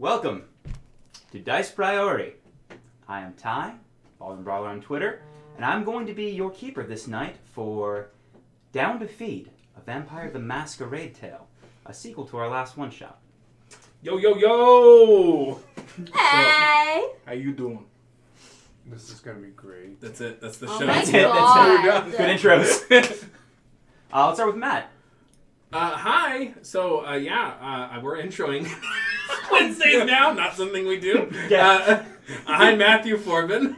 Welcome to Dice Priori. I am Ty, Ballin' Brawler on Twitter, and I'm going to be your keeper this night for Down to Feed, a Vampire the Masquerade tale, a sequel to our last one-shot. Yo, yo, yo! Hey! How you doing? This is gonna be great. That's it. That's the Oh show. my That's it. God. Good intros. Let's start with Matt. Hi. So, we're introing Wednesdays now. Not something we do. Yeah. I'm Matthew Forbin.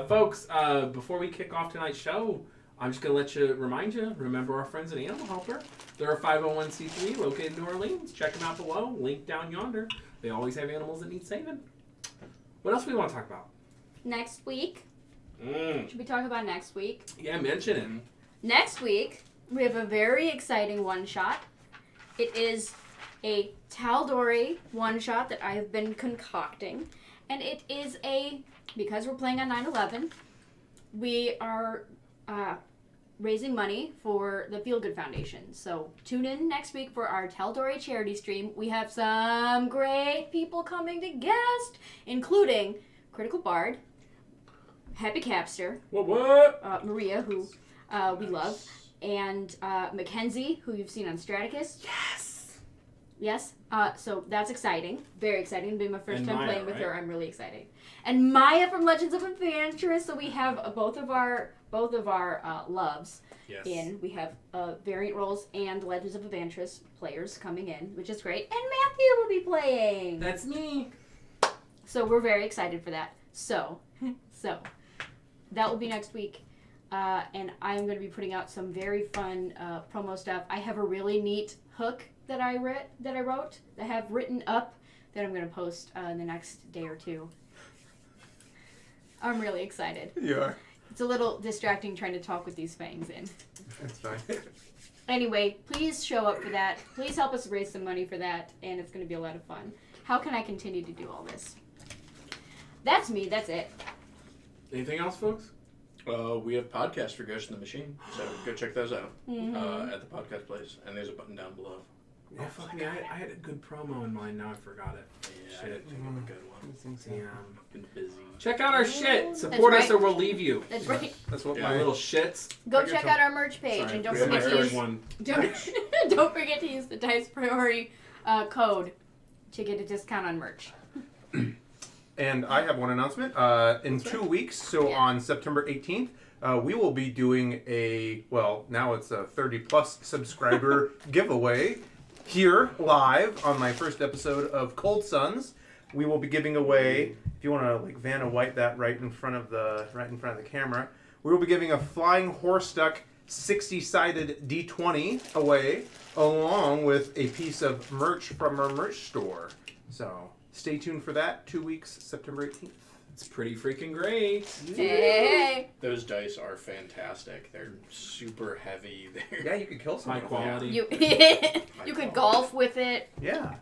Folks, before we kick off tonight's show, I'm just going to remind you, remember our friends at Animal Helper. They're a 501c3 located in New Orleans. Check them out below. Link down yonder. They always have animals that need saving. What else do we want to talk about? Next week. Should we talk about next week? Yeah, mention it. Next week, we have a very exciting one-shot. It is a Tal'Dorei one-shot that I have been concocting. And it is because we're playing on 9/11, we are raising money for the Feel Good Foundation. So tune in next week for our Tal'Dorei charity stream. We have some great people coming to guest, including Critical Bard, Happy Capster, What? Maria, who we love, and Mackenzie, who you've seen on Straticus. Yes. So that's exciting. Very exciting. It'll be my first And time Maya, playing with right? her. I'm really excited. And Maya from Legends of Adventurous. So we have both of our loves Yes. in. We have variant roles and Legends of Adventurous players coming in, which is great. And Matthew will be playing. That's me. So we're very excited for that. So that will be next week. And I'm going to be putting out some very fun promo stuff. I have a really neat hook that I have written up that I'm going to post in the next day or two. I'm really excited. You are. It's a little distracting trying to talk with these fangs in. It's fine. Anyway, please show up for that. Please help us raise some money for that, and it's going to be a lot of fun. How can I continue to do all this? That's me. That's it. Anything else, folks? We have podcasts for Ghost in the Machine, so go check those out Mhm. at the podcast place, and there's a button down below. Oh, fuck me. I had a good promo in mind. Now I forgot it. Yeah, Shit. I didn't think of a good one. Damn. Been busy. Check out our shit. Support That's us right. or we'll leave you. That's right. That's what Yeah, My my little shits. Go check out our merch page, Sorry, and don't we have forget my to first use one. don't forget to use the Dice Priori code to get a discount on merch. And I have one announcement. In 2 weeks, so Yeah. on September 18th, we will be doing now it's a 30-plus subscriber giveaway here live on my first episode of Cold Suns. We will be giving away, if you want to like Vanna White that right in front of the camera, we will be giving a flying horse-stuck 60-sided D20 away, along with a piece of merch from our merch store. So stay tuned for that. 2 weeks, September 18th. It's pretty freaking great. Hey. Those dice are fantastic. They're super heavy. They're Yeah, you could kill High someone. quality. You could golf with it. Yeah.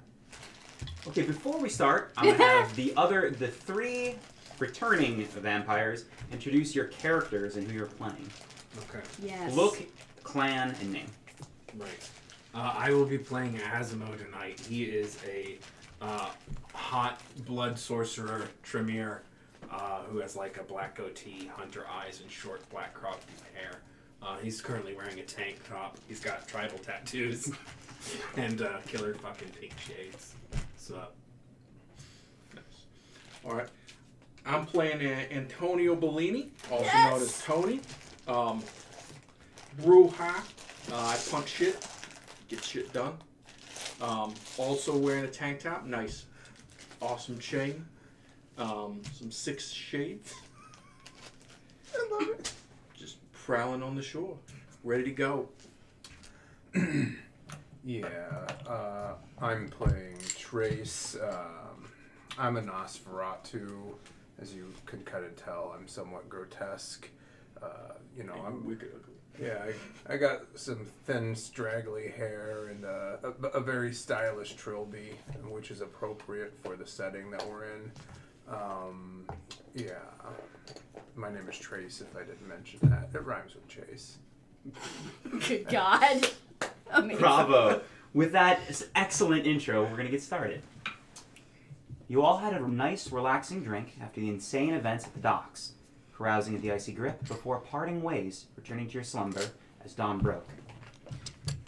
Okay, before we start, I'm going to have the three returning vampires introduce your characters and who you're playing. Okay. Yes. Look, clan, and name. Right. I will be playing Asimo tonight. He is a hot blood sorcerer Tremere who has like a black goatee, hunter eyes, and short black cropped hair. He's currently wearing a tank top. He's got tribal tattoos and killer fucking pink shades. So, nice. All right. I'm playing Antonio Bellini, also Yes! known as Tony. Bruja. I punch shit. Get shit done. Also wearing a tank top. Nice. Awesome chain. Some 6 shades. I love it. Just prowling on the shore. Ready to go. Yeah, I'm playing Trace. I'm a Nosferatu. As you can kind of tell, I'm somewhat grotesque. I'm wicked ugly. Yeah, I got some thin, straggly hair and a very stylish trilby, which is appropriate for the setting that we're in. Yeah, my name is Trace, if I didn't mention that. It rhymes with Chase. Good God. Amazing. Bravo. with that excellent intro, we're going to get started. You all had a nice, relaxing drink after the insane events at the docks, carousing at the icy grip before parting ways, returning to your slumber as dawn broke.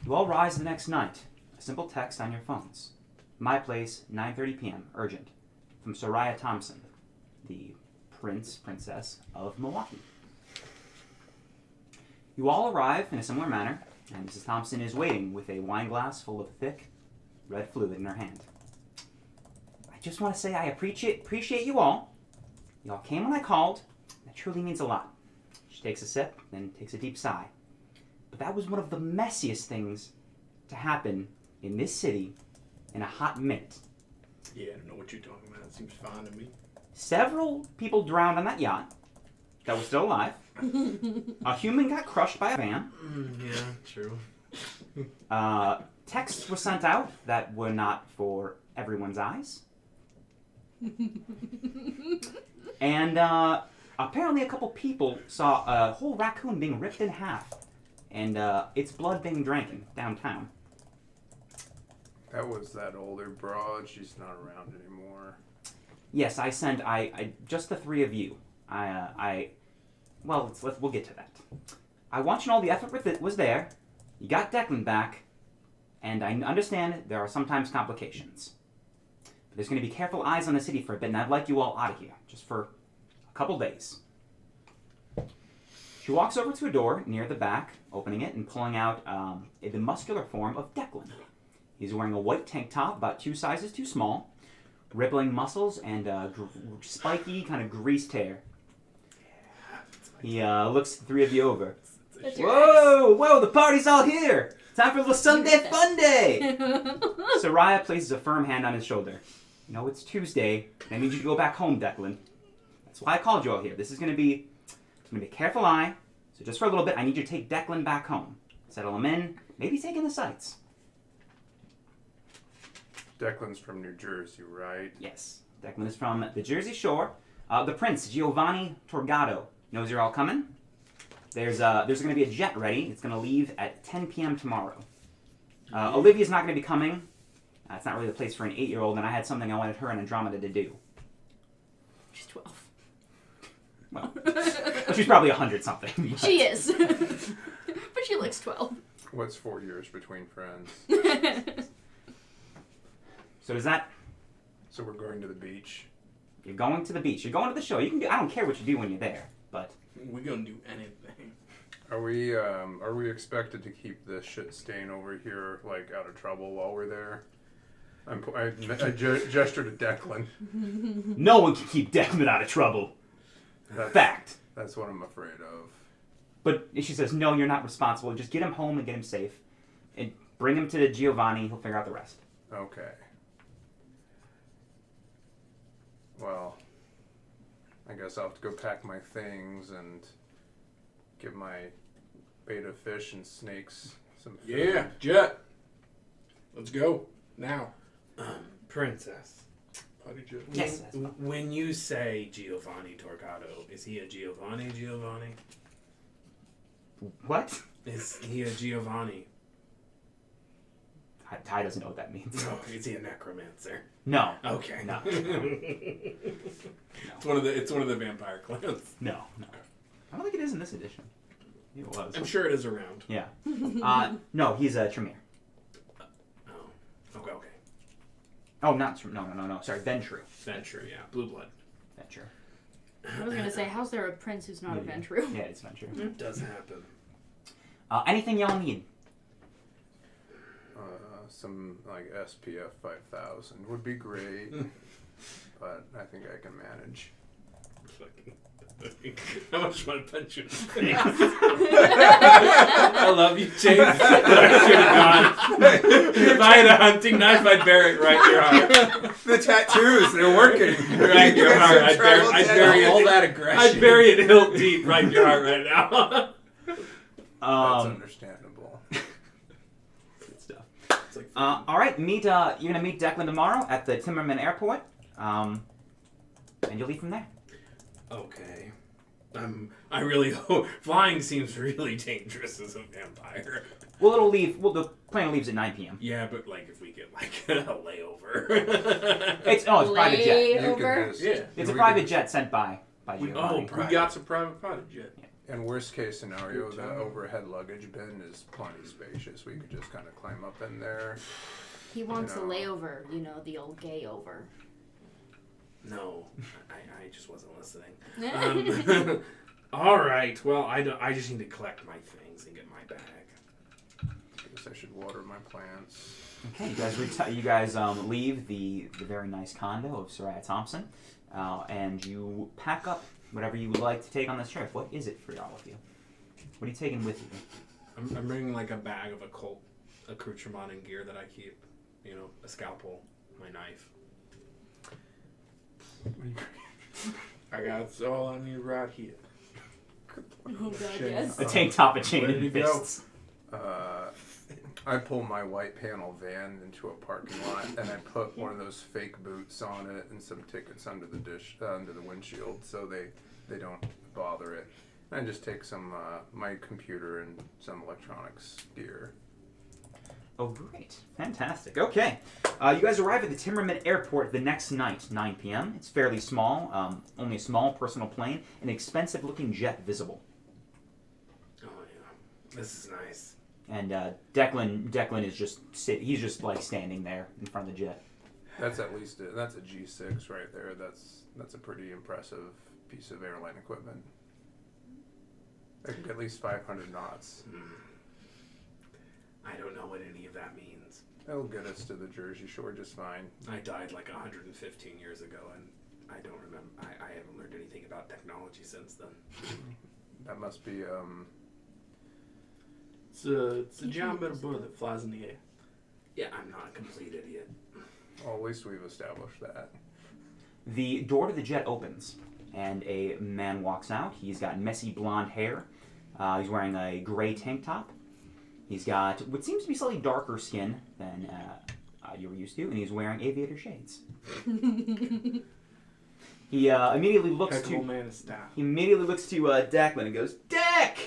You all rise the next night. A simple text on your phones. My place, 9:30 p.m. Urgent. From Soraya Thompson, the princess of Milwaukee. You all arrive in a similar manner, and Mrs. Thompson is waiting with a wine glass full of thick, red fluid in her hand. I just want to say I appreciate you all. You all came when I called. That truly means a lot. She takes a sip, then takes a deep sigh. But that was one of the messiest things to happen in this city in a hot minute. Yeah, I don't know what you're talking about. It seems fine to me. Several people drowned on that yacht that was still alive. A human got crushed by a van. Yeah, true. Texts were sent out that were not for everyone's eyes. And apparently a couple people saw a whole raccoon being ripped in half and its blood being drank downtown. That was that older broad. She's not around anymore. Yes, I sent just the three of you. We'll get to that. I want you to know the effort was there. You got Declan back, and I understand there are sometimes complications. But there's going to be careful eyes on the city for a bit, and I'd like you all out of here, just for a couple days. She walks over to a door near the back, opening it and pulling out the muscular form of Declan. He's wearing a white tank top, about 2 sizes too small, rippling muscles, and spiky, kind of greased hair. He looks the three of you over. Whoa, the party's all here! Time for a little Sunday fun day! Soraya places a firm hand on his shoulder. You know, it's Tuesday, and I need you to go back home, Declan. That's why I called you all here. This is going to be a careful eye, so just for a little bit, I need you to take Declan back home. Settle him in, maybe take in the sights. Declan's from New Jersey, right? Yes, Declan is from the Jersey Shore. The Prince, Giovanni Torgato, knows you're all coming. There's going to be a jet ready. It's going to leave at 10 p.m. tomorrow. Olivia's not going to be coming. It's not really the place for an 8-year-old, and I had something I wanted her and Andromeda to do. She's 12. Well, she's probably 100-something. She is. But she looks 12. What's 4 years between friends? So does that... So we're going to the beach. You're going to the beach. You're going to the show. You can do... I don't care what you do when you're there, but... We're gonna do anything. Are we expected to keep this shit stain over here like out of trouble while we're there? I gesture to Declan. No one can keep Declan out of trouble. Fact. That's what I'm afraid of. But she says, no, you're not responsible. Just get him home and get him safe. And bring him to Giovanni. He'll figure out the rest. Okay. Well, I guess I'll have to go pack my things and give my beta fish and snakes some food. Yeah, Jet. Let's go now. Princess. Potty Jet. Yes. When you say Giovanni Torgato, is he a Giovanni? What? Is he a Giovanni? Ty doesn't know what that means. No, is he a necromancer? No. Okay. No. It's one of the vampire clans. No. I don't think it is in this edition. It was. I'm sure it is around. Yeah. No, he's a Tremere. Oh. Okay. Oh, not no. Sorry, Ventru. Ventru, yeah. Blue blood. Ventru. I was going to say, how's there a prince who's not a Ventru? Yeah, it's Ventru. It does happen. Anything y'all need? Some like SPF 5000 would be great, but I think I can manage. I just want to punch you in the face. I love you, James. But I should have gone. If I had a hunting knife, I'd bury it right in your heart. The tattoos, they're working. Right in your heart. I'd bury all it. that aggression. I'd bury it hilt deep right in your heart right now. That's understandable. Good stuff. It's like, All right, you're gonna meet Declan tomorrow at the Timmerman Airport, and you'll leave from there. okay. I really hope flying seems really dangerous as a vampire. Well, it'll leave. Well, the plane leaves at 9 p.m. Yeah, but like if we get like a layover. It's a private jet. You Layover? can just, Yeah. It's a we private can- jet sent by Giovanni. We got some private pilot jet. In worst case scenario, Good the time. overhead luggage bin is plenty spacious. We could just kind of climb up in there. He wants You a know. layover, the old gay over. No, I just wasn't listening. All right. Well, I just need to collect my things and get my bag. Guess I should water my plants. Okay, you guys leave the very nice condo of Soraya Thompson, and you pack up whatever you would like to take on this trip. What is it for all of you? What are you taking with you? I'm bringing like a bag of occult accoutrement and gear that I keep. You know, a scalpel, my knife. I got all I need right here. Oh god, Shame. yes. A tank top, a chain, Ready and to go. fists. I pull my white panel van into a parking lot, and I put one of those fake boots on it and some tickets under the windshield, so they don't bother it. And I just take some my computer and some electronics gear. Oh, great. Fantastic. Okay. You guys arrive at the Timmerman Airport the next night, 9 p.m. It's fairly small, only a small personal plane, an expensive-looking jet visible. Oh yeah, this is nice. And Declan is he's just like standing there in front of the jet. That's at least that's a G6 right there. That's a pretty impressive piece of airline equipment. I can get at least 500 knots. I don't know what any of that means. It'll get us to the Jersey Shore just fine. I died like 115 years ago, and I don't remember. I haven't learned anything about technology since then. That must be It's a giant bit of bird that flies in the air. Yeah, I'm not a complete idiot. well, at least we've established that. The door to the jet opens, and a man walks out. He's got messy blonde hair. He's wearing a gray tank top. He's got what seems to be slightly darker skin than you were used to, and he's wearing aviator shades. He immediately looks Impeccable to man of style. Declan and goes, "Deck,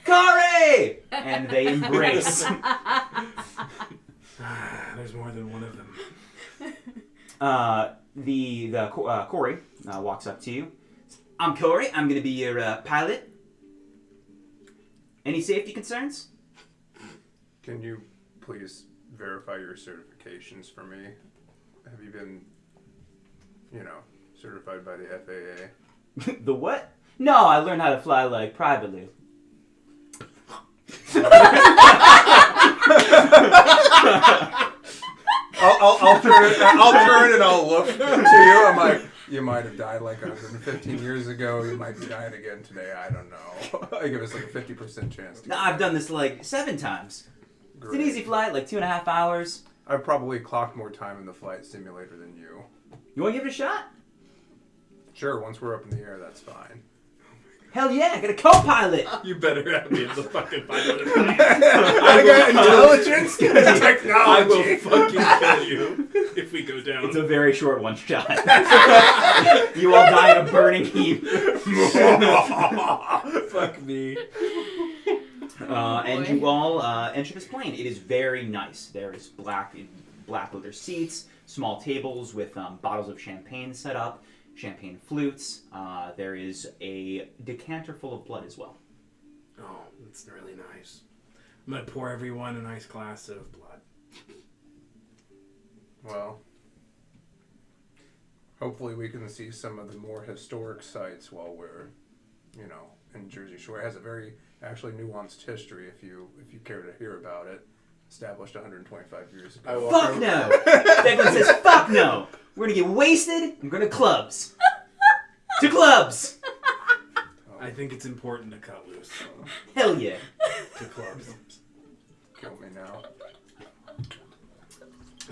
Corey!" And they embrace. There's more than one of them. Corey walks up to you. "I'm Corey. I'm going to be your pilot. Any safety concerns?" Can you please verify your certifications for me? Have you been, certified by the FAA? The what? No, I learned how to fly like privately. I'll turn and I'll look to you. I'm like, you might have died like 115 years ago. You might be dying again today. I don't know. I give us like a 50% chance. No, I've done this like 7 times. It's an easy flight, like 2.5 hours. I've probably clocked more time in the flight simulator than you. You want to give it a shot? Sure, once we're up in the air, that's fine. Hell yeah, I got a co-pilot. You better have me as the fucking pilot. I got intelligence, I technology. will fucking kill you if we go down. It's a very short one shot. You all die in a burning heap. Fuck me. And you all enter this plane. It is very nice. There is black leather seats, small tables with bottles of champagne set up, champagne flutes. There is a decanter full of blood as well. Oh, that's really nice. I'm gonna pour everyone a nice glass of blood. Well, hopefully we can see some of the more historic sites while we're, in Jersey Shore. It has a very actually nuanced history if you care to hear about it. Established 125 years ago. Fuck no! Declan says, fuck no! We're gonna get wasted and we're gonna clubs. To clubs! I think it's important to cut loose. Hell yeah. To clubs. Kill me now.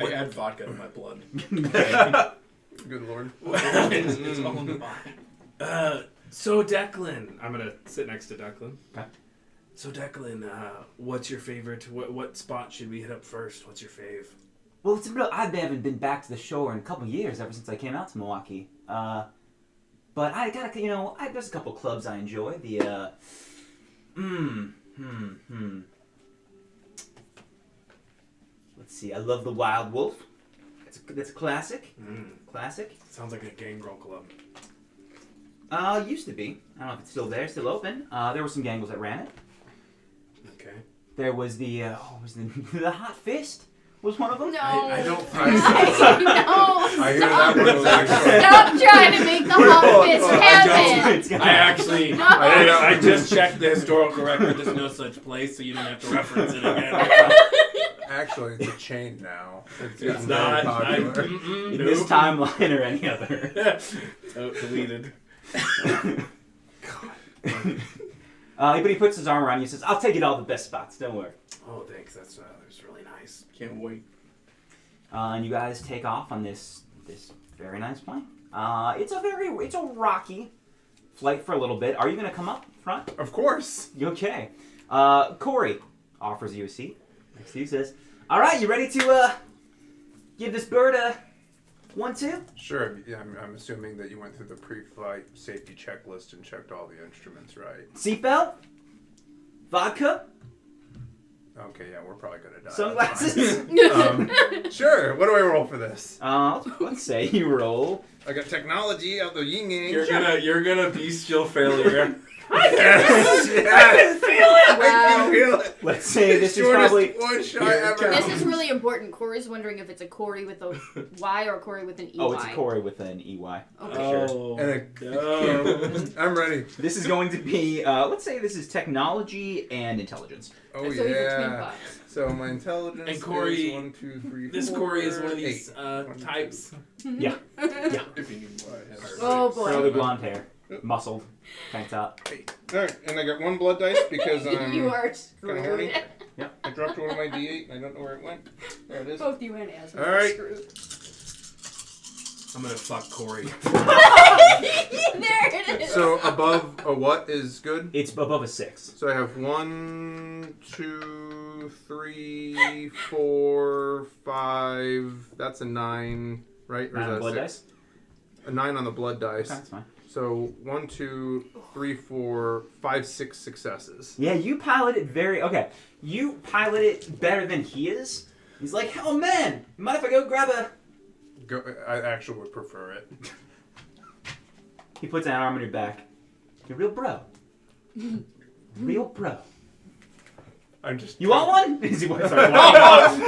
I add vodka to my blood. Good lord. It's all in the body. So Declan, I'm gonna sit next to Declan. Okay. So Declan, what's your favorite? What spot should we hit up first? What's your fave? Well, I haven't been back to the shore in a couple years, ever since I came out to Milwaukee. But I got there's a couple clubs I enjoy. Let's see. I love the Wild Wolf. That's a classic. Classic. Sounds like a gangrel club. Used to be. I don't know if it's still there, still open. There were some gangrels that ran it. Okay. There was the what was the Hot Fist was one of them. No. I don't think No. I hear that one is actually. Stop trying to make the hot fist happen. It's got- I actually, No. I just checked the historical record. There's no such place, so you don't have to reference it again. Actually, it's a chain now. It's gotten very not. popular. in this timeline or any other. Deleted. But he puts his arm around you and says, "I'll take you to all the best spots. Don't worry." Oh, thanks. That's really nice. Can't wait. And you guys take off on this very nice plane. It's a rocky flight for a little bit. Are you gonna come up front? Of course. Okay. Corey offers you a seat. Next to you says, "All right, you ready to give this bird a 1-2?" Sure. Yeah, I'm assuming that you went through the pre-flight safety checklist and checked all the instruments right. Seatbelt, vodka, Okay, yeah, we're probably gonna die. sunglasses. Sure. What do I roll for this? Let's say you roll. I got technology out the yin yang. You're gonna bestial failure. Yes. I can feel it. Let's say this is Shortest probably. one shot ever. This is really important. Corey's wondering if it's a Corey with a Y or a Corey with an EY. Oh, it's a Corey with an EY. Okay. Sure. And I'm ready. This is going to be. Let's say this is technology and intelligence. Oh So he's a twin yeah. box. So my intelligence And Corey- is 1, 2, 3, This 4, Corey is one of these 8. types. Yeah. Yeah. If you knew what I had. Oh boy. Curly blonde hair, muscled, tank top. Alright, and I got 1 blood dice because I'm You are kinda horny. screwed. I dropped one of my D8 and I don't know where it went. There it is. Both you and Asma All are right. screwed. I'm gonna fuck Corey. There it is. So above a what is good? It's above a 6. So I have 1, 2, 3, 4, 5. That's a 9, right? Or is that Blood 6? dice. A 9 on the blood dice. Okay, that's fine. So 1, 2, 3, 4, 5, 6 successes. Yeah, you pilot it very. Okay, you pilot it better than he is. He's like, "Oh man, mind if I go grab a?" Go, I actually would prefer it. He puts an arm on your back. You're a real bro. Real bro. I'm just. You want one? Is he sorry, walking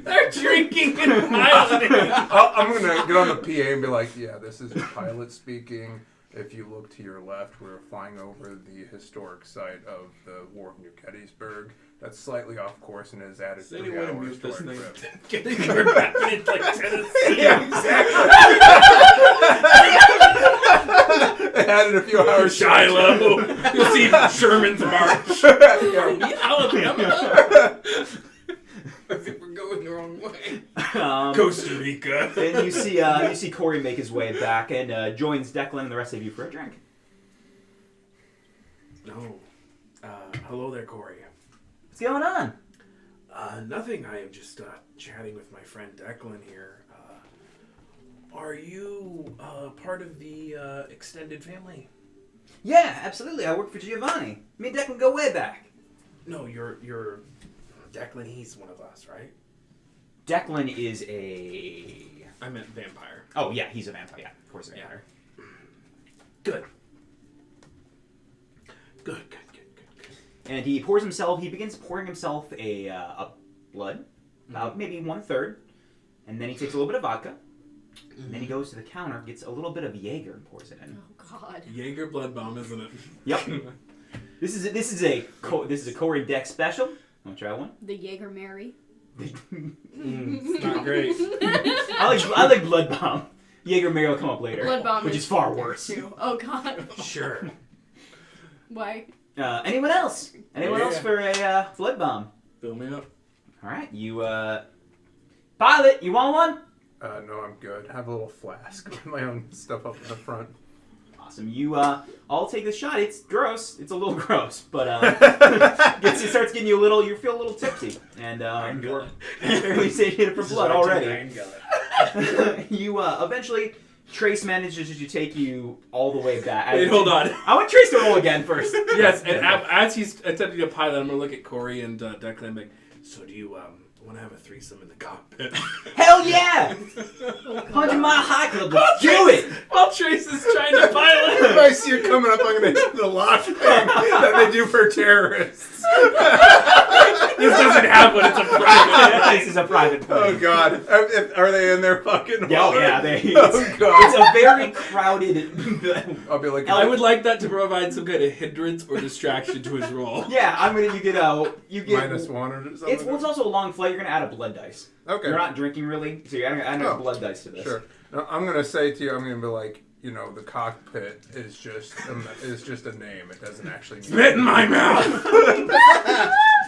They're drinking and piloting. I'm gonna get on the PA and be like, "Yeah, this is your pilot speaking. If you look to your left, we're flying over the historic site of the War of New Gettysburg. That's slightly off course and has added Does 3 anyone hours mute to this our thing? trip." Getting her back in like Tennessee. Yeah, exactly. It added a few hours. Shiloh. You'll see Sherman's march. Alabama. I think we're going the wrong way. Costa Rica. And you see Corey make his way back and joins Declan and the rest of you for a drink. No. Hello there, Corey. What's going on? Nothing. I am just chatting with my friend Declan here. Are you part of the extended family? Yeah, absolutely. I work for Giovanni. Me and Declan go way back. No, you're Declan. He's one of us, right? Declan is a. I meant vampire. Oh yeah, he's a vampire. Yeah, of course, a vampire. Good. Good. And he begins pouring himself a blood, about maybe 1/3, and then he takes a little bit of vodka, and then he goes to the counter, gets a little bit of Jaeger and pours it in. Oh God. Jaeger blood bomb, isn't it? Yep. This is a Corey Deck special. Want to try one? The Jaeger Mary. It's not great. I like Blood Bomb. Jaeger Mary will come up later, Blood bomb which is far worse. Too. Oh God. Sure. Why? Anyone else? Anyone else for a Blood Bomb? Fill me up. All right, you pilot. You want one? No, I'm good. I have a little flask with my own stuff up in the front. Awesome. You all take the shot. It's gross. It's a little gross, but it starts getting you a little. You feel a little tipsy, and you're fairly satiated for blood already. You eventually. Trace manages to take you all the way back. Wait, hold on. I want Trace to roll again first. Yes, and as he's attempting to pilot, I'm gonna look at Corey and Declan and be like, So do you want to have a threesome in the cockpit? Hell yeah! 100 Mile High Club, let's do it! While Trace is trying to pilot. If I see you coming up, I'm going to hit the lock thing that they do for terrorists. This doesn't have one. It's a private. This is a private plane. Oh, God. Are they in their fucking Yeah, oh, water? yeah, Oh, God. it's a very crowded. I'll be like, I would like that to provide some kind of hindrance or distraction to his role. Yeah, you get -1 or something? It's also a long flight. You're gonna add a blood dice. Okay. You're not drinking really, so you're adding a blood dice to this. Sure. Now, I'm going to say to you, I'm going to be like, the cockpit is just a name. It doesn't actually mean Spit in my mouth.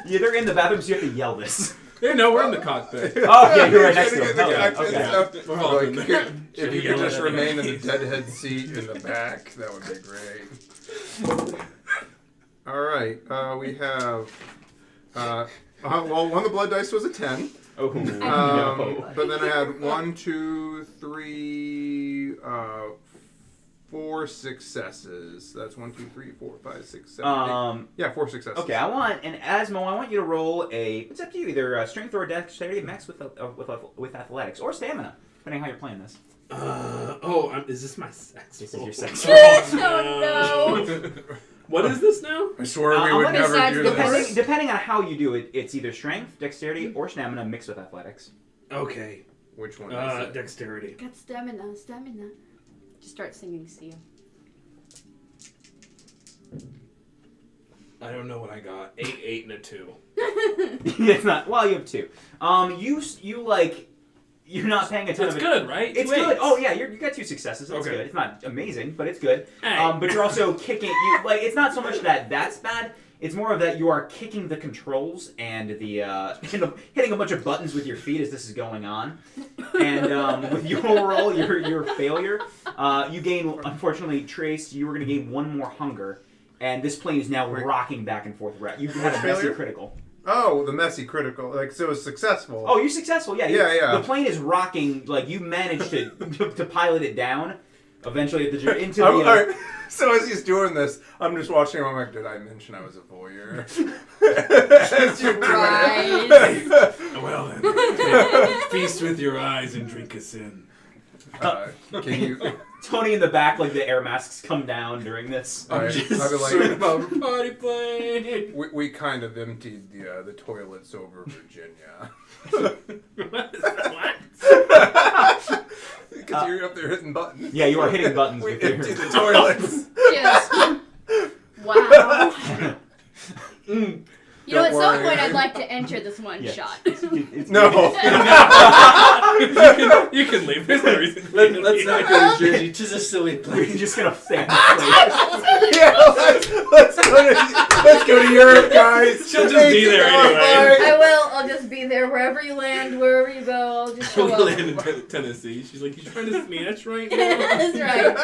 Yeah, they're in the bathroom, so you have to yell this. Hey, no, we're in the cockpit. Oh, yeah, you're right next to Get them. the Okay, cockpit okay. stuff. We're all in Like, there. if you Yell could just at remain in the everybody. deadhead seat in the back, that would be great. All right, we have. Well, one of the blood dice was a 10. Oh, no. But then I had 1, 2, 3, 4 successes. That's 1, 2, 3, 4, 5, 6, 7, 8. Yeah, 4 successes. Okay, I want you to roll it's up to you, either strength or dexterity max with athletics, or stamina, depending on how you're playing this. Is this my sex? This is your sex. Oh, no. What is this now? I swear we I'm would gonna never decide do to this. Depending on how you do it, it's either strength, dexterity, or stamina mixed with athletics. Okay. Which one is it? Dexterity. Got stamina. Just start singing, see you. I don't know what I got. 8, and a 2. It's not. Well, you have 2. You're not paying a ton That's of it. good, right? It's 2 good. eights. Oh yeah, you got 2 successes. That's Okay. good. It's not amazing, but it's good. Hey. But you're also kicking. It's not so much that that's bad. It's more of that you are kicking the controls and hitting a bunch of buttons with your feet as this is going on. And with your roll, your failure, you gain. Unfortunately, Trace, you were going to gain 1 more hunger, and this plane is now rocking back and forth. You had a messy failure? critical. Oh, the messy critical. So it was successful. Oh, you're successful. Yeah. Yeah. The plane is rocking. You managed to pilot it down. Eventually, into the. All right. So as he's doing this, I'm just watching him. I'm like, did I mention I was a voyeur? As you're doing it. Well then, feast with your eyes and drink us in. Can you? Tony in the back, the air masks come down during this. I'd be like, Party plane. we kind of emptied the toilets over Virginia. What? Because you're up there hitting buttons. Yeah, you are hitting buttons We with your. emptied the toilets. Yes. Wow. You know, at Don't some worry. point I'd like to enter this one Yeah. shot. No. You can leave. There's no reason. Let's not go to Jersey. Just a silly We're place. just gonna stay on this place. Yeah, let's go to Europe, guys. She'll just be there anyway. I will. I'll just be there wherever you land, wherever you go. I'll just show We'll up. land in Tennessee. She's like, you trying to smash right now? That's right.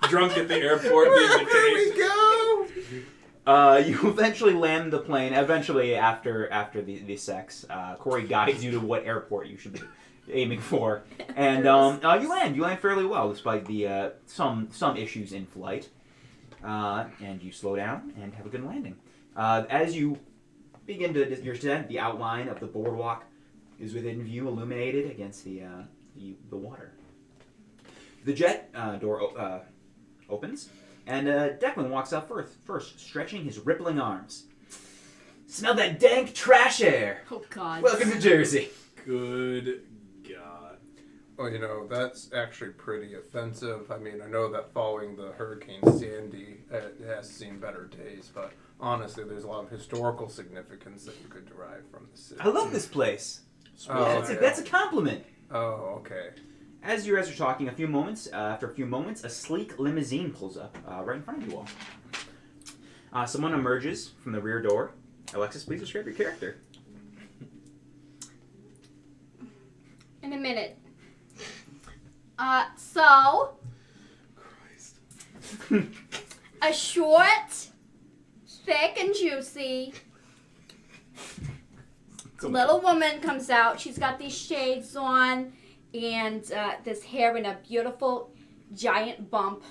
Drunk at the airport being There we detained. go. You eventually land the plane. Eventually, after the sex, Corey guides you to what airport you should be aiming for, and you land. You land fairly well despite the some issues in flight, and you slow down and have a good landing. As you begin your descent, the outline of the boardwalk is within view, illuminated against the water. The jet door opens. And Declan walks out first, stretching his rippling arms. Smell that dank trash air. Oh God. Welcome to Jersey. Good God. Well, that's actually pretty offensive. I mean, I know that following the Hurricane Sandy, it has seen better days, but honestly, there's a lot of historical significance that you could derive from the city. I love this place. Oh, That's a compliment. Oh, okay. As you guys are talking, after a few moments, a sleek limousine pulls up right in front of you all. Someone emerges from the rear door. Alexis, please describe your character. In a minute. So Christ. a short, thick and juicy little woman comes out. She's got these shades on and this hair in a beautiful giant bump.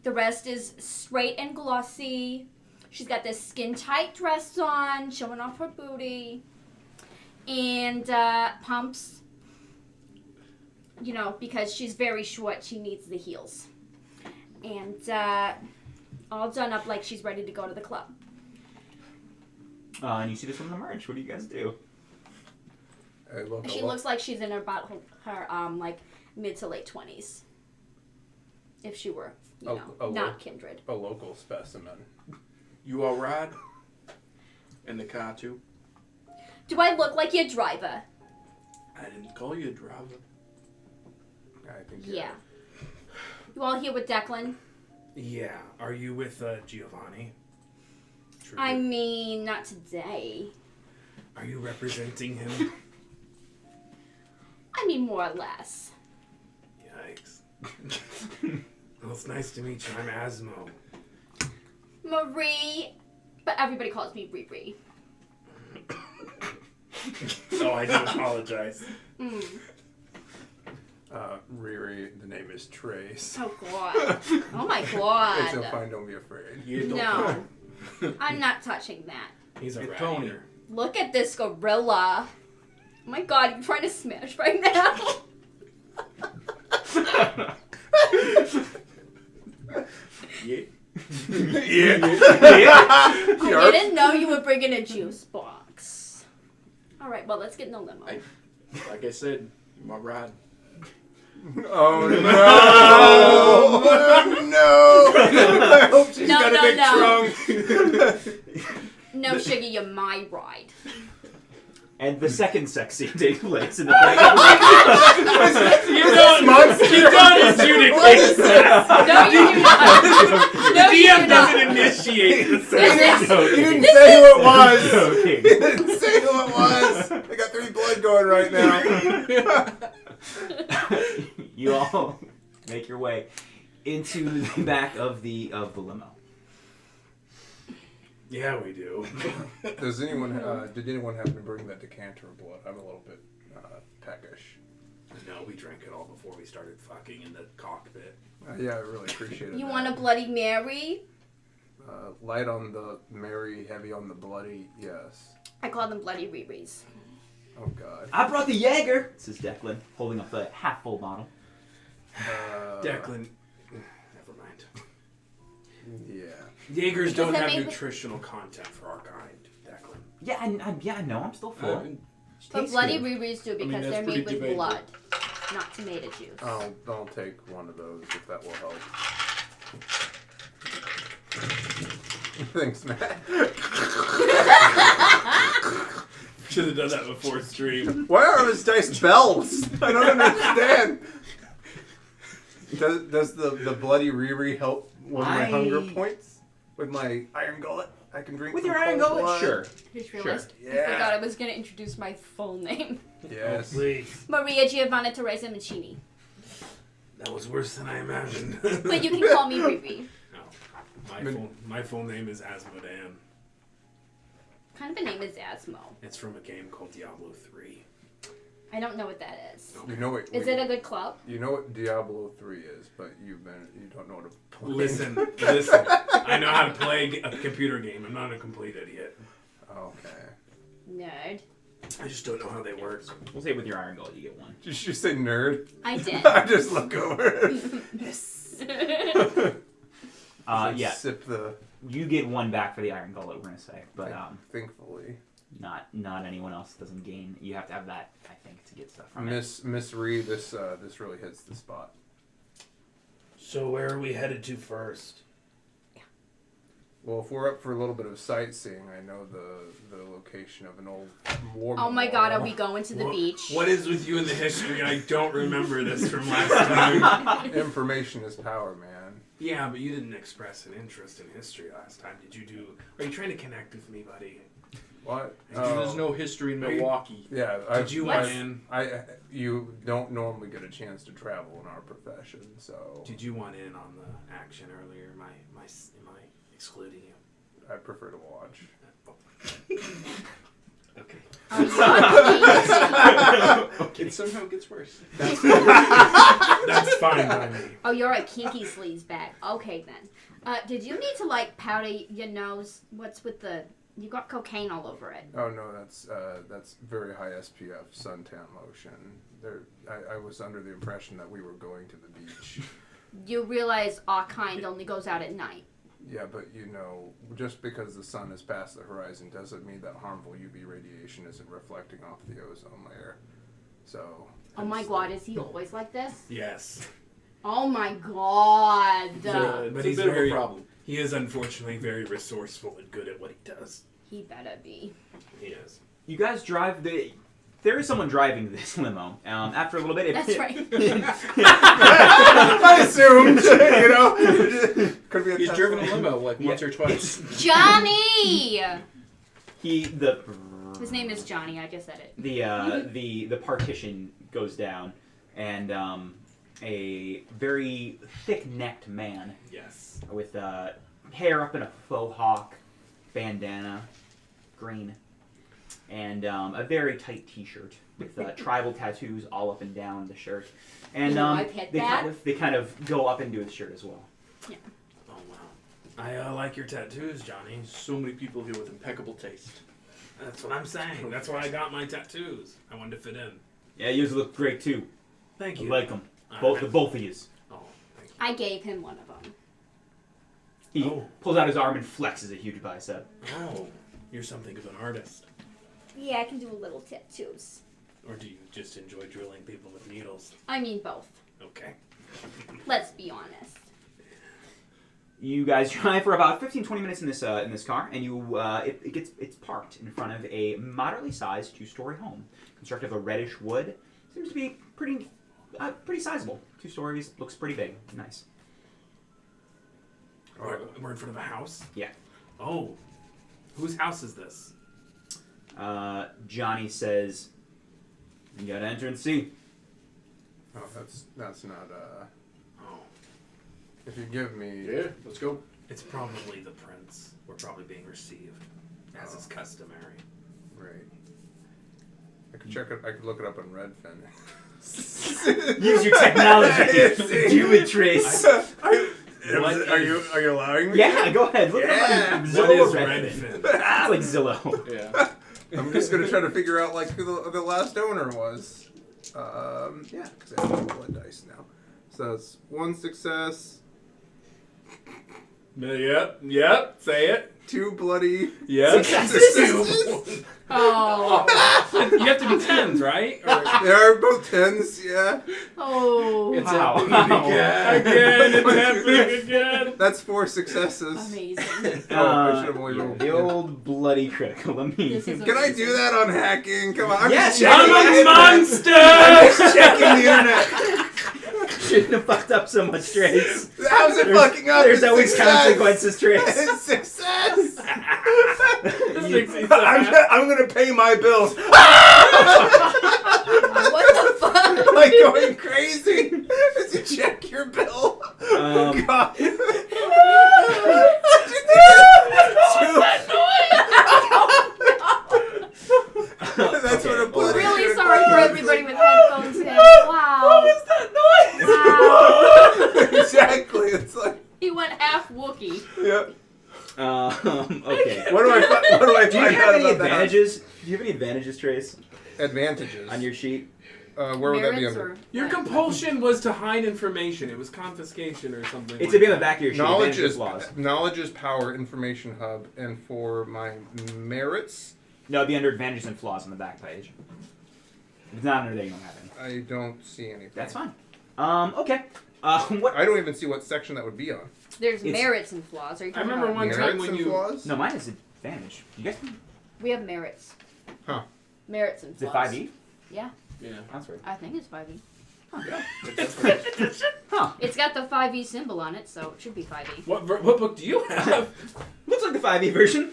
The rest is straight and glossy. She's got this skin tight dress on, showing off her booty, and pumps. You know, because she's very short, she needs the heels, and all done up like she's ready to go to the club. And you see this one emerge. What do you guys do? She looks like she's in about her like mid to late 20s. If she were, you know, not kindred. A local specimen. You all ride? In the car too? Do I look like your driver? I didn't call you a driver. I think. Yeah. You all here with Declan? Yeah. Are you with Giovanni? True. I mean, not today. Are you representing him? I mean, more or less. Yikes. Well, it's nice to meet you. I'm Asmo. Marie, but everybody calls me Riri. Oh, I do apologize. Riri, the name is Trace. Oh god. Oh my god. It's so fine, don't be afraid. You don't No. I'm not touching that. He's a Hey, rat Tony. eater. Look at this gorilla. Oh my god, you're trying to smash right now. Yeah. I didn't know you were bringing a juice box. Alright, well, let's get in the limo. Like I said, my ride. Oh no! No! I hope she's No, got no, a big no. trunk. No, Shiggy, you're my ride. And the second sex scene takes place in the back of You're done adjudicating that. No, you do not. The No, you DM do not. doesn't initiate the This sex. is- You didn't say who it was. joking. You didn't say who it was. I got 3 blood going right now. You all make your way into the back of the limo. Yeah, we do. Does anyone? Did anyone happen to bring that decanter of blood? I'm a little bit peckish. No, we drank it all before we started fucking in the cockpit. Yeah, I really appreciate it. You want a Bloody Mary? Light on the Mary, heavy on the bloody. Yes. I call them Bloody Riris. Oh God. I brought the Jaeger, says Declan, holding up the half-full bottle. Declan, never mind. Yeah. Jaegers don't that have made- nutritional content for our kind, Declan. Yeah, I know. I'm still full. But Tastes Bloody good. Riris do mean, because that's they're made pretty with debatable. blood, not tomato juice. I'll take one of those if that will help. Thanks, Matt. Should have done that before stream. Why are his dice bells? I don't understand. Does the bloody Riri help with my hunger points? With my iron gullet? I can drink With from your iron cold gullet, blood? sure. Just realized I Yeah. forgot I was going to introduce my full name. Yes. Please. Maria Giovanna Teresa Mancini. That was worse than I imagined. But you can call me Riri. No. My full name is Asmodan. What kind of a name is Asmo? It's from a game called Diablo 3. I don't know what that is. You know what? Is it a good club? You know what Diablo 3 is, but you don't know what to play. Listen. I know how to play a computer game. I'm not a complete idiot. Okay. Nerd. I just don't know how they work. We'll say with your iron gullet, you get one. Did you say nerd? I did. I just look over. Yes. Yeah, Sip the. you get one back for the iron gullet. We're gonna say, but Thankfully. not anyone else doesn't gain. You have to have that, I think, to get stuff from it. Miss Reed, this really hits the spot. So where are we headed to first? Well, if we're up for a little bit of sightseeing, I know the location of an old war Oh my god, are we memorial. going to the beach? What is with you in the history? I don't remember this from last time. Information is power, man. Yeah, but you didn't express an interest in history last time. Did you do? Are you trying to connect with me, buddy? What? There's no history in Milwaukee. Yeah, Did you want in? You don't normally get a chance to travel in our profession, so Did you want in on the action earlier? Am I excluding you? I prefer to watch. Okay. Are you on It somehow gets worse. That's fine by me. Oh, you're a kinky sleazebag. Okay, then. Did you need to, like, powder your nose? What's with the... You got cocaine all over it. Oh no, that's very high SPF suntan lotion. I was under the impression that we were going to the beach. You realize our kind only goes out at night. Yeah, but just because the sun is past the horizon doesn't mean that harmful UV radiation isn't reflecting off the ozone layer. So. Oh my god, is he always like this? Yes. Oh my god. But It's he's a bit very, of a problem. he is unfortunately very resourceful and good at what he does. He better be. He is. You guys drive the... There is someone driving this limo. After a little bit... That's right. I assumed, Could be a He's Tesla. driven a limo like once or twice. Johnny! His His name is Johnny, I just said it. The partition goes down, and a very thick-necked man Yes. with hair up in a faux hawk, bandana, green, and a very tight T-shirt with tribal tattoos all up and down the shirt, and I've hit that. they kind of go up into his shirt as well. Oh, wow. I like your tattoos, Johnny. So many people here with impeccable taste. That's what I'm saying. That's why I got my tattoos. I wanted to fit in. Yeah, yours look great too. Thank I you. like them. Alright. The both of you. Oh, thank you. I gave him one of them. He Oh. pulls out his arm and flexes a huge bicep. Oh, you're something of an artist. Yeah, I can do little tattoos. Or do you just enjoy drilling people with needles? I mean both. Okay. Let's be honest. You guys drive for about 15-20 minutes in this car, and it's parked in front of a moderately sized 2-story home, constructed of a reddish wood. Seems to be pretty sizable. 2 stories, looks pretty big, nice. We're in front of a house? Yeah. Oh. Whose house is this? Johnny says, "You gotta enter and see." Oh, that's not. Oh. If you give me. Yeah, let's go. It's probably the prince. We're probably being received, as is customary. Right. I could check it. I could look it up on Redfin. Use your technology. Do it, Trace. Are you allowing me? Yeah, go ahead. Look it up on What Zillow is or Redfin. Redfin? It's like Zillow. Yeah. I'm just gonna try to figure out like who the last owner was. Yeah, because I have blood dice now. So that's 1 success, Yep. Say it. 2 bloody. Yep. successes. Oh. You have to be tens, right? Or... They are both 10s. Yeah. Oh. It's Wow. happening Again, it's happening again. That's 4 successes. Amazing. Oh, I should have only rolled The one. old bloody critical. Let me. This is Can I do that on hacking? Come on. I'm Yes, just checking. I'm a monster! I'm just checking the internet. Shouldn't have fucked up so much, Trace. How's it fucking up? There's It's always success. consequences, Trace. It's success. This makes me so happy. I'm gonna pay my bills. What the fuck? Like going crazy as you check your bill. God. That's what a We're bloody really critical sorry for is. everybody with headphones in. Wow. What was that noise? Wow. Exactly. It's like. He went half Wookiee. Yep. Okay. What do I Do you find have out any about that? advantages? Do you have any advantages, Trace, Advantages. on your sheet? Where would that be Merits under? or Your compulsion was to hide information. It was confiscation or something. It's like to be on the that. back of your sheet. Knowledge Advantages, is laws. knowledge is power. Information hub, and for my merits, No, it'd be under advantages and flaws on the back page. If it's not under there, you don't have any. I don't see anything. That's fine. Okay. What? I don't even see what section that would be on. There's It's- merits and flaws. Are you I talking remember about one time Merits when and you. flaws? No, mine is advantage. You guys? We have merits. Huh. Merits and Is it flaws. 5e? Yeah, Yeah. That's right. I think it's 5e. Huh. It's got the 5e symbol on it, so it should be 5e. What book do you have? Looks like the 5e version.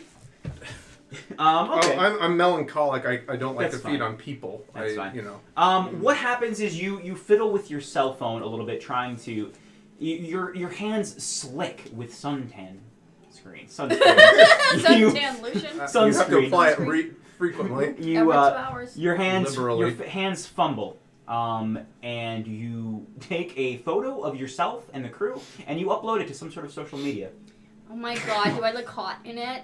Okay. Oh, I'm melancholic. I don't like That's to feed fine. on people. That's fine. You know. What happens is you fiddle with your cell phone a little bit, trying to. Your hands slick with suntan screen. Sunscreen. Suntan lotion. You have to Sunscreen. apply it frequently. You Every 2 hours. your Liberally. hands fumble, and you take a photo of yourself and the crew, and you upload it to some sort of social media. Oh my god, do I look hot in it?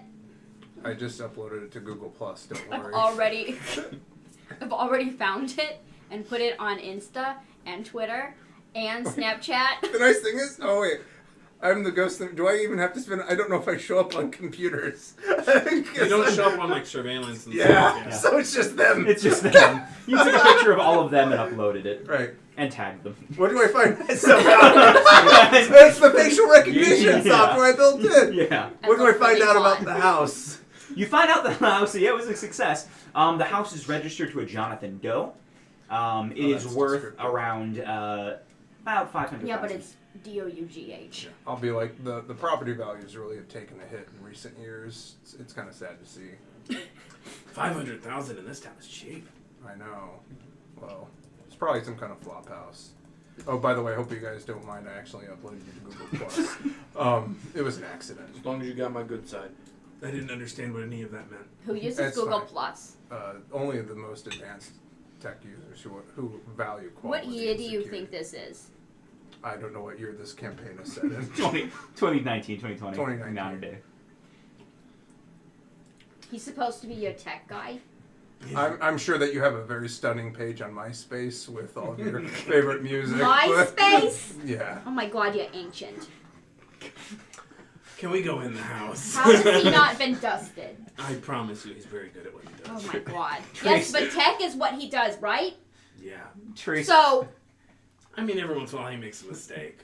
I just uploaded it to Google Plus. Don't worry. I've already found it and put it on Insta and Twitter and Snapchat. The nice thing is, oh wait, I'm the ghost. Do I even have to spend? I don't know if I show up on computers. You don't show up on like surveillance and Yeah, stuff. so it's just them. It's just them. You took a picture of all of them and uploaded it, Right. and tagged them. What do I find myself out? It's the facial recognition Yeah. software I built in. Yeah. What do I That's find really out about fun. the house? You find out the house. Yeah, it was a success. The house is registered to a Jonathan Doe. It is that's worth descriptive. around about $500,000. Yeah, but it's DOUGH. I'll be like, the property values really have taken a hit in recent years. It's kind of sad to see. 500,000 in this town is cheap. I know. Well, it's probably some kind of flop house. Oh, by the way, I hope you guys don't mind. I actually uploaded you to Google Plus. It was an accident. As long as you got my good side. I didn't understand what any of that meant. Who uses That's Google fine. Plus? Only the most advanced tech users who value quality. What year and do you security. think this is? I don't know what year this campaign is set in. 2019, 2020. 2019. Nowadays. He's supposed to be your tech guy. I'm sure that you have a very stunning page on MySpace with all of your favorite music. MySpace? Yeah. Oh my god, you're ancient. Can we go in the house? How has he not been dusted? I promise you, he's very good at what he Oh does. my god. Trace. Yes, but tech is what he does, right? Yeah. Trace. So, I mean, every once in a while he makes a mistake.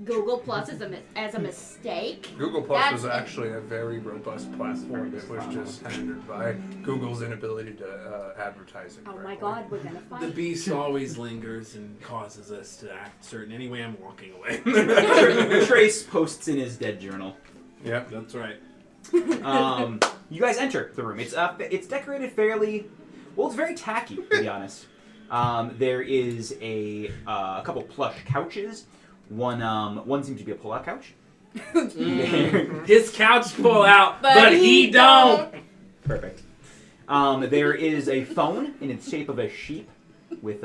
Google Plus is as a mistake? Google Plus That's was actually a very robust platform that was just hindered by Google's inability to advertise it Oh my correctly. god, we're gonna The fight. beast always lingers and causes us to act certain. Anyway, I'm walking away. Trace posts in his dead journal. Yep. That's right. You guys enter the room. It's decorated fairly. Well, it's very tacky, to be honest. There is a couple plush couches. One seems to be a pull-out couch. His couch pull out, but he don't. Perfect. There is a phone in its shape of a sheep with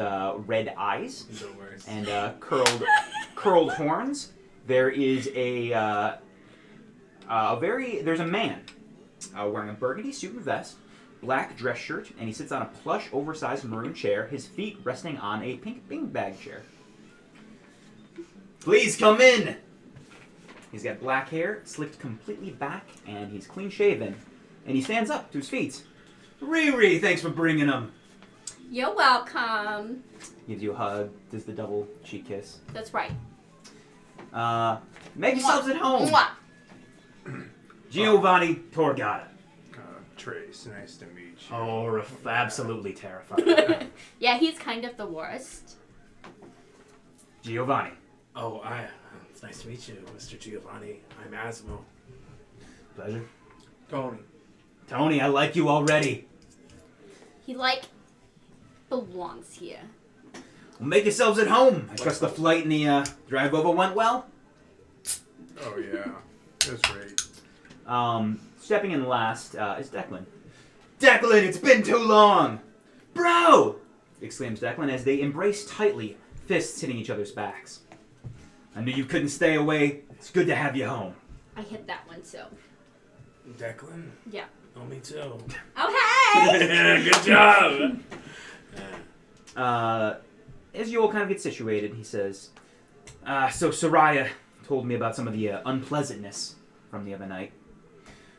red eyes No worries. and curled horns. There is there's a man wearing a burgundy suit and vest, black dress shirt, and he sits on a plush, oversized maroon chair, his feet resting on a pink beanbag chair. Please come in! He's got black hair, slicked completely back, and he's clean shaven. And he stands up to his feet. Riri, thanks for bringing him. You're welcome. Gives you a hug, does the double cheek kiss. That's right. Make yourselves at home. Mwah. Giovanni Torgata. Trace, nice to meet you. Oh, absolutely terrifying. Yeah, he's kind of the worst. Giovanni. Oh, it's nice to meet you, Mr. Giovanni. I'm Asmo. Pleasure. Tony. Tony, I like you already. He, belongs here. Well, make yourselves at home. I trust the flight and the drive over went well. Oh yeah, it was great. Stepping in last is Declan. Declan, it's been too long! Bro! Exclaims Declan as they embrace tightly, fists hitting each other's backs. I knew you couldn't stay away. It's good to have you home. I hit that one too. Declan? Yeah. Oh, me too. Oh, hey! Good job! As you all kind of get situated, he says, so Soraya told me about some of the unpleasantness from the other night.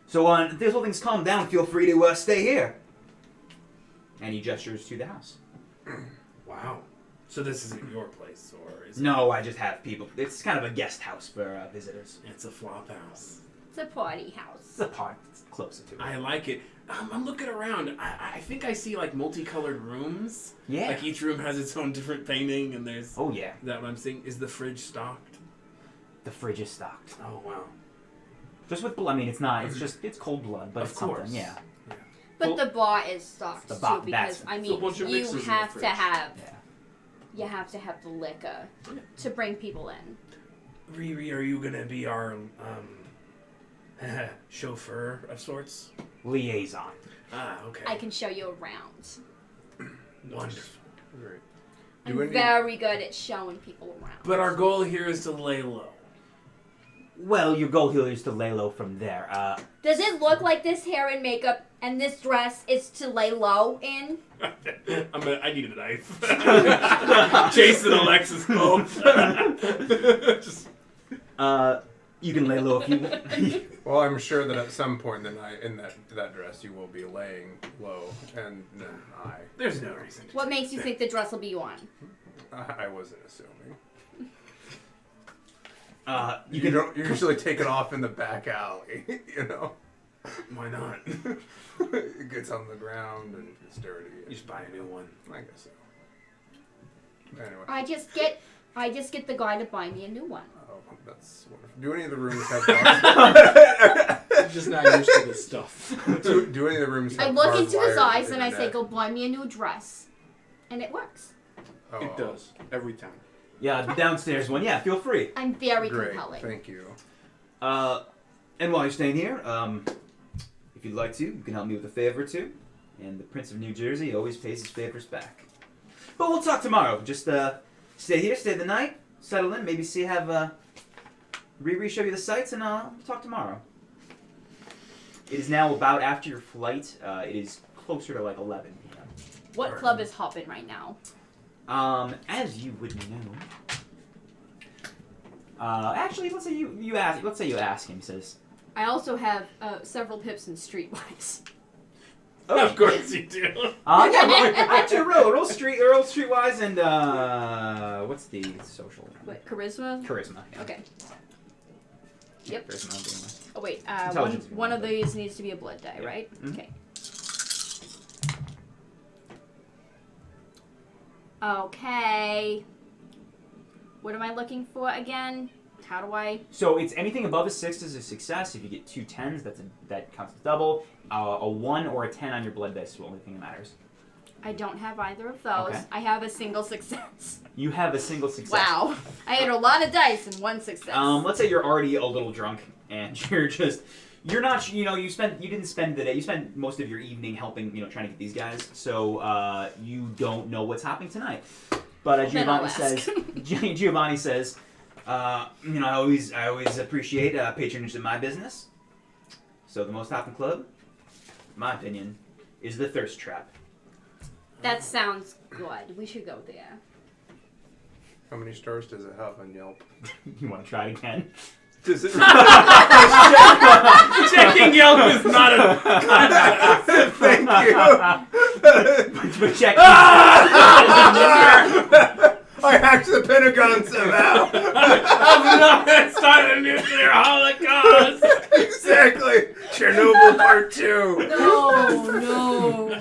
So until things calm down, feel free to stay here. And he gestures to the house. Wow. So this isn't your place, or is it? No, I just have people. It's kind of a guest house for visitors. It's a flop house. It's a party house. It's a part. It's closer to it. I like it. I'm looking around. I think I see multicolored rooms. Yeah. Like each room has its own different painting, and there's. Oh yeah. Is that what I'm seeing? Is the fridge stocked? The fridge is stocked. Oh wow. Just with blood. I mean, it's not. It's cold blood, but Of it's course. something. Yeah. But Well, the bar is stocked the bar- too because that's- I a bunch of mean you mixes in the have to fridge. have Yeah. you have to have the liquor to bring people in. Riri, are you gonna be our chauffeur of sorts? Liaison. Okay. I can show you around. Wonderful. Great. I'm very good at showing people around. But our goal here is to lay low. Well, your goal here is to lay low from there. Does it look like this hair and makeup and this dress is to lay low in? I need a knife. Jason Alexis home. Just... You can lay low if you want. Well, I'm sure that at some point in the night, in that dress, you will be laying low, and then There's no reason to What makes you think the dress will be on? I wasn't assuming. You don't usually take it off in the back alley, you know? Why not? It gets on the ground and gets dirty. You just buy a new one. I guess so. Anyway. I just get the guy to buy me a new one. Oh, that's wonderful. Do any of the rooms have bars? I'm just not used to this stuff. do any of the rooms have I look barbed into his wire eyes and I say, internet? "Go buy me a new dress," and it works. Oh, It does. Every time. Yeah, the downstairs one. Yeah, feel free. I'm very Great, compelling. thank you. And while you're staying here, if you'd like to, you can help me with a favor or two. And the Prince of New Jersey always pays his favors back. But we'll talk tomorrow. Just stay here, stay the night, settle in, maybe have Riri show you the sights, and we'll talk tomorrow. It is now about after your flight. It is closer to like 11 p.m. What club is hopping right now? As you would know. Actually, let's say you ask. Let's say you ask him. He says, I also have several pips in Streetwise. "Oh, Of course you do. yeah, I have to roll streetwise, and what's the social? What, charisma? Charisma. Yeah. Okay. Yep. Charisma. I'm doing this. Oh wait, Intelligence if you one want, of these needs to be a blood die, Yeah. right? Mhm. Okay. Okay. What am I looking for again? How do I? So it's anything above a 6 is a success. If you get 2 10s, that counts as double. A 1 or a 10 on your blood dice is the only thing that matters. I don't have either of those. Okay. I have a single success. You have a single success. Wow. I had a lot of dice and one success. Let's say you're already a little drunk and you're not, you didn't spend the day, you spent most of your evening helping, trying to get these guys, so you don't know what's happening tonight. But Then I'll Giovanni says, I always appreciate patronage in my business. So the most often club, in my opinion, is the Thirst Trap. That sounds good. We should go there. How many stars does it have on Yelp? You want to try it again? Does it? Checking Yelp is not a. Thank you. But check. I hacked the Pentagon somehow. I'm not starting a nuclear holocaust. Exactly. Chernobyl Part 2. No.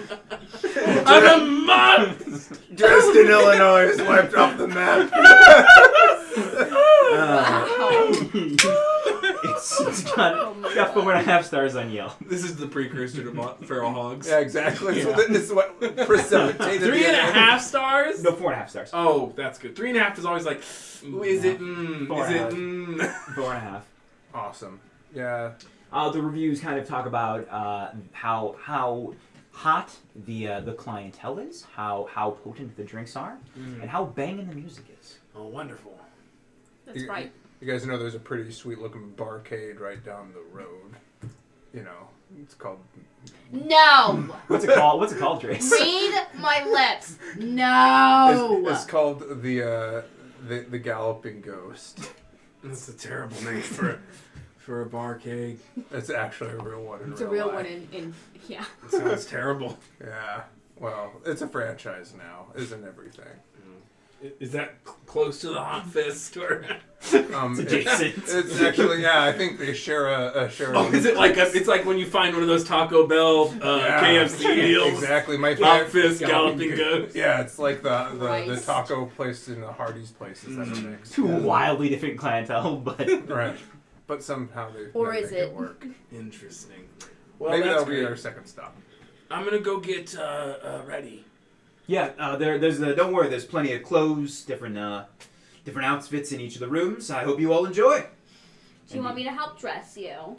I'm a month. Dresden, Illinois is wiped off the map. It's got 4.5 stars on Yelp. This is the precursor to Feral Hogs. Yeah, exactly. So this is what precipitated 3.5 stars? No, 4.5 stars. Oh, that's good. 3.5 is always like, is it? Is it? 4.5. Awesome. Yeah. The reviews kind of talk about how hot the clientele is, how potent the drinks are, and how banging the music is. Oh, wonderful. That's right. You guys know there's a pretty sweet looking barcade right down the road. It's called. No. What's it called? What's it called, Trace? Read my lips. No. It's called the Galloping Ghost. That's a terrible name for a barcade. It's actually a real one. It's a real one in yeah. It sounds terrible. Yeah. Well, it's a franchise now, isn't everything? Is that close to the Hot Fist or? It's adjacent. It's actually, yeah. I think they share a. Oh, is it like it's like when you find one of those Taco Bell KFC deals? Exactly. My Hot Fist, Galloping Ghost. Yeah, it's like the Right. taco place and the Hardee's places that are mixed. Two Yeah. wildly different clientele, but Right. But somehow they Or make is it? work. Interesting. Well, Maybe that's that'll be great. our second stop. I'm gonna go get ready. yeah, there's don't worry, there's plenty of clothes, different outfits in each of the rooms. I hope you all enjoy. Do you want me to help dress you?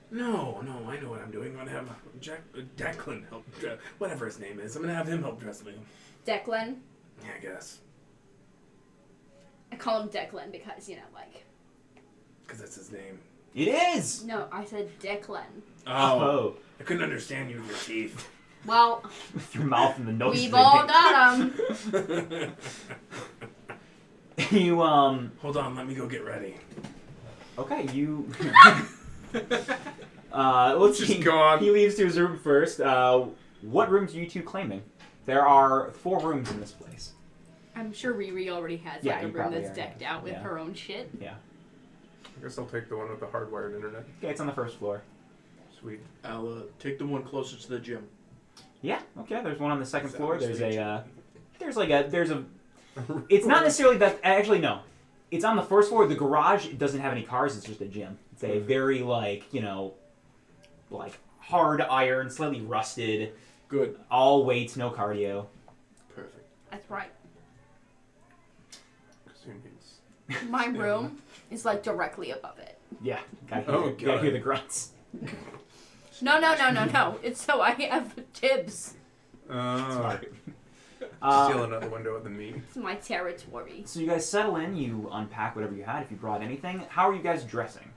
No, I know what I'm doing. I'm gonna have Declan help, whatever his name is. I'm gonna have him help dress me. Declan. Yeah, I guess. I call him Declan because, Because that's his name. It is! No, I said Declan. Oh. I couldn't understand you with your teeth. Well, With your mouth and the nose. we've all got him. You, Hold on, let me go get ready. Okay, you... let's Just see. go on. He leaves to his room first. What rooms are you two claiming? There are 4 rooms in this place. I'm sure Riri already has Yeah, like a you room probably that's already decked out with yeah. her own shit. Yeah. I guess I'll take the one with the hardwired internet. Okay, it's on the first floor. Sweet. I'll take the one closer to the gym. Yeah, okay, there's one on the second Is that floor. what There's stage? there's a... It's not necessarily that... Actually, no. It's on the first floor. The garage doesn't have any cars. It's just a gym. It's a very, hard iron, slightly rusted, Good. all weights, no cardio. Perfect. That's right. Who needs- My room is like directly above it. Yeah, gotta hear, Oh, gotta God. hear the grunts. No. It's so I have dibs. Smart. Steal another window at the meat. It's my territory. So you guys settle in, you unpack whatever you had, if you brought anything. How are you guys dressing?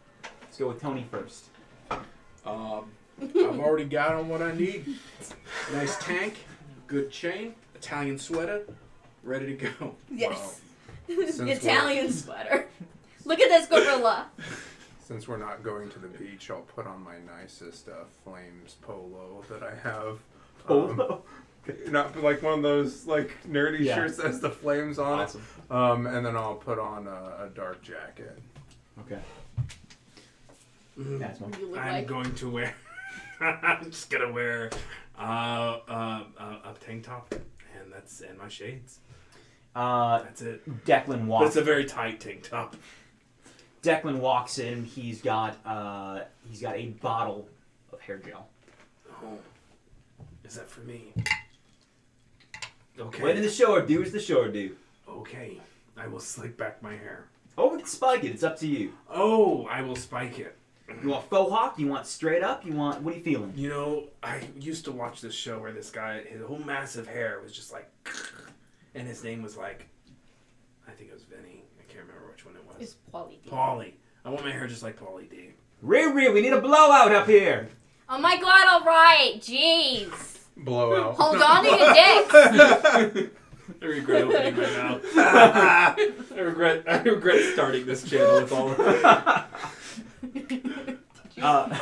Let's go with Tony first. I've already got on what I need. Nice tank, good chain, Italian sweater, ready to go. Yes. Since Italian sweater. Look at this gorilla. Since we're not going to the beach, I'll put on my nicest Flames polo that I have. Not like one of those nerdy Yeah. shirts that has the flames on Awesome. it. And then I'll put on a dark jacket. Okay. That's one. You look I'm like going to wear... I'm just gonna wear a tank top and my shades. That's it. Declan But walks. it's a very tight tank top. Declan walks in. He's got a bottle of hair gel. Oh, is that for me? Okay. What did the shore do? Is the shore do? Okay, I will slick back my hair. Oh, we can spike it. It's up to you. Oh, I will spike it. You want faux hawk? You want straight up? You want? What are you feeling? You know, I used to watch this show where this guy, his whole massive hair was just like, and his name was like, I think it was Vinny. I can't remember which one it was. it's Pauly D. Pauly. I want my hair just like Pauly D. Riri, we need a blowout up here. Oh my god, alright. Jeez. Blowout. Hold on to your dicks. I regret opening my mouth. I regret starting this channel with all of it.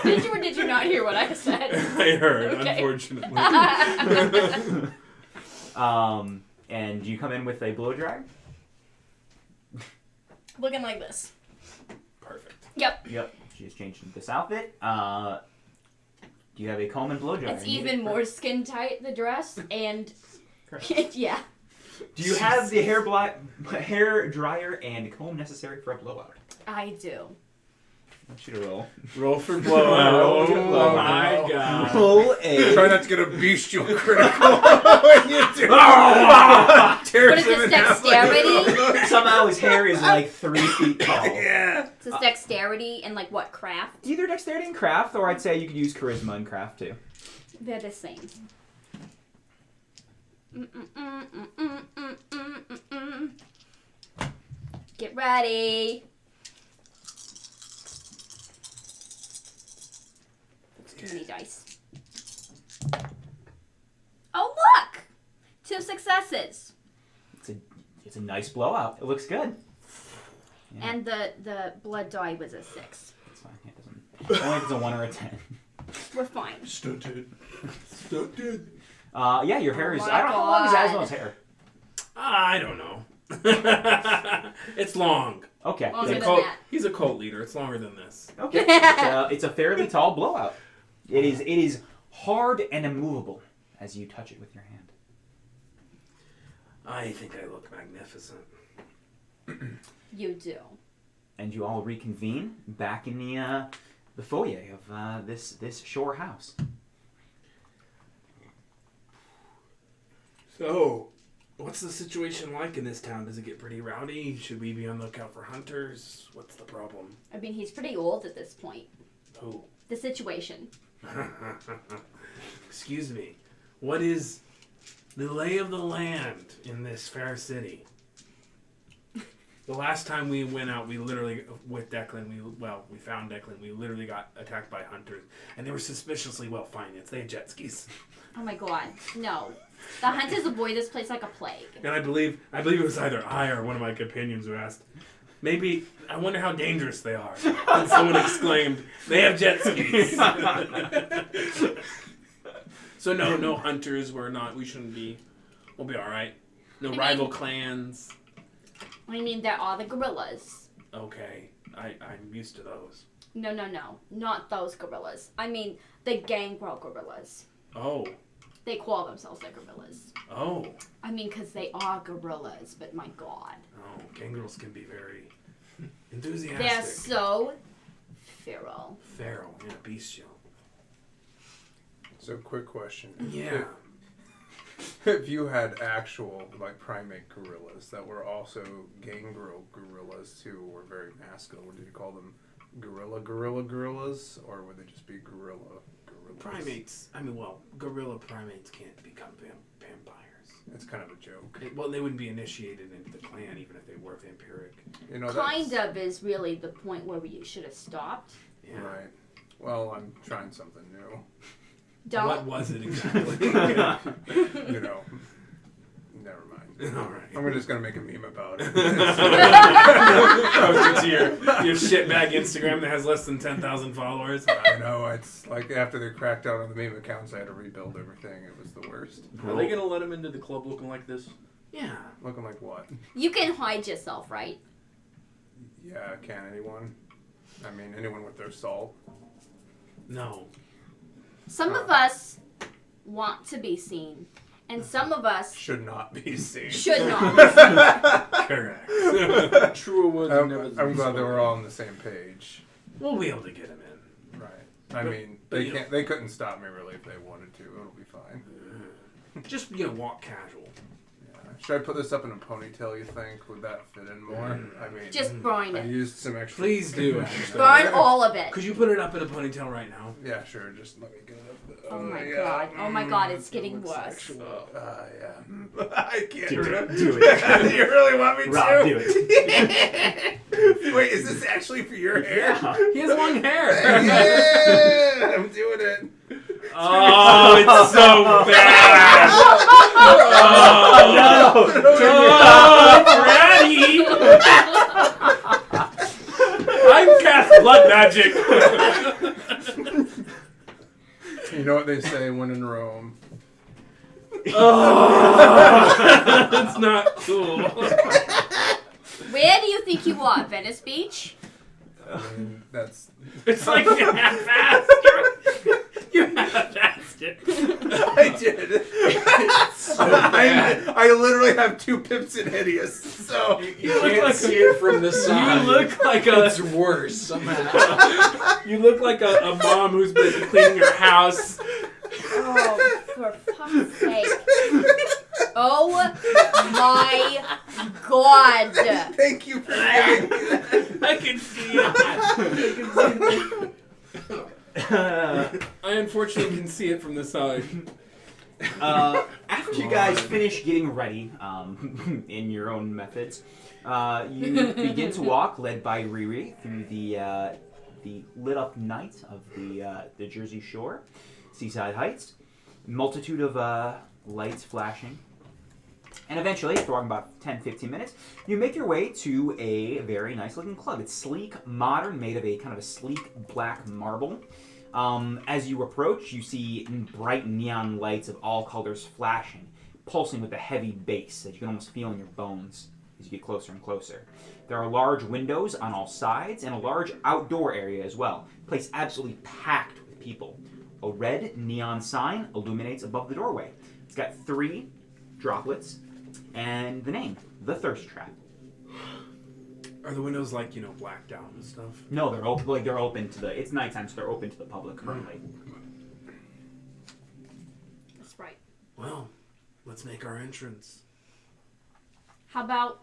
Did you or did you not hear what I said? I heard, Okay. unfortunately. And you come in with a blow dryer? Looking like this. Perfect. Yep. Yep. She's changed into this outfit. Do you have a comb and blow dryer? It's even more skin tight, the dress, and yeah. Do you have the hair dryer and comb necessary for a blowout? I do. I should roll. Roll for blowout. Roll for Oh blowout. my god. Roll a. Try not to get a bestial critical when you do. What is this, dexterity? Somehow his hair is like 3 feet tall. Yeah. Is this dexterity and like what, craft? Either dexterity and craft, or I'd say you could use charisma and craft too. They're the same. Get ready. That's too many dice. Oh look! 2 successes. It's a nice blowout. It looks good. Yeah, And the blood die was a 6. it's fine. It doesn't. Only if it's a 1 or a 10. We're fine. Stunted. Yeah, your hair is. my I don't know how long is God. Asmo's hair. I don't know. It's long. Okay. Longer He's a than cult, that. he's a cult leader. It's longer than this. Okay. It's a fairly tall blowout. It is hard and immovable as you touch it with your hand. I think I look magnificent. You do. And you all reconvene back in the foyer of this shore house. So, what's the situation like in this town? Does it get pretty rowdy? Should we be on the lookout for hunters? What's the problem? I mean, he's pretty old at this point. Who? The situation. Excuse me. What is the lay of the land in this fair city? The last time we went out, we literally, with Declan, we found Declan. We literally got attacked by hunters, and they were suspiciously well financed. They had jet skis. Oh my god, no. The hunters avoid this place like a plague. And I believe it was either I or one of my companions who asked, maybe, I wonder how dangerous they are. And someone exclaimed, they have jet skis. So no hunters, we shouldn't be, we'll be alright. No rival clans. I mean, there are the gorillas. Okay, I'm used to those. No. Not those gorillas. I mean, the gangrel gorillas. Oh. They call themselves the gorillas. Oh. I mean, because they are gorillas, but my god. Oh, gangrels can be very enthusiastic. They're so feral. Feral, yeah, bestial. So, quick question. Yeah. If you had actual, like, primate gorillas that were also gangrel gorillas who were very masculine, what did you call them? Gorillas? Or would they just be gorillas? Primates, gorilla primates can't become vampires. It's kind of a joke. They wouldn't be initiated into the clan even if they were vampiric. You know, Kind of is really the point where we should have stopped. Yeah. Right. Well, I'm trying something new. Don't. What was it exactly? You know, never mind. All right. I'm just going to make a meme about it. Post it to your shitbag Instagram that has less than 10,000 followers. I know, it's like after they cracked down on the meme accounts, I had to rebuild everything. It was the worst. Are they gonna let him into the club looking like this? Yeah. Looking like what? You can hide yourself, right? Yeah, can anyone? I mean, anyone with their salt. No. Some of us want to be seen, and some of us Should not be seen. should not be seen. Correct. Truer words I'm never glad they spoken. were all on the same page. We'll be able to get him in. Right. I mean, they couldn't stop me really if they wanted to. It'll be fine. Just, walk casual. Yeah. Should I put this up in a ponytail, you think? Would that fit in more? I mean, Just burn I it. used some extra... Please do, actually. Burn all of it. Could you put it up in a ponytail right now? Yeah, sure. Just let me get it up. Oh my yeah. god. Oh my god, it's getting looks worse. sexual. Yeah. I can't Do remember. it. Do it. You really want me Rob, to? do it. Wait, is this actually for your hair? Yeah. He has long hair. Yeah, I'm doing it. Oh, it's so bad. I'm cast blood magic. You know what they say when in Rome? That's not cool. Where do you think you are? Venice Beach? I mean, that's... It's like you half-assed. You half-assed it. I did. I literally have 2 pips in hideous, so... You can't see it from the side. You look like a... It's worse somehow. You look like a mom who's busy cleaning her house. Oh, for fuck's sake. Oh my god. Thank you for giving me that. I can see it. I unfortunately can see it from the side. After you guys finish getting ready in your own methods, you begin to walk, led by Riri, through the lit up night of the Jersey Shore, Seaside Heights. Multitude of lights flashing. And eventually, after walking about 10-15 minutes, you make your way to a very nice looking club. It's sleek, modern, made of a kind of a sleek black marble. As you approach, you see bright neon lights of all colors flashing, pulsing with a heavy bass that you can almost feel in your bones as you get closer and closer. There are large windows on all sides and a large outdoor area as well. The place absolutely packed with people. A red neon sign illuminates above the doorway. It's got 3 droplets and the name, The Thirst Trap. Are the windows blacked out and stuff? No, they're open. They're open to the. It's nighttime, so they're open to the public currently. That's right. Well, let's make our entrance. How about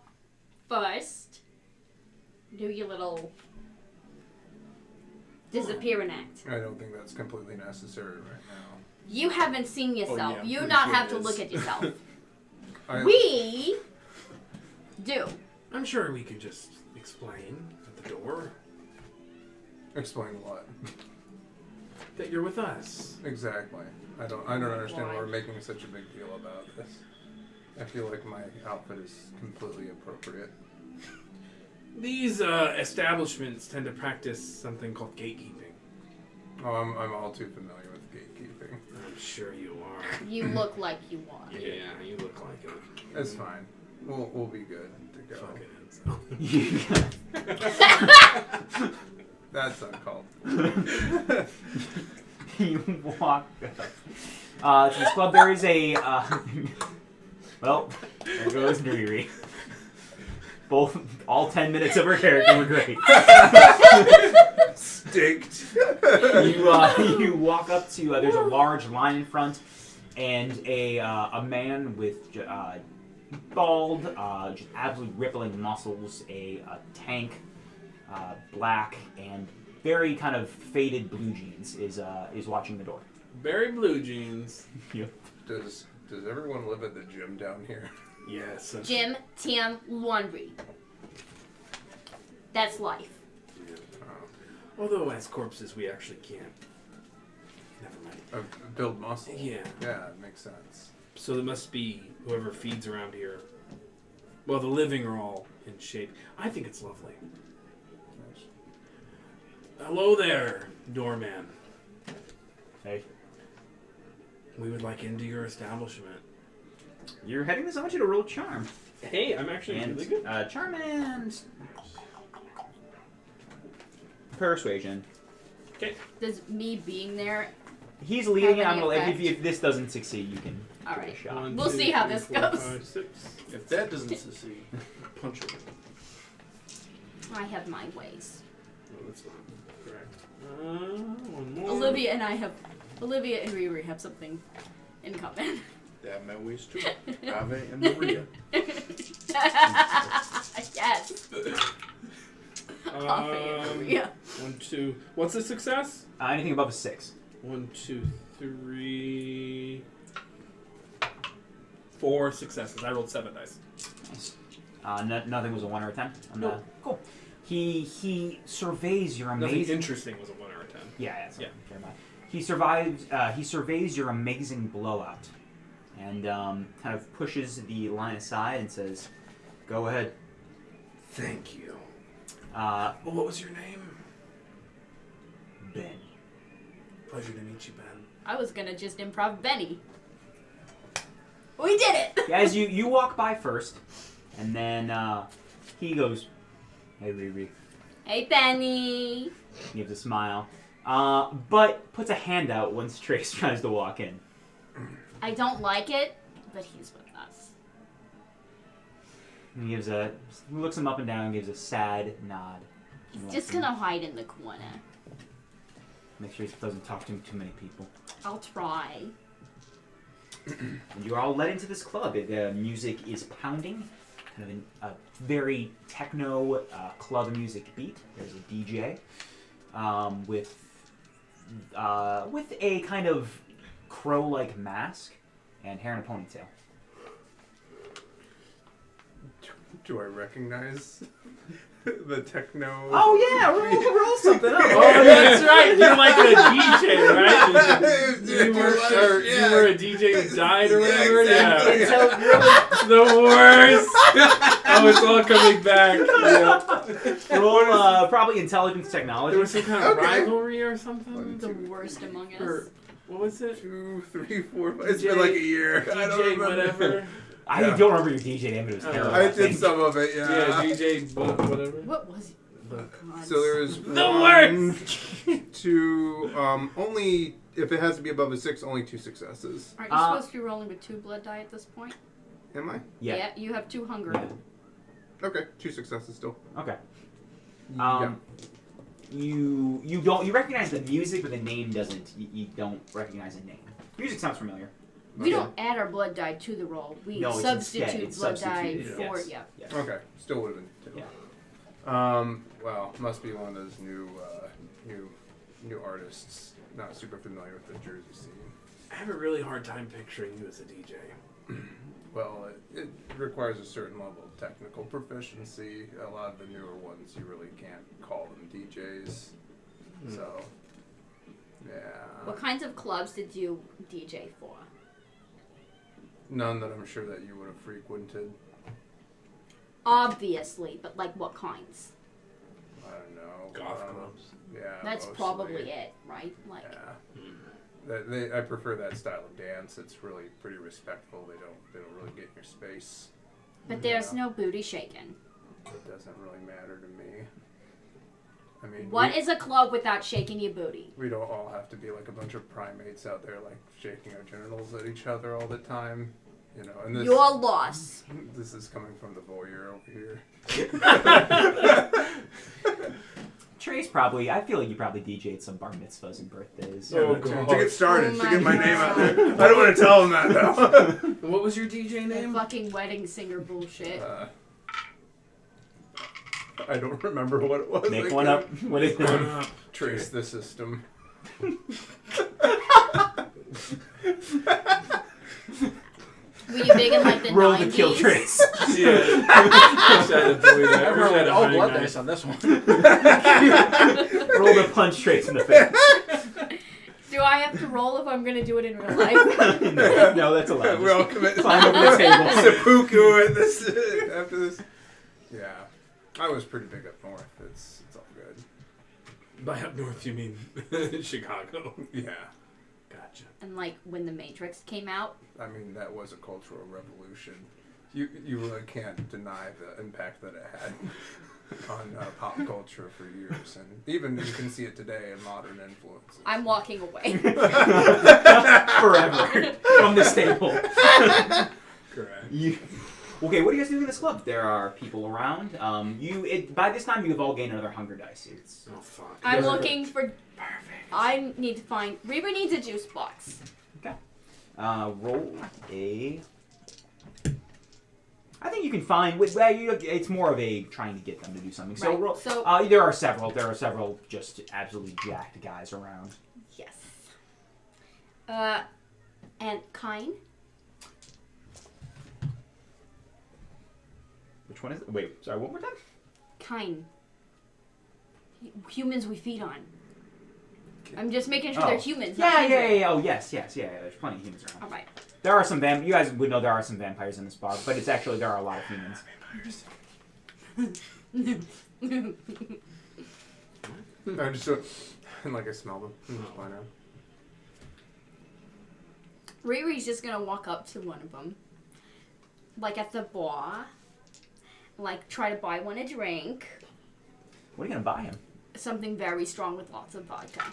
first do your little disappear and act. I don't think that's completely necessary right now. You haven't seen yourself. yeah, You pretty not sure have it to is. look at yourself. I, We do. I'm sure we can just explain at the door Explain what? that you're with us. Exactly. I don't understand why Why? we're making such a big deal about this. I feel like my outfit is completely appropriate. These establishments tend to practice something called gatekeeping. Oh, I'm all too familiar with gatekeeping. I'm sure you are. You look like you want. Yeah, you look like it. It's fine. We'll be good to go. Fucking Enzo. That's uncalled for. You walk up. To this club, there is a. Well, there goes Nuri. All 10 minutes of her character were great. Staked. You walk up to. There's a large line in front, and a man with bald, just absolutely rippling muscles, a tank, black, and very kind of faded blue jeans is watching the door. Very blue jeans. Yep. Does everyone live at the gym down here? Yes. that's- Gym, TM, laundry. That's life. Although as corpses, we actually can't. Never mind. Build muscle. Yeah. Yeah, it makes sense. So there must be whoever feeds around here. Well, the living are all in shape. I think it's lovely. Hello there, doorman. Hey. We would like into your establishment. You're heading this. I want you to roll charm. Hey, I'm actually And really good. charm and persuasion. Okay. Does me being there? He's leading it. Have I'm any gonna, effect? if this doesn't succeed, you can All give it right. a shot. 1, We'll 2, see how 3, this 4, goes. 5, 6. If that doesn't succeed, punch her. I have my ways. No, that's not correct. One more. Olivia and Riri have something in common. They have my ways too. Ave and Maria. Yes. Ave and Maria. 1, 2. What's the success? Anything above a 6. 1, 2, 3, 4 successes. I rolled 7 dice. Nice. Nothing was a 1 or a 10. Nope. Cool. He surveys your Nothing amazing. interesting was a 1 or a 10. Yeah. Yeah. Never mind. He surveys your amazing blowout, and kind of pushes the line aside and says, "Go ahead." Thank you. Well, What was your name? Ben. Pleasure to meet you, Ben. I was gonna just improv Benny. We did it. Yeah, as you walk by first, and then he goes, "Hey, Riri." Hey, Benny. Gives a smile, but puts a hand out once Trace tries to walk in. I don't like it, but he's with us. He gives looks him up and down, and gives a sad nod. He's just gonna hide in the corner. Make sure he doesn't talk to too many people. I'll try. And you're all led into this club. The music is pounding, kind of a very techno club music beat. There's a DJ with a kind of crow-like mask and hair in a ponytail. Do I recognize the techno? Oh yeah, roll something up. Oh, that's right. You're like a DJ, right? You were a DJ who died or whatever. Yeah, Yeah. The worst. Oh, it's all coming back. Yeah. Roll probably intelligence technology. There was some kind of Okay. rivalry or something. The worst among us. Or what was it? 2, 3, 4, 5. It's DJ been like a year. I don't DJ remember. whatever. I Yeah. don't remember your DJ name, but it was terrible. I did some of it, Yeah, yeah. DJ whatever. What was it? Oh, God. So there's The 1, 2, only if it has to be above a 6, only 2 successes. Aren't you supposed to be rolling with 2 blood die at this point? Am I? Yeah. You have 2 hunger. Yeah. Okay, 2 successes still. Okay. Yeah. You don't recognize the music, but the name doesn't. You don't recognize the name. Music sounds familiar. We don't add our blood die to the roll. We No, it's substitute instead. It's blood die substituted, for yes. yeah. Yes. Okay, still would have been 2. Yeah. Well, must be one of those new new artists. Not super familiar with the Jersey scene. I have a really hard time picturing you as a DJ. Well, it requires a certain level of technical proficiency. A lot of the newer ones, you really can't call them DJs. So, yeah. What kinds of clubs did you DJ for? None that I'm sure that you would have frequented. Obviously, but like what kinds? I don't know. Golf clubs. Yeah. That's mostly. probably it, right? Like, Yeah. I prefer that style of dance. It's really pretty respectful. They don't really get in your space. but there's no booty shaking. It doesn't really matter to me. I mean, What is a club without shaking your booty? we don't all have to be like a bunch of primates out there, like shaking our genitals at each other all the time. You know, and this Your loss. this is coming from the voyeur over here. Trey's probably. I feel like you probably DJ'd some bar mitzvahs and birthdays. Oh, to God. get started, Oh to get my my name out God. there. I don't want to tell him that though. What was your DJ The name? fucking wedding singer bullshit. I don't remember what it was. Make I one can't up. What is One it? up. Trace the system. Were you big in like the Roll 90s? the kill trace. Yeah. I Everyone, all blood dice on this one. Roll the punch trace in the face. Do I have to roll if I'm gonna do it in real life? No, that's allowed. We're all committed. Climb over the table. Seppuku at this after this. Yeah, I was pretty big up north. It's all good. By up north, you mean Chicago? Yeah, Gotcha. And like when the Matrix came out, I mean that was a cultural revolution. You really can't deny the impact that it had on pop culture for years, and even you can see it today in modern influences. I'm walking away. Forever from this table. Correct. Okay, what are you guys doing in this club? There are people around. By this time, you have all gained another hunger dice. It's Oh, fuck. I'm Yes. looking for. perfect. I need to find. Reba needs a juice box. Okay. Roll a. I think you can find. It's more of a trying to get them to do something. So Right, roll. so- There are several. There are several just absolutely jacked guys around. Yes. And Kine. Which one is it? Wait, sorry. One more time. Kine. Humans we feed on. I'm just making sure they're humans. not Yeah. kindred. Oh, yes. There's plenty of humans around. All right. There are some you guys would know there are some vampires in this bar, but it's actually there are a lot of humans. I just and like I smell them. Why not? Riri's just gonna walk up to one of them, like at the bar, like try to buy one a drink, What are you gonna buy him? something very strong with lots of vodka.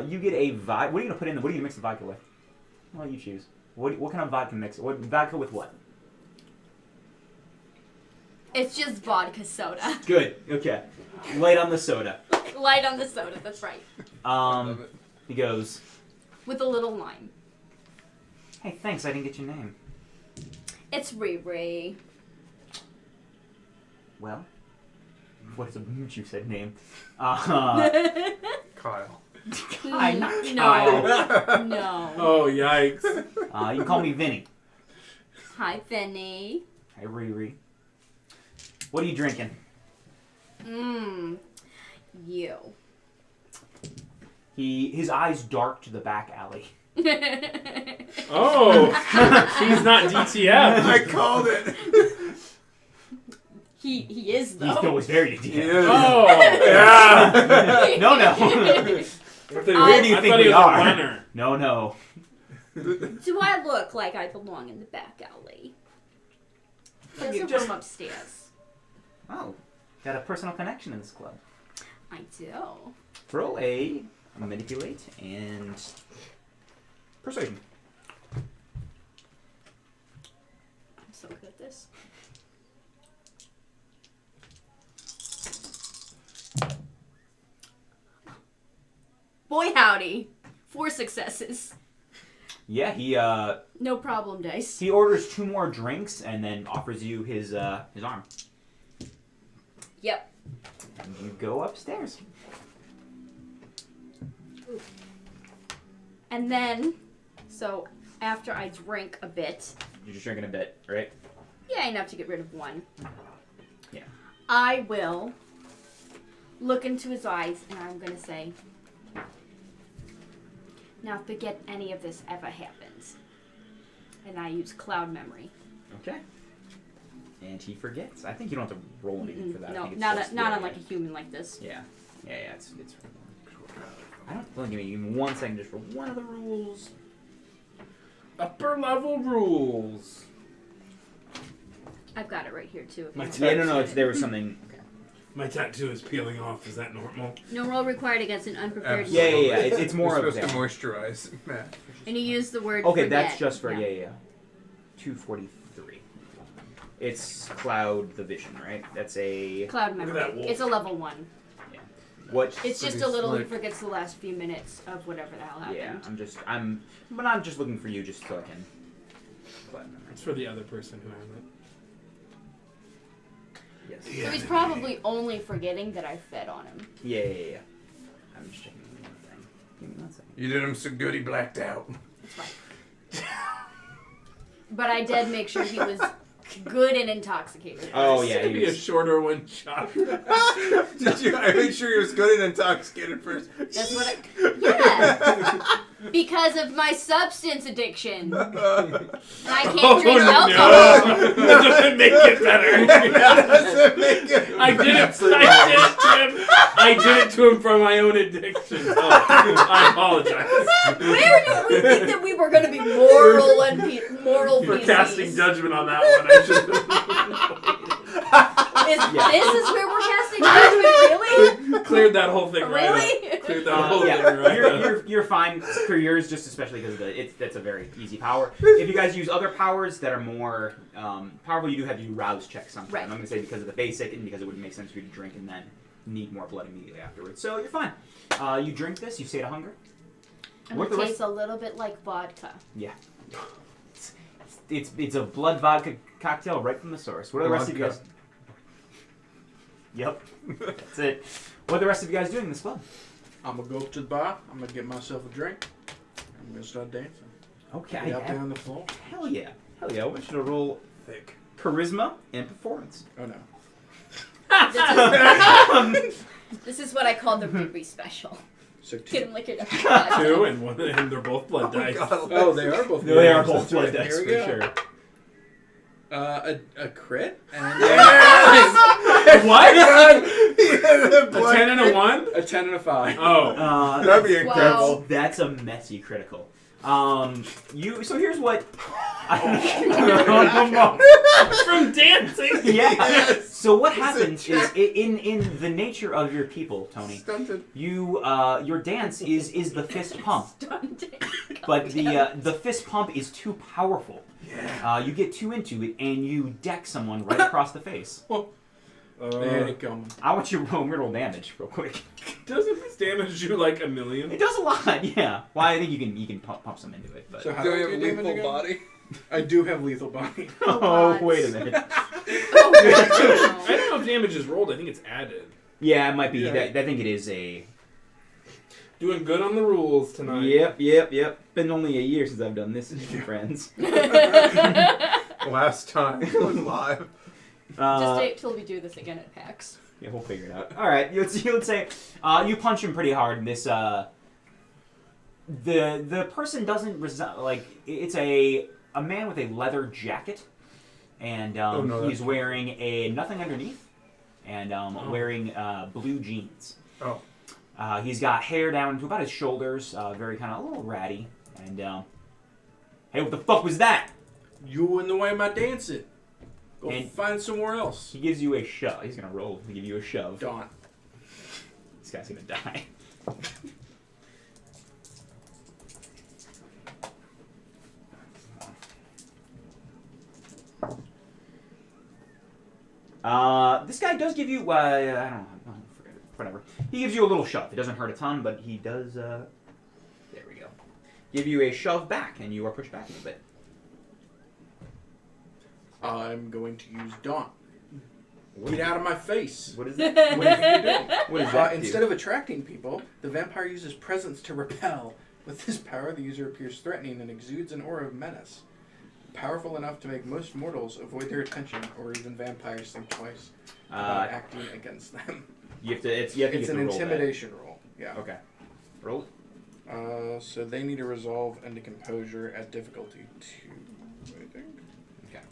You get a vodka. What are you gonna put in? What are you gonna mix the vodka with? Well, you choose. What kind of vodka mix? What vodka with what? It's just vodka soda. Good. Okay. Light on the soda. Light on the soda. That's right. Love it. He goes, With a little lime. "Hey, thanks. I didn't get your name." It's Riri. Well, what's a you said name? Kyle. Hi, not No. Kyle. No. Oh, yikes. You can call me Vinny. Hi, Finny. Hi, Riri. What are you drinking? You. His eyes dart to the back alley. Oh, he's not DTF. I called it. He is He's though. always very deep. Oh, Yeah. No. I thought he was- Where do you I think thought he we was a are? runner. No. Do I look like I belong in the back alley? There's You a just- room upstairs. Oh, got a personal connection in this club. I do. Roll a manipulate and persuasion. I'm so good at this. Boy howdy. 4 successes. Yeah, No problem, Dice. he orders 2 more drinks and then offers you his arm. Yep. And you go upstairs. And then, so after I drink a bit, You're just drinking a bit, right? yeah, enough to get rid of one. Yeah. I will look into his eyes and I'm going to say, now forget any of this ever happens. And I use cloud memory. Okay. And he forgets. I think you don't have to roll anything for that. I No, think it's not just, not unlike a human like this. Yeah. It's. I don't. Well, give me 1 second just for one of the rules. Upper level rules. I've got it right here too. if My you want Yeah, to no. see There it. was something. Okay. My tattoo is peeling off. Is that normal? No roll required against an unprepared. Absolutely. Yeah. It's more You're of supposed that. to moisturize, Matt. And you use the word. Okay, forget. that's just for yeah. 243. It's cloud the vision, right? That's a Cloud Look at memory. that wolf. It's a level 1. what? It's just Pretty a little. He slick. forgets the last few minutes of whatever the hell happened. Yeah, but I'm just looking for you just so I can. Cloud memory. It's for the other person who has it. Yes. So he's probably only forgetting that I fed on him. Yeah. I'm just checking one thing. Give me 1 second. You did him so good he blacked out. It's fine. But I did make sure he was good and intoxicated. Oh yeah, Maybe he a was. shorter one shot. I made sure he was good and intoxicated first. That's what I. Yeah. Because of my substance addiction. And I can't drink alcohol. No. That doesn't make it better. Doesn't make it I did it to him for my own addiction. Oh, I apologize Where did we think that we were going to be moral and moral for PCs? casting judgment on that one. I should This is where we're casting judgment, really? cleared that whole thing right Really? up. Cleared that whole thing Yeah, right up. you're fine for yours, just especially because that's a very easy power. If you guys use other powers that are more powerful, you do have to do rouse checks sometimes. Right. I'm going to say because of the basic and because it wouldn't make sense for you to drink and then need more blood immediately afterwards. So you're fine. You drink this, you sate a hunger. And What it the rest- tastes a little bit like vodka. It's a blood vodka cocktail right from the source. What are the rest of you guys? Yep, that's it. What are the rest of you guys doing in this club? I'm gonna go up to the bar. I'm gonna get myself a drink. I'm gonna start dancing. Okay, Get out there on the floor. hell yeah. I want you to roll thick. charisma and performance. Oh no. This is what I call the Ruby special. So Get two. him liquored up. Two and one, and they're both blood dice. Oh, they are both. No, they are blood both blood dice. dice Here for we go. sure. A crit and What? A A 10 and a 1? a 10 and a 5. Oh. That'd be Wow. incredible. That's a messy critical. So here's what. From dancing? Yeah. So what He's a happens is jerk. in the nature of your people, Tony. Stunted. Your dance is the fist pump, but the fist pump is too powerful. Yeah. You get too into it and you deck someone right across the face. There it comes. I want you to roll damage real quick. Doesn't this damage you like a million? It does a lot, yeah. Well, I think you can pump some into it, but So how Do do you I have get a damage lethal again? body? I do have lethal body. oh God. wait a minute. Oh, I wow. don't know if damage is rolled. I think it's added. Yeah, it might be. Yeah. I think it is a. Doing good on the rules tonight. Yep. Been only a year since I've done this, friends. Last time it was live. Just wait till we do this again at PAX. Yeah, we'll figure it out. All right, let's say you punch him pretty hard. And this the person doesn't like it's a man with a leather jacket, and no, he's that's- wearing a nothing underneath, and wearing blue jeans. Oh. He's got hair down to about his shoulders, very kind of a little ratty, and hey, what the fuck was that? You were in the way of my dancing. Go And- find somewhere else. He gives you a shove. He's gonna roll to give you a shove. Dawn. This guy's gonna die. This guy does give you, I don't know, forget it, whatever. He gives you a little shove. It doesn't hurt a ton, but he does, there we go. Give you a shove back, and you are pushed back a little bit. I'm going to use Dawn. Get out of my face. What is that? What do you think you're doing? What does that do? Instead of attracting people, the vampire uses presence to repel. With this power, the user appears threatening and exudes an aura of menace. Powerful enough to make most mortals avoid their attention, or even vampires think twice about acting against them. You have to. It's an intimidation roll. Yeah. Okay. Roll it. So they need to resolve into composure at difficulty 2, I think. Okay.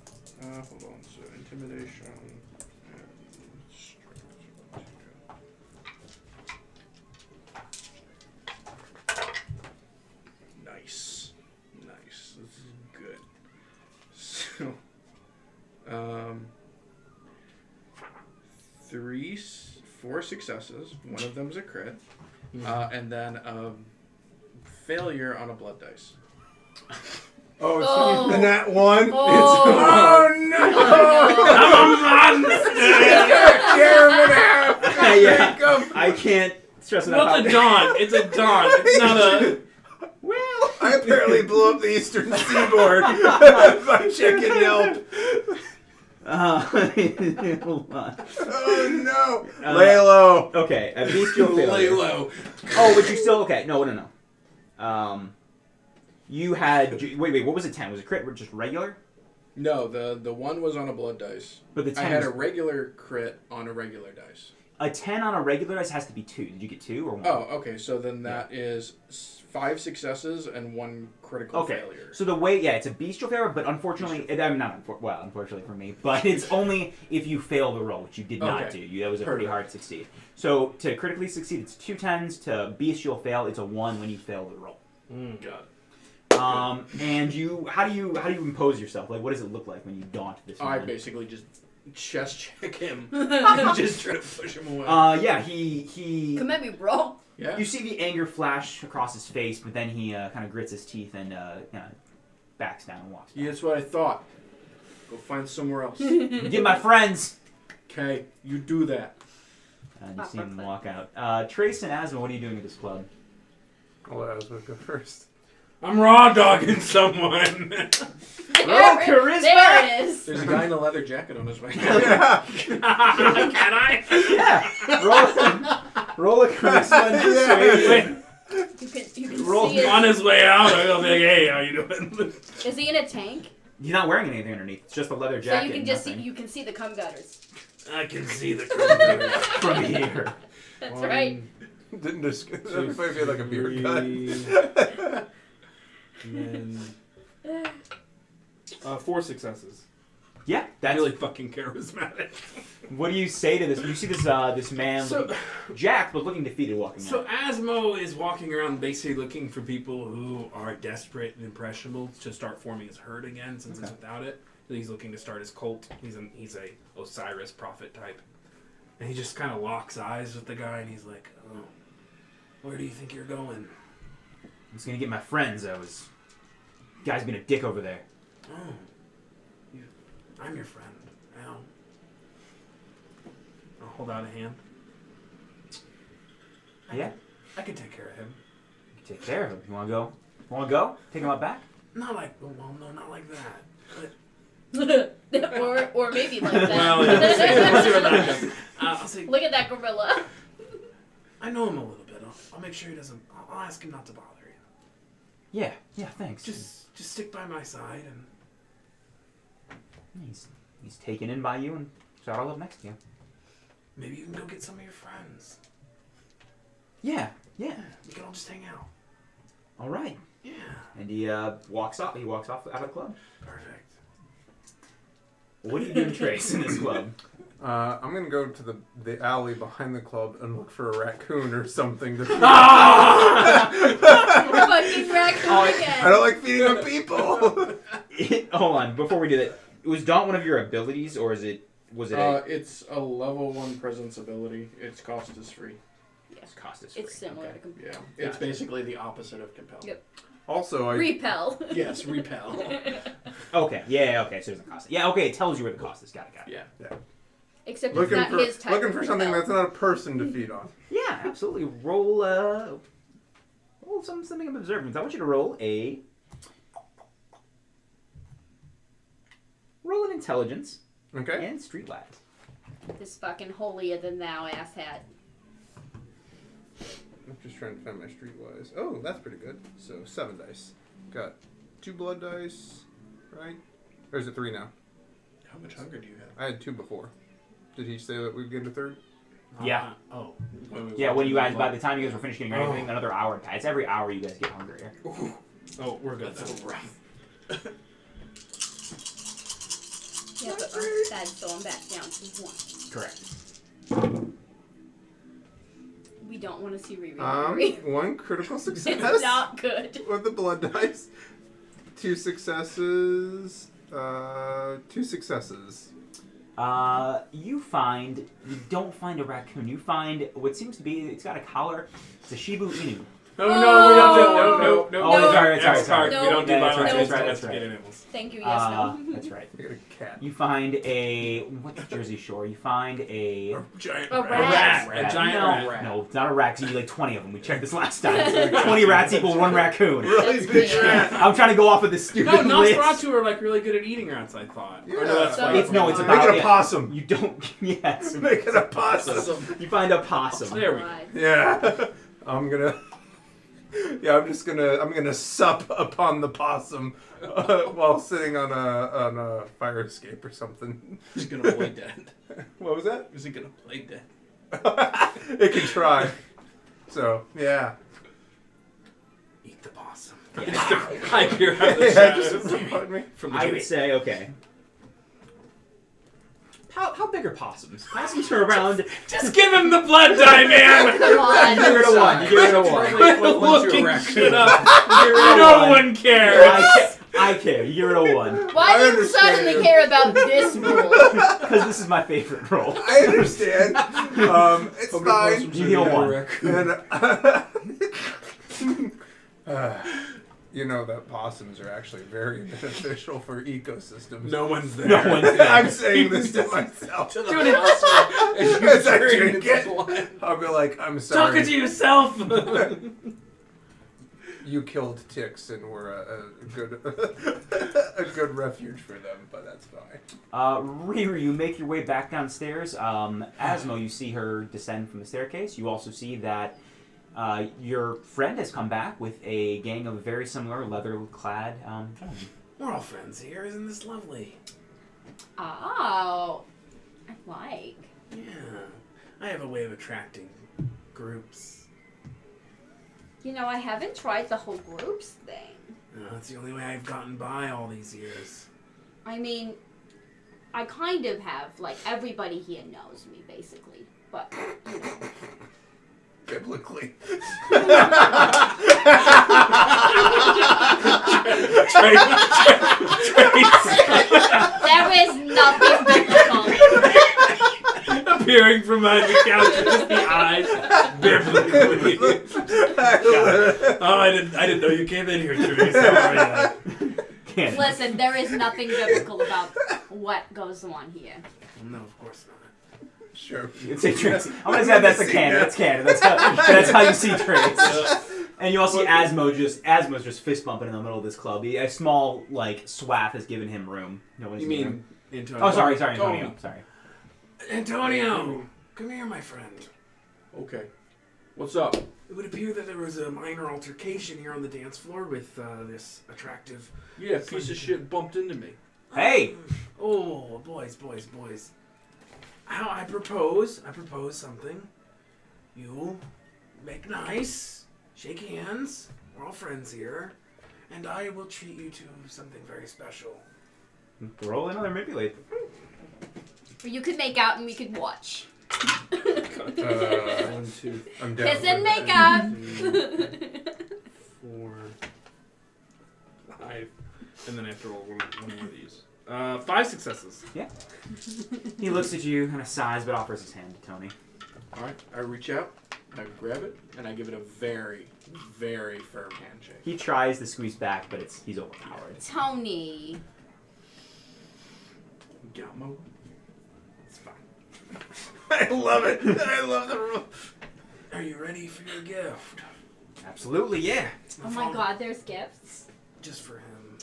Hold on. So intimidation. Nice. This is good. So, 4 successes. One of them is a crit. And then failure on a blood dice. Oh. And that one. Oh. I'm a monster! Yeah. I can't stress enough. What's a dawn? It's a dawn. It's not a... Well, I apparently blew up the Eastern Seaboard by checking Yelp. Hold on. Oh no! Lay low. Okay, a bestial failure. Lay low. Oh, but you still okay? No. You had wait. What was it? 10? Was it crit? Or just regular? No, the one was on a blood dice. But the 10 I had was, a regular crit on a regular dice. a 10 on a regular dice has to be 2. Did you get 2 or 1? Oh, okay. So then that is 5 successes and 1 critical failure. So the way, it's a bestial failure, but unfortunately, unfortunately for me, but it's only if you fail the roll, which you did not do. That was a pretty hard succeed. So to critically succeed, it's 2 10s. To bestial fail, it's a 1 when you fail the roll. Got it. And how do you impose yourself? Like, what does it look like when you daunt this man? I basically just chest check him. Just try to push him away. He Come at me, bro. Yeah. You see the anger flash across his face, but then he kind of grits his teeth and backs down and walks back. Yeah, that's what I thought. Go find somewhere else. Get my friends! Okay, you do that. And you see him walk out. Trace and Asma, what are you doing at this club? I'll let Asma go first. I'm raw dogging someone. Roll charisma! There it is. There's a guy in a leather jacket on his way. Yeah. Can I? Yeah! Roll a charisma and persuasion. You can Roll see On it. his way out, I'll be like, hey, how you doing? Is he in a tank? He's not wearing anything underneath. It's just a leather So jacket. you can just see nothing. you can see the cum gutters. I can see the color. From here. That's right. Didn't just everybody feel like a beer cut. And then 4 successes. Yeah, that's Really fucking charismatic. What do you say to this? You see this man, So- Jack, but looking defeated, walking So out. Asmo is walking around basically looking for people who are desperate and impressionable to start forming his herd again, since it's without it. He's looking to start his cult. He's a Osiris prophet type. And he just kind of locks eyes with the guy, and he's like, oh, where do you think you're going? I'm just gonna get my friends. Guy's been a dick over there. Oh, I'm your friend. Al. I'll hold out a hand. Yeah, I can take care of him. you can take care of him. You wanna go? Take him out back? Not like, well, no, not like that. But, or maybe like that. well, yeah, we'll see where that goes. I'll say, Look at that gorilla. I know him a little bit. I'll make sure he doesn't. I'll ask him not to bother you. Yeah, thanks. Just stick by my side, and He's taken in by you and saddled up next to you. maybe you can go get some of your friends. Yeah. We can all just hang out. All right. Yeah. And he walks off. He walks off out of the club. Perfect. What are you doing, Trace, in this club? I'm gonna go to the alley behind the club and look for a raccoon or something to feed. Fucking raccoon again. I don't like feeding on people. Hold on, before we do that, was daunt one of your abilities, or was it It's a level 1 presence ability. Its cost is free. Yes, cost is free. It's similar to compel. Yeah. It's basically the opposite of compel. Yep. Also, Repel. Yes, repel. Okay, yeah, okay, so it doesn't cost it. Yeah, okay, it tells you where the cost is. Got it. Yeah. Except looking it's not for his type. looking of for something repel. that's not a person to feed on. Yeah, absolutely. Roll something of observance. I want you to roll an intelligence Okay. and street light. This fucking holier than thou asshat. I'm just trying to find my streetwise. Oh, that's pretty good. So 7 dice. Got 2 blood dice, right? Or is it 3 now? How much hunger do you have? I had 2 before. Did he say that we'd get a third? Yeah. Oh. Yeah, when you guys, by the time you guys were finished getting ready, I think another hour. It's every hour you guys get hungrier. Oh, we're good. That's a little rough. Yeah, but I'm sad, so I'm back down to 1. Correct. We don't want to see Riri hungry. 1 critical success. It's not good. With the blood dice. 2 successes. 2 successes. You don't find a raccoon. You find what seems to be, it's got a collar. It's a Shibu Inu. Oh, no, we don't do no. Oh, sorry. We don't do Yeah, violence that's against right. domesticated animals. Thank you, yes, no. That's right. I got a cat. You find what's Jersey Shore? You find a Giant A rat. rat. A giant no, rat. No, it's not a rat. 'Cause you need like 20 of them. We checked this last time. So 20 rats equal 1 raccoon. Really That's big weird. rat. I'm trying to go off of this stupid No, list. Nosferatu are like really good at eating rats, I thought. Yeah. Or no, that's So why it's- It's Make about it a possum. You don't. Yes. Make it a possum. You find a possum. There we go. God. Yeah. I'm gonna sup upon the possum while sitting on a fire escape or something. Is he gonna play dead? What was that? Is he gonna play dead? It can try. So yeah. Eat the possum. Yeah. I hear how the Yeah, chat just is pardon me. from the I would tree. say okay. How big are possums? Possums are around. Just give him the blood die, man! Come on. You give it a 1. You give it a 1. Quit looking shit up. You give it a No 1. one cares. I care. You give it a 1. Why I do you understand. suddenly care about this rule? Because this is my favorite role. I understand. It's fine. You heal 1. And, you know that possums are actually very beneficial for ecosystems. No one's there. No one's there. I'm saying this to myself. To the possum As I drain drink its it, blood. I'll be like, I'm sorry. Talking to yourself. You killed ticks and were a good a good refuge for them, but that's fine. Riri, you make your way back downstairs. Asmo, you see her descend from the staircase. You also see that your friend has come back with a gang of very similar leather-clad gentlemen. We're all friends here. Isn't this lovely? Oh, I like. Yeah. I have a way of attracting groups. You know, I haven't tried the whole groups thing. That's the only way I've gotten by all these years. I mean, I kind of have. Like, everybody here knows me, basically. But, you know. Biblically. There is nothing biblical. Appearing from behind the couch with just the eyes biblically. Oh, I didn't know you came in here, Therese. How are you? Can't. Listen, there is nothing biblical about what goes on here. No, of course not. Sure. It's a Trace. I'm gonna say that's a canon. That's canon. That's how you see Trace. And you also see Asmo's just fist bumping in the middle of this club. A small like swath has given him room. No one's You near mean him. Antonio? Oh, sorry, Antonio. Sorry. Antonio, come here, my friend. Okay. What's up? It would appear that there was a minor altercation here on the dance floor with this attractive. Yeah, piece of shit bumped into me. Hey! Oh, boys. I propose something. You make nice, shake hands. We're all friends here, and I will treat you to something very special. Roll another manipulate. Or you could make out and we could watch. 1, 2, I'm down. Kiss and for make that. up. 4, 5, and then I have to roll one more of these. 5 successes. He looks at you, kind of sighs, but offers his hand to Tony. Alright, I reach out, I grab it, and I give it a very, very firm handshake. He tries to squeeze back, but he's overpowered. Tony. Galmo. It's fine. I love it. I love the rule. Are you ready for your gift? Absolutely, yeah. Oh my god, there's gifts. Just for him.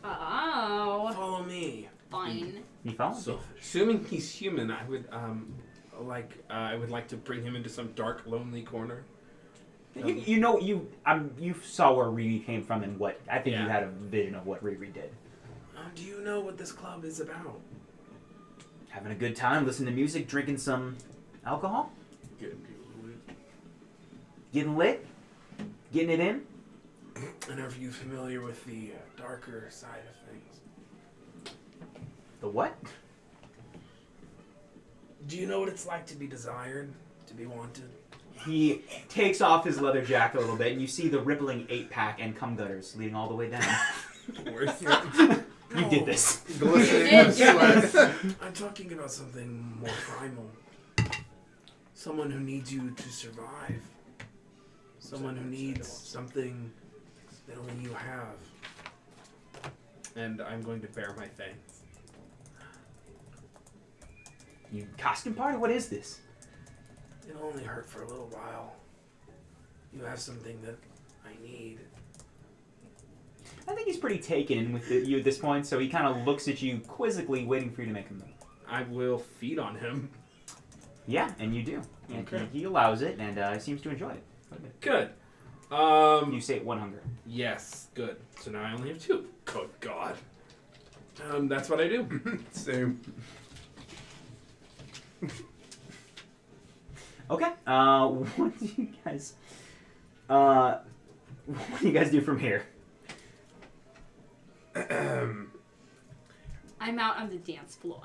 Oh. Follow me. Fine. You follow? So, assuming he's human, I would like to bring him into some dark, lonely corner. You saw where Riri came from and what I think Yeah. you had a vision of what Riri did. Do you know what this club is about? Having a good time, listening to music, drinking some alcohol, Getting people lit. getting lit, getting it in. And are you familiar with the darker side of things? The what? Do you know what it's like to be desired, to be wanted? He takes off his leather jacket a little bit, and you see the rippling 8-pack and cum gutters leading all the way down. Worth You did this. Glistening did, with yes. sweat. I'm talking about something more primal. Someone who needs you to survive. Someone who needs something that only you have. And I'm going to bare my fangs. You costume party? What is this? It'll only hurt for a little while. You have something that I need. I think he's pretty taken in with you at this point, so he kind of looks at you quizzically, waiting for you to make a move. I will feed on him. Yeah, and you do. And Okay. he allows it, and seems to enjoy it. Good. You say 1 hunger. Yes, good. So now I only have 2. Good God. That's what I do. Same. Okay. What do you guys? What do you guys do from here? I'm out on the dance floor.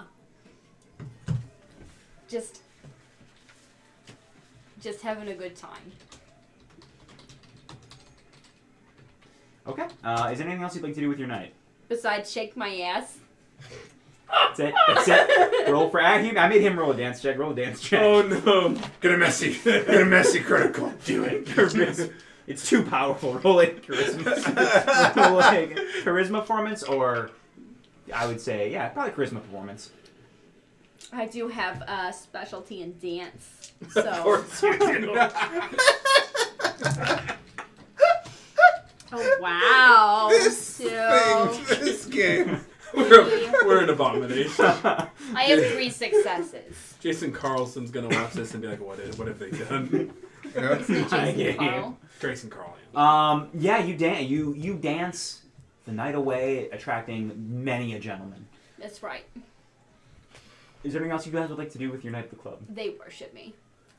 Just having a good time. Okay. Is there anything else you'd like to do with your night? Besides shake my ass. That's it. That's it. Roll for. I made him roll a dance check. Roll a dance check. Oh no. Get a messy critical. Do it. It's too powerful. Roll a charisma. Roll a charisma performance, or I would say, yeah, probably charisma performance. I do have a specialty in dance. So Of course you do. Oh wow. This game. We're an abomination. I have 3 successes. Jason Carlson's gonna watch this and be like, what have they done? Yeah. Jason Carl. Grayson Carl. Yeah, you dance the night away, attracting many a gentleman. That's right. Is there anything else you guys would like to do with your night at the club? They worship me.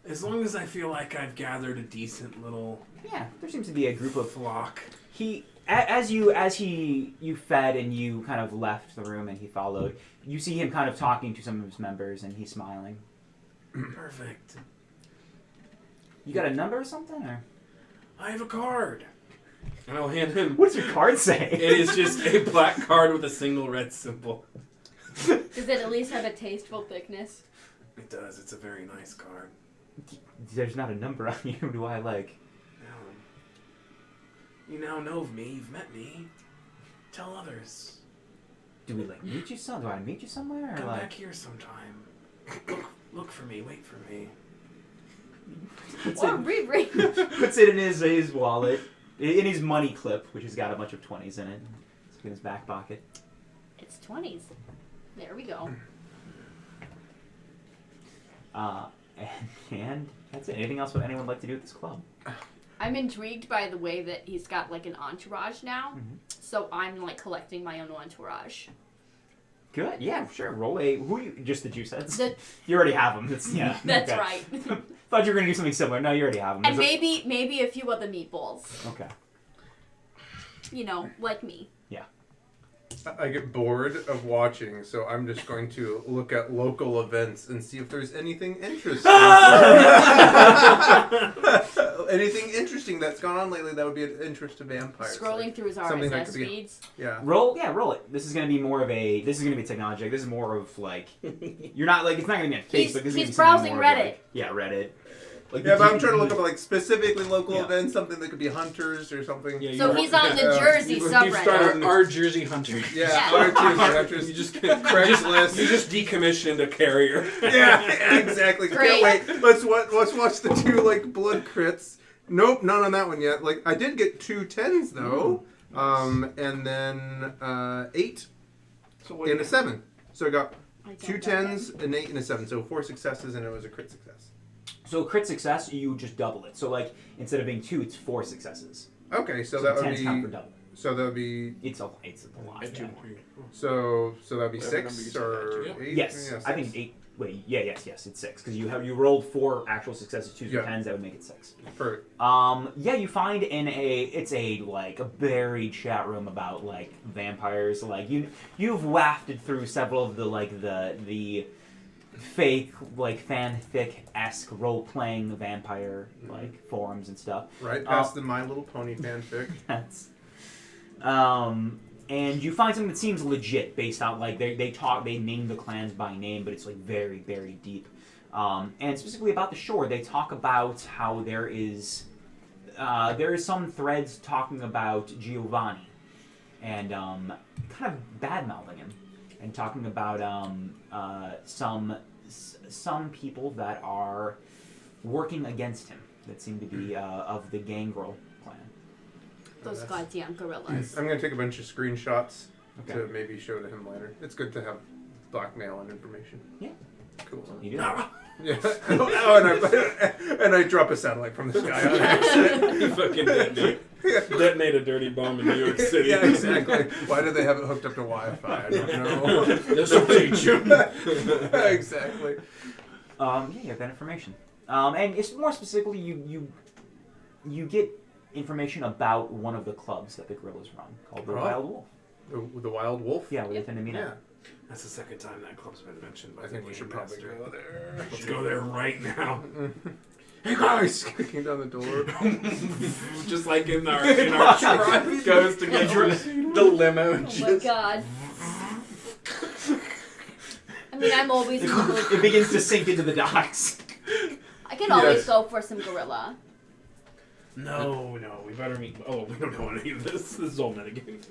As long as I feel like I've gathered a decent little Yeah, there seems to be a group of. flock. You fed and you kind of left the room and he followed. You see him kind of talking to some of his members and he's smiling. Perfect. You got a number or something, or I have a card. And I'll hand him. what's your card say? It is just a black card with a single red symbol. Does it at least have a tasteful thickness? It does. It's a very nice card. There's not a number on you. Do I like? You now know of me. You've met me. Tell others. Do we like meet you some? Do I meet you somewhere? Or Come like back here sometime. Look for me. Wait for me. puts Or it, Riri. puts it in his wallet, in his money clip, which has got a bunch of 20s in it. It's in his back pocket. It's 20s. There we go. And that's it. Anything else would anyone like to do at this club? I'm intrigued by the way that he's got like an entourage now. Mhm. So I'm like collecting my own entourage. Good. Yeah, sure. Roll a. Who are you? Just the juice heads. The- You already have them. That's yeah. That's okay. right. Thought you were gonna do something similar. No, you already have them. And maybe a few other meatballs. Okay. You know, like me. I get bored of watching, so I'm just going to look at local events and see if there's anything interesting. Anything interesting that's gone on lately that would be of interest to vampires. Scrolling like, through his something that RSS uh, could be- feeds. Yeah. Roll it. This is gonna be more of a. This is gonna be technology. Like, this is more of like. You're not like. It's not gonna be on Facebook. He's- This is gonna he's be something browsing more of, Reddit. like, yeah, Reddit. Like Yeah, the but I'm trying to DVD. look up like specifically local Yeah. events, something that could be hunters or something. Yeah, So you- he's on the Yeah. Jersey You subreddit. started- Our Jersey Hunter. Yeah, Yeah. hunters. You just Craigslist. You just decommissioned a carrier. Yeah, exactly. Great. Can't wait. Let's watch the 2 like blood crits. Nope, none on that one yet. Like I did get 2 10s though, and then 8 So what and a 7. So I got I don't 2 know 10s, an 8, and a 7. So 4 successes, and it was a crit success. So crit success, you just double it. So like instead of being 2, it's 4 successes. Okay, so So that the would 10s count for be. double. So that would be. It's a lot. And 2 more. So that would be Whatever number 6 you or said, 8. Yes, Yeah, I think 6. 8. Wait, yes, it's 6 because you rolled 4 actual successes, 2s Yeah. and 10s. That would make it 6. Perfect. Yeah, you find it's a buried chat room about like vampires. Like you've wafted through several of the fake like fanfic-esque role-playing vampire like forums and stuff. Right past the My Little Pony fanfic. That's and you find something that seems legit based on like they name the clans by name, but it's like very, very deep. And specifically about the shore, they talk about how there is some threads talking about Giovanni and kind of bad-mouthing him and talking about some people that are working against him that seem to be of the gangrel clan. Those goddamn gorillas. I'm going to take a bunch of screenshots Okay. to maybe show to him later. It's good to have blackmail and information. Yeah. Cool. You do. Yeah. and I drop a satellite from the sky on accident. You fucking detonate a dirty bomb in New York City. Yeah, exactly. Why do they have it hooked up to Wi-Fi? I don't know. This will teach you. Exactly. Yeah, you have that information. And it's more specifically, you get information about one of the clubs that the gorillas run called the Oh. Wild Wolf. The Wild Wolf? Yeah, where they tend to meet Yeah. up. That's the second time that club's been mentioned by I think the we should game probably master. go there. Let's go there right now. Hey guys! Kicking down the door. Just like in our goes to get The limo. Oh my god. I mean, I'm always. It begins to sink into the docks. I can always Yes. go for some gorilla. No, we better meet. Oh, we don't know any of this. This is all metagame.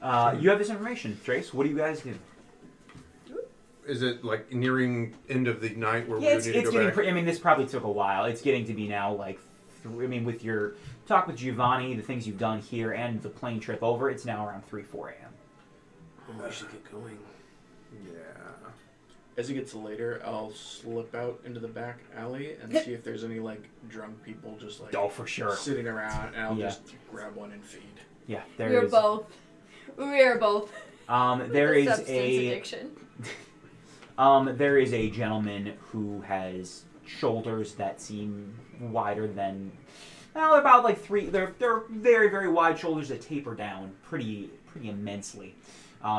Yeah. You have this information, Trace. What do you guys do? Is it like nearing end of the night where Yeah, we need to go back? I mean, this probably took a while. It's getting to be now like, with your talk with Giovanni, the things you've done here, and the plane trip over, it's now around 3-4 a.m. Oh, we should get going. Yeah. As it gets later, I'll slip out into the back alley and see if there's any like drunk people just like Oh, for sure. sitting around, and I'll Yeah. just grab one and feed. Yeah, We're both. There is substance a addiction. there is a gentleman who has shoulders that seem wider than, well, about like 3. They're very, very wide shoulders that taper down pretty immensely.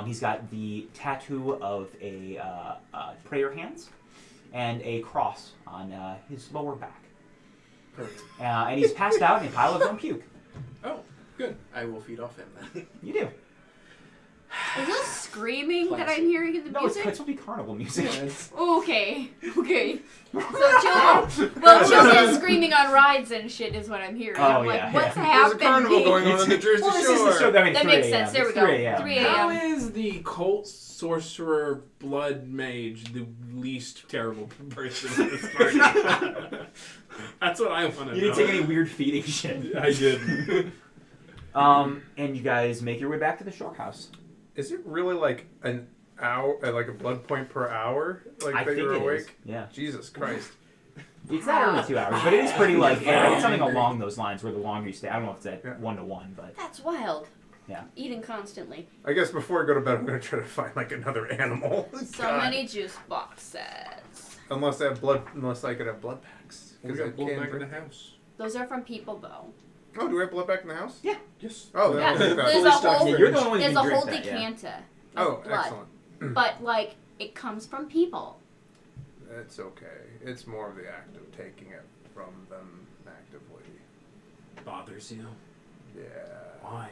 He's got the tattoo of a prayer hands and a cross on his lower back. Perfect. And he's passed out in a pile of his own puke. Oh, good. I will feed off him then. You do. Is this screaming that Classic. I'm hearing in the No, it's music? supposed to be carnival music. Okay. So children screaming on rides and shit is what I'm hearing. Oh, I'm like, yeah, what's yeah. happening? There's a carnival going on in the Jersey Well, this Shore. is the show. I mean, That 3 makes a.m. sense. There we It's go. 3 a.m. 3 How a.m. is the cult sorcerer blood mage the least terrible person in this party? That's what I want to know. You didn't take any weird feeding shit. I did. And you guys make your way back to the shore house. Is it really like an hour, like a blood point per hour? Like I that think you're it awake? is. Yeah. Jesus Christ. It's not only 2 hours, but it is pretty like it's something along those lines where the longer you stay, I don't know if it's at Yeah. 1-to-1, but That's wild. Yeah. Eating constantly. I guess before I go to bed, I'm going to try to find like another animal. So God. many juice boxes. Unless I could have blood packs. We 'Cause got I blood can back in drink- the house. Those are from people, though. Oh, do we have blood back in the house? Yes. Oh, Yeah, I'll take that. there's Fully a stocked whole, yeah, you're the only one who there's can a drink whole that, yeah. decanter Oh, of blood. excellent. But, like, it comes from people. It's okay. It's more of the act of taking it from them actively. Bothers you? Yeah. Why?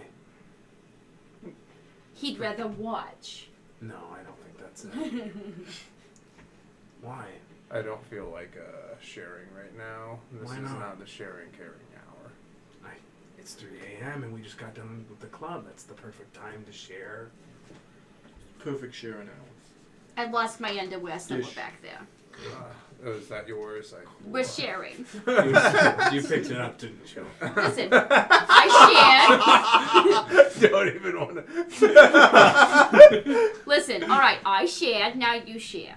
He'd rather watch. No, I don't think that's it. Why? I don't feel like sharing right now. This Why is not? not the sharing caring hour. It's 3 a.m. and we just got done with the club. That's the perfect time to share. Perfect share an hour. I lost my underwear somewhere Dish. back there. Is that yours? We're sharing. You picked it up, didn't you? Listen, I Don't even want to. Listen, all right, I shared. Now you share.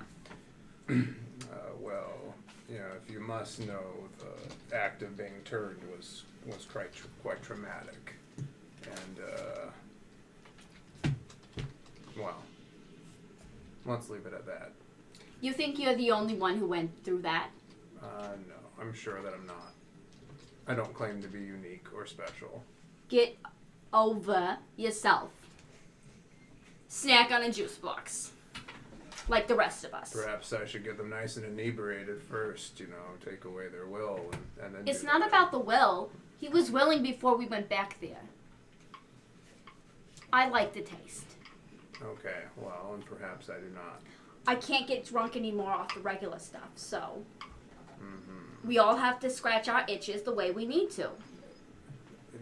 Well, if you must know, the act of being turned was quite traumatic, and well, let's leave it at that. You think you're the only one who went through that? No, I'm sure that I'm not. I don't claim to be unique or special. Get over yourself. Snack on a juice box. Like the rest of us. Perhaps I should get them nice and inebriated first, take away their will, and then. It's not about the will. He was willing before we went back there. I like the taste. Okay, well, and perhaps I do not. I can't get drunk anymore off the regular stuff, so Mm-hmm. we all have to scratch our itches the way we need to.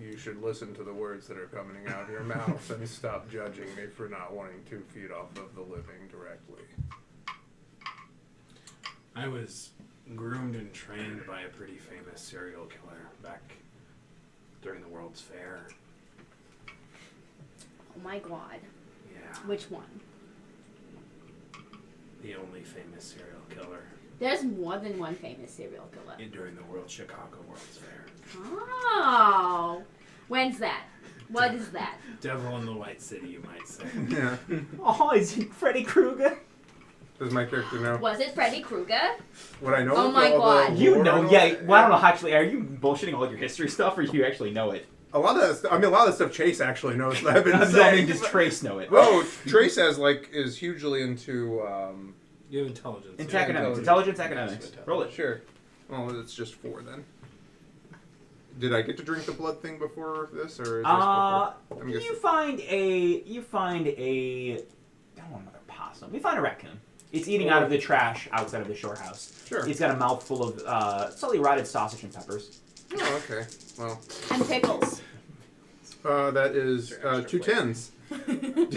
You should listen to the words that are coming out of your mouth and stop judging me for not wanting to feed off of the living directly. I was groomed and trained by a pretty famous serial killer back during the World's Fair. Oh my god. Yeah, Which one? the only famous serial killer There's more than one famous serial killer. during the Chicago World's Fair. Oh. When's that? What is that? Devil in the White City, you might say. Yeah. Oh, is it Freddy Krueger? Does my character know? Was it Freddy Krueger? What I know? Oh of my all God. the You lore know, and all yeah. that? Well, I don't know. Actually, are you bullshitting all your history stuff, or you actually know it? A lot of that stuff Chase actually knows. That I've been I saying. mean, does Trace know it? Oh, Trace is hugely into. You have intelligence. It's Yeah, academics. intelligence. Intelligence, academics. Roll it. Sure. Well, it's just 4 then. Did I get to drink the blood thing before this, or is this before? I'm You guessing. find a. I don't want another possum. You find a raccoon. It's eating out of the trash outside of the shore house. Sure. It's got a mouthful of slightly rotted sausage and peppers. Oh, okay. Well, And pickles. that is Extra 2 flavor. 10s.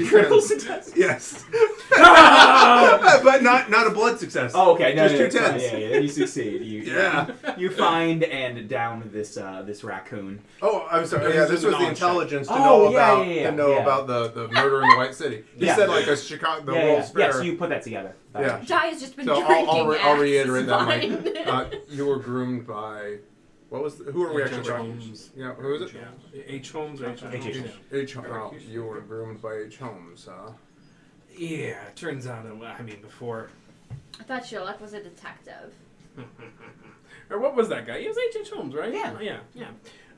Critical success. Yes. But not a blood success. Oh, okay. No, Just no, 2 no, 10s. Yeah, you succeed. Yeah. You find and down this raccoon. Oh, I'm sorry. No, Yeah, this this is was an the on intelligence to check. know Oh, yeah, about yeah, to know yeah. about the murder in the White City. You Yeah. said like a Chicago, the Yeah, World's Fair. yeah. So you put that together. Yeah. Jai has just been So drinking. I'll reiterate that, Mike. Mike. You were groomed by. Who are we actually talking? Holmes. Yeah, who is it? Yeah. H. Holmes or H. Holmes? H. Holmes. H. Oh, you were groomed by H. Holmes, huh? Yeah, it turns out, before. I thought Sherlock was a detective. Or what was that guy? He was H. Holmes, right? Yeah.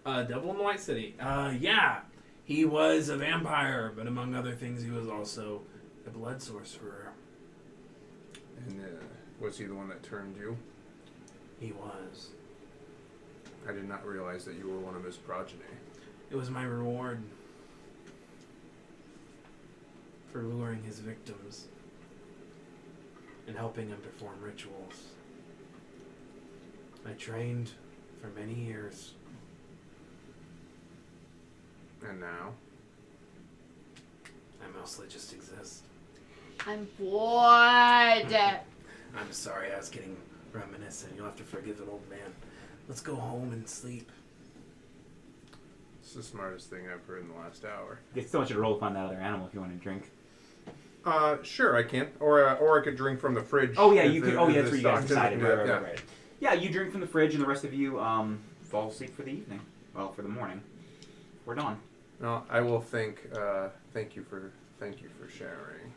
Yeah. Devil in the White City. Yeah. He was a vampire, but among other things, he was also a blood sorcerer. And was he the one that turned you? He was. I did not realize that you were one of his progeny. It was my reward for luring his victims and helping him perform rituals. I trained for many years. And now? I mostly just exist. I'm bored. I'm sorry, I was getting reminiscent. You'll have to forgive an old man. Let's go home and sleep. It's the smartest thing I've heard in the last hour. You still want you to roll to find that other animal if you want to drink. Sure, I can. Or I could drink from the fridge. Oh yeah, if you the- could. Oh if yeah, the that's where you guys stock decided. didn't- Right, yeah. right. Yeah, you drink from the fridge, and the rest of you fall asleep for the evening. Well, for the morning. We're done. No, I will thank you for sharing.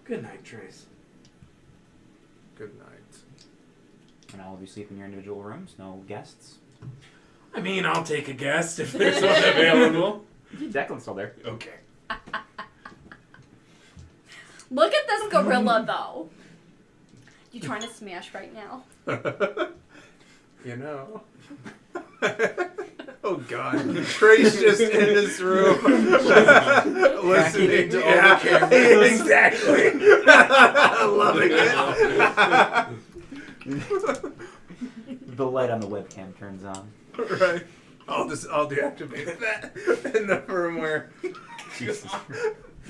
Good night, Trace. Good night. And all of you sleep in your individual rooms. No guests. I mean, I'll take a guest if there's one available. Declan's still there. Okay. Look at this gorilla, though. You trying to smash right now? You know. Oh God, Trace just in this room, listening to all the cameras. Exactly. Loving it. The light on the webcam turns on. Right. I'll deactivate that in the firmware.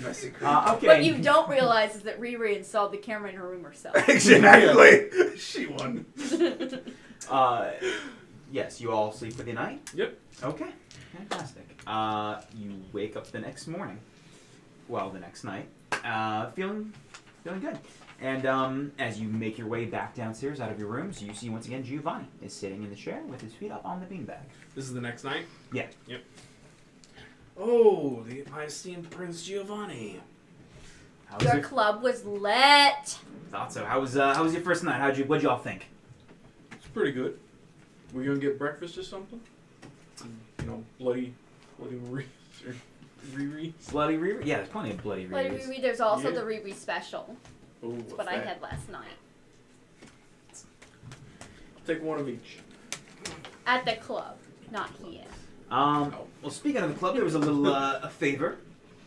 Messy creep. Okay. What you don't realize is that Riri installed the camera in her room herself. Exactly. She won. Yes, you all sleep for the night? Yep. Okay. Fantastic. You wake up the next morning. the next night, feeling good. And as you make your way back downstairs out of your rooms, you see once again Giovanni is sitting in the chair with his feet up on the beanbag. This is the next night? Yeah. Yep. Oh, my esteemed Prince Giovanni. Your club was lit. Thought so. How was your first night? What'd y'all think? It's pretty good. We gonna get breakfast or something? You know, bloody Reese or Riri. Bloody Riri? Yeah, there's plenty of bloody Bloody Riris. Riri, there's also Yeah. the Riri special. Oh, That's what I had last night. Take one of each. At the club, not here. Well, speaking of the club, there was a little a favor.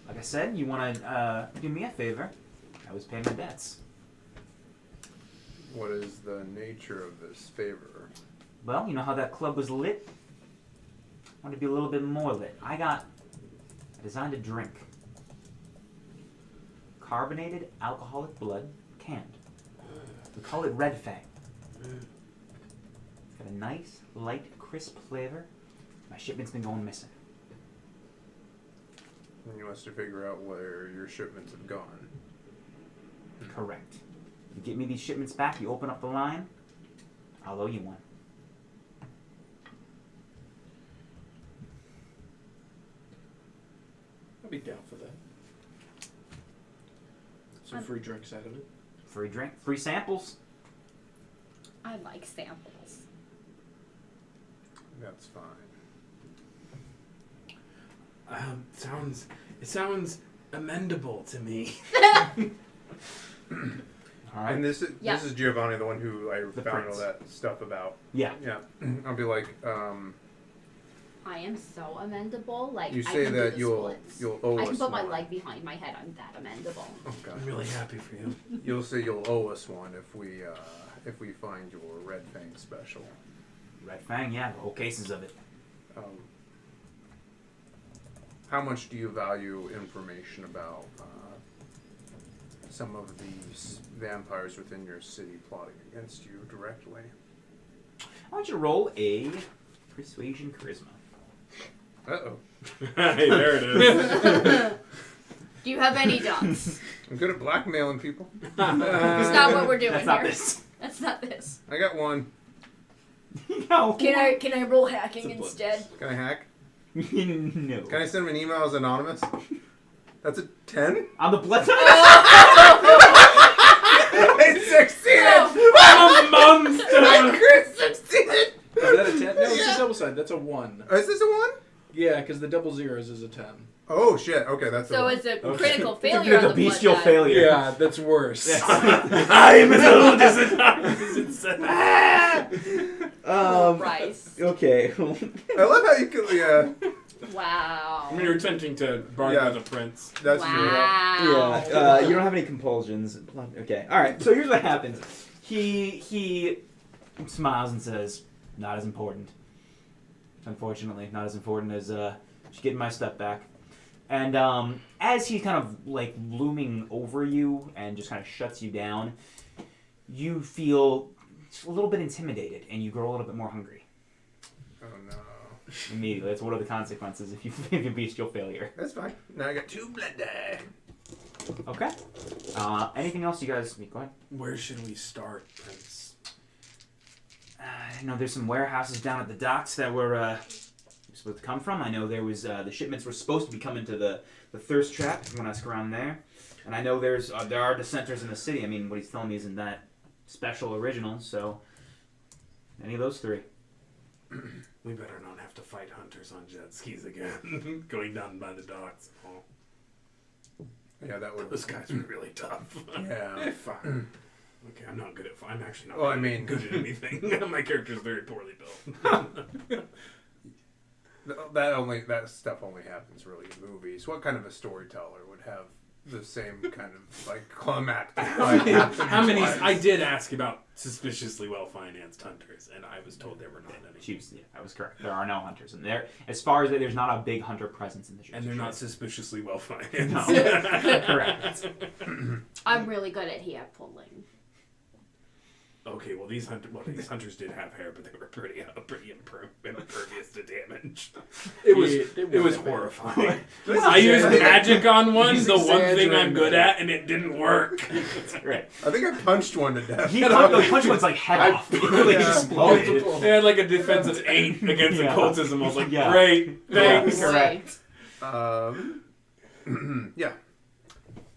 Like I said, you want to do me a favor. I was paying my debts. What is the nature of this favor? Well, you know how that club was lit? I wanted to be a little bit more lit. I designed a drink. Carbonated alcoholic blood, canned. We call it Red Fang. It's got a nice, light, crisp flavor. My shipment's been going missing. And you must figure out where your shipments have gone. Correct. You get me these shipments back, you open up the line, I'll owe you one. I'd be down for that. Some free drinks out of it. Free drink, free samples. I like samples. That's fine. It sounds amendable to me. All right. And this is Giovanni, the one who I The found prince. all that stuff about. Yeah. Yeah. I'll be like, I am so amendable. Like, you I say can that do the you'll splits. owe I us can put my one. leg behind my head. I'm that amendable. Okay. I'm really happy for you. You'll say you'll owe us one if we find your Red Fang special. Red Fang, yeah, whole cases of it. How much do you value information about some of these vampires within your city plotting against you directly? I want you to roll a persuasion charisma. Uh-oh. Hey, there it is. Do you have any ducks? I'm good at blackmailing people. That's not what we're doing That's not here. this. That's not this. I got one. No. Can I roll hacking It's a instead? Can I hack? No. Can I send him an email as anonymous? That's a 10? On the blood I succeeded! I'm a monster! Chris succeeded! Is that a 10? No, it's Yeah. a double side. That's a 1. Is this a 1? Yeah, because the double zeros is a 10. Oh shit, okay, that's a So 1. it's a Okay. critical It's failure on a the bestial blood die. failure. Yeah, that's worse. I'm a little Rice. Okay. I love how you can, yeah, Wow. I mean, you're attempting to bargain Yeah. with a prince. that's Wow. Yeah, you don't have any compulsions. Okay, all right. So here's what happens. He smiles and says, "Not as important. Unfortunately, not as important as just getting my stuff back." And as he's kind of like looming over you and just kind of shuts you down, you feel a little bit intimidated and you grow a little bit more hungry. Oh no. Immediately. That's what are the consequences if you have a bestial failure. That's fine. Now I got 2 blood die. Okay. Anything else you guys... Go ahead. Where should we start, Prince? I know there's some warehouses down at the docks that were supposed to come from. I know there was the shipments were supposed to be coming to the thirst trap. If you want to ask around there. And I know there are dissenters in the city. I mean, what he's telling me isn't that special original. So any of those 3. We better not have to fight hunters on jet skis again. Going down by the docks. Oh, Yeah, that would. those guys were really tough. Yeah. Fine. Okay, I'm not good at. I'm actually not. Well, I good, mean- good at anything. My character's very poorly built. That stuff only happens really in movies. What kind of a storyteller would have the same kind of like climactic fight happen How many? twice? I did ask about suspiciously well-financed hunters, and I was told there were not any. Chiefs, yeah, I was correct. There are no hunters in there. As far as there's not a big hunter presence in the ship. And they're not suspiciously well-financed. No. Correct. I'm really good at here pulling. Okay, well these hunters did have hair, but they were pretty impervious to damage. It was horrifying. I used magic on one, he's the one thing I'm exaggerating. good at, and it didn't work. That's right. I think I punched one to death. He punched one's like head off. It really Yeah. exploded. They had like a defensive 8 against Yeah. occultism. I was like, Yeah. great, thanks. Boy. Correct. Yeah.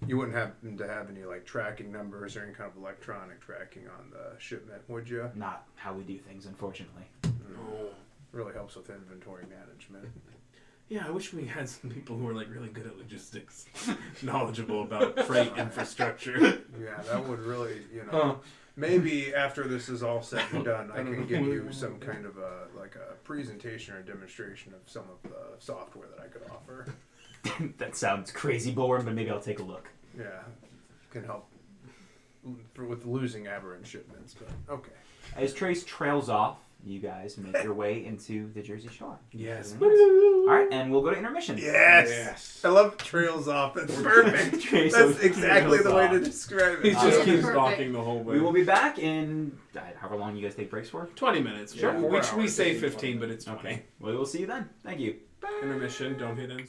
You wouldn't happen to have any like tracking numbers or any kind of electronic tracking on the shipment, would you? Not how we do things, unfortunately. Oh. Really helps with inventory management. Yeah, I wish we had some people who were like really good at logistics, knowledgeable about freight infrastructure. Yeah, that would really, maybe after this is all said and done, I can give you some kind of a presentation or demonstration of some of the software that I could offer. That sounds crazy boring, but maybe I'll take a look. Yeah, can help with losing aberrant shipments, but okay. As Trace trails off, you guys make your way into the Jersey Shore. Yes. All right, and we'll go to intermission. Yes! I love trails off. That's perfect. Trace That's exactly trails the way to off. describe He it. just keeps Perfect. stalking the whole way. We will be back in however long you guys take breaks for. 20 minutes. Sure. Yeah, 4 which we hours, say 15, 15, but it's 20. Okay. Well, we will see you then. Thank you. Intermission. Don't hit end.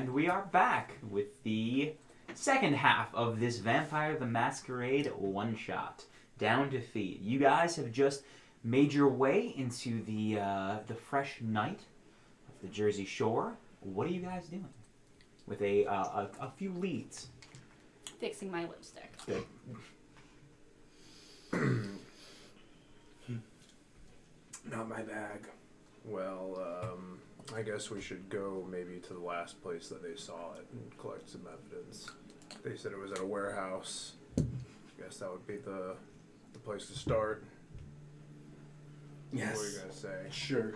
And we are back with the second half of this Vampire the Masquerade one-shot, Down to Feed. You guys have just made your way into the fresh night of the Jersey Shore. What are you guys doing? With a few leads. Fixing my lipstick. Good. Not my bag. Well, I guess we should go maybe to the last place that they saw it and collect some evidence. They said it was at a warehouse. I guess that would be the place to start. Yes. What do you guys say? Sure.